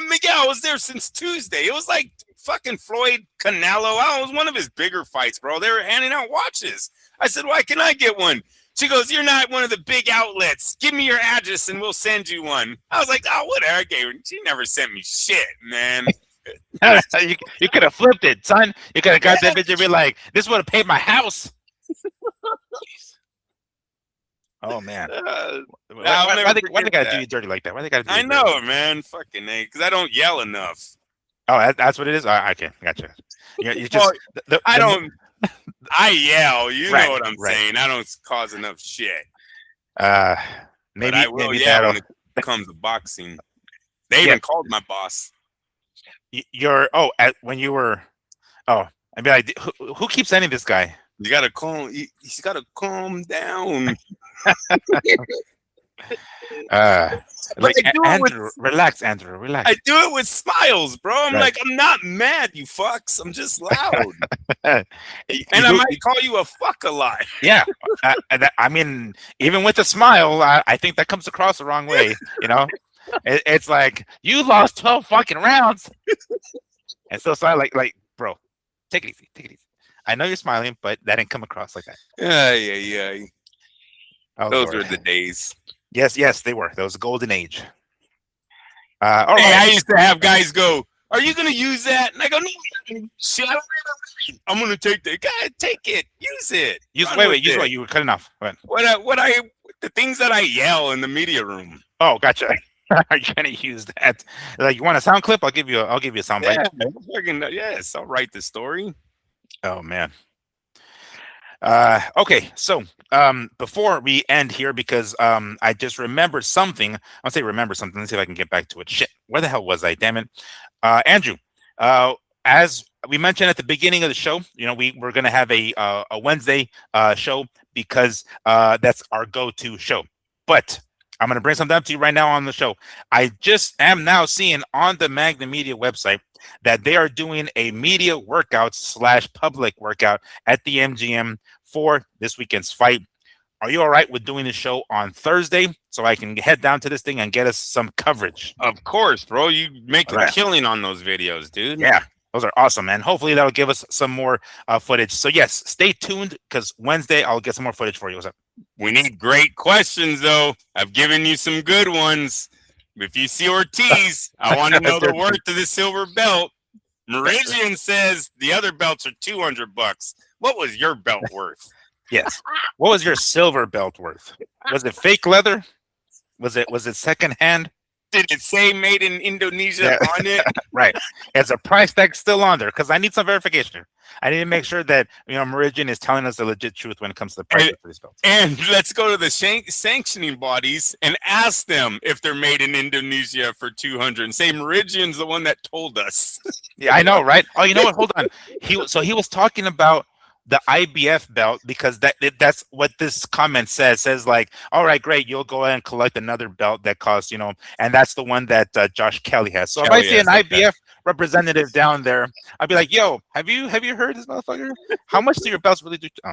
Miguel was there since Tuesday. It was like fucking Floyd Canelo. It was one of his bigger fights, bro. They were handing out watches. I said, "Why can I get one?" She goes, "You're not one of the big outlets. Give me your address and we'll send you one." I was like, "Oh, whatever." I gave her. She never sent me shit, man. you could have flipped it, son. You could have got that bitch and be like, "This would have paid my house." Oh man, why they gotta do you dirty like that? Why they gotta? I know, man. Fucking A, because I don't yell enough. Oh, that's what it is. Okay, gotcha. You just I don't. I yell. You know what I'm saying. I don't cause enough shit. Maybe I will yell when it comes to boxing. They even called my boss. When you were I mean, like, who keeps sending this guy? You gotta calm. He's gotta calm down. Relax, Andrew. Relax. I do it with smiles, bro. I'm like, I'm not mad, you fucks. I'm just loud. And I might call you a fuck a lot. Yeah. I mean, even with a smile, I think that comes across the wrong way. You know, it's like you lost 12 fucking rounds. And so like, bro, take it easy. I know you're smiling, but that didn't come across like that. Yeah. Oh, those were the days. Yes, they were. That was a golden age. I used to have guys go, "Are you going to use that?" And I go, "No, shit, I'm going to take that." God, take it. Use it. Use what? You were cutting off. The things that I yell in the media room. Oh, gotcha. Are you going to use that? Like, you want a sound clip? I'll give you a sound bite. Yes, I'll write the story. Oh man. Okay, so before we end here, because I just remembered something. I'll say remember something. Let's see if I can get back to it. Shit, where the hell was I? Damn it. Andrew, as we mentioned at the beginning of the show, you know, we're gonna have a Wednesday show because that's our go-to show. But I'm going to bring something up to you right now on the show. I just am now seeing on the Magna Media website that they are doing a media workout / public workout at the MGM for this weekend's fight. Are you all right with doing the show on Thursday so I can head down to this thing and get us some coverage? Of course, bro. You make a killing on those videos, dude. Yeah. Those are awesome, and hopefully that'll give us some more footage. So yes, stay tuned because Wednesday I'll get some more footage for you. What's up? We need great questions, though. I've given you some good ones. If you see Ortiz, I want to know the worth of the silver belt. Mirigian says the other belts are $200. What was your belt worth? Yes. What was your silver belt worth? Was it fake leather? Was it secondhand? Did it say made in Indonesia on it? Right. Is a price tag still on there? Because I need some verification. I need to make sure that Mirigian is telling us the legit truth when it comes to the price of these belts. And let's go to the sanctioning bodies and ask them if they're made in Indonesia for 200. And say Mirigian's the one that told us. Yeah, I know, right? Oh, you know what? Hold on. He was talking about the IBF belt because that's what this comment says like, all right, great, you'll go ahead and collect another belt that costs, and that's the one that Josh Kelly has. So if I see an IBF representative down there, I'll be like, yo, have you heard this motherfucker? How much do your belts really do? Oh.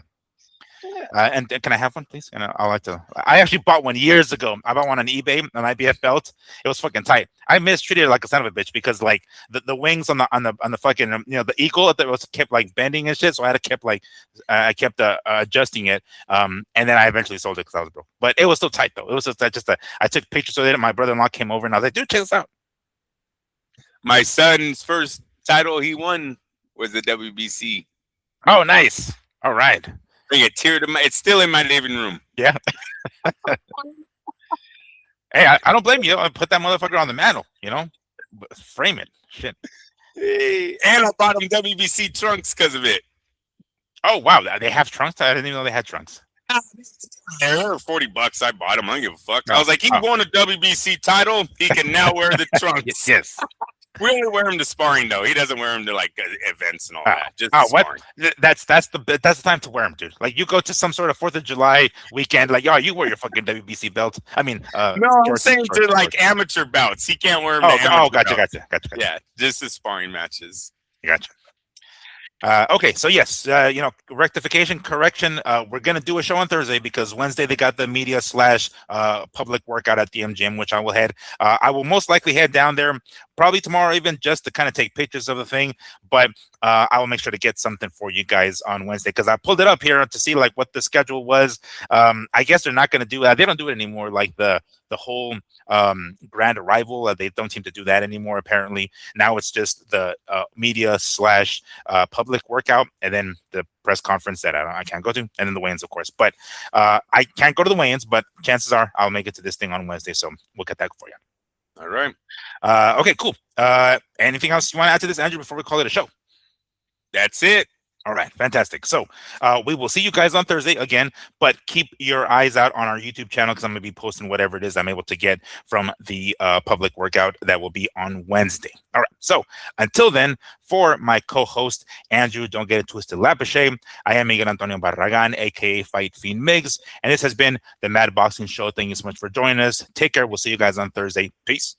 And can I have one, please? And I like to. I actually bought one years ago. I bought one on eBay, an IBF belt. It was fucking tight. I mistreated it like a son of a bitch because like the wings on the fucking the eagle that was kept like bending and shit. So I had to kept like I kept adjusting it. And then I eventually sold it because I was broke. But it was still tight though. It was just I took pictures of it. And my brother-in-law came over and I was like, dude, check this out. My son's first title he won was the WBC. Oh, nice. All right. Bring a tear to my. It's still in my living room. Yeah. Hey, I don't blame you. I put that motherfucker on the mantle. Frame it. Shit. Hey, and I bought him WBC trunks because of it. Oh wow, they have trunks. I didn't even know they had trunks. They were $40. I bought them. I don't give a fuck. I was like, he won a WBC title. He can now wear the trunks. Yes. We only wear him to sparring though. He doesn't wear them to like events and all that. Just what? That's the time to wear them, dude. Like you go to some sort of 4th of July weekend, like you wear your fucking WBC belt. I mean, no, I'm saying to like amateur bouts. He can't wear them. Gotcha. Yeah, just the sparring matches. Gotcha. Okay, so yes, rectification, correction. We're gonna do a show on Thursday because Wednesday they got the media / public workout at the MGM, which I will head. I will most likely head down there probably tomorrow, even just to kind of take pictures of the thing. But I will make sure to get something for you guys on Wednesday because I pulled it up here to see like what the schedule was. I guess they're not gonna do that. They don't do it anymore. Like the whole grand arrival, they don't seem to do that anymore. Apparently, now it's just the media / public workout, and then the press conference that I can't go to, and then the weigh-ins, of course. But I can't go to the weigh-ins, but chances are I'll make it to this thing on Wednesday, so we'll get that for you. All right. Okay, cool. Anything else you want to add to this, Andrew, before we call it a show? That's it. All right, fantastic. So we will see you guys on Thursday again, but keep your eyes out on our YouTube channel because I'm going to be posting whatever it is I'm able to get from the public workout that will be on Wednesday. All right, so until then, for my co-host, Andrew, don't get it twisted, Lapache, I am Miguel Antonio Barragan, a.k.a. Fight Fiend Miggs, and this has been the Mad Boxing Show. Thank you so much for joining us. Take care. We'll see you guys on Thursday. Peace.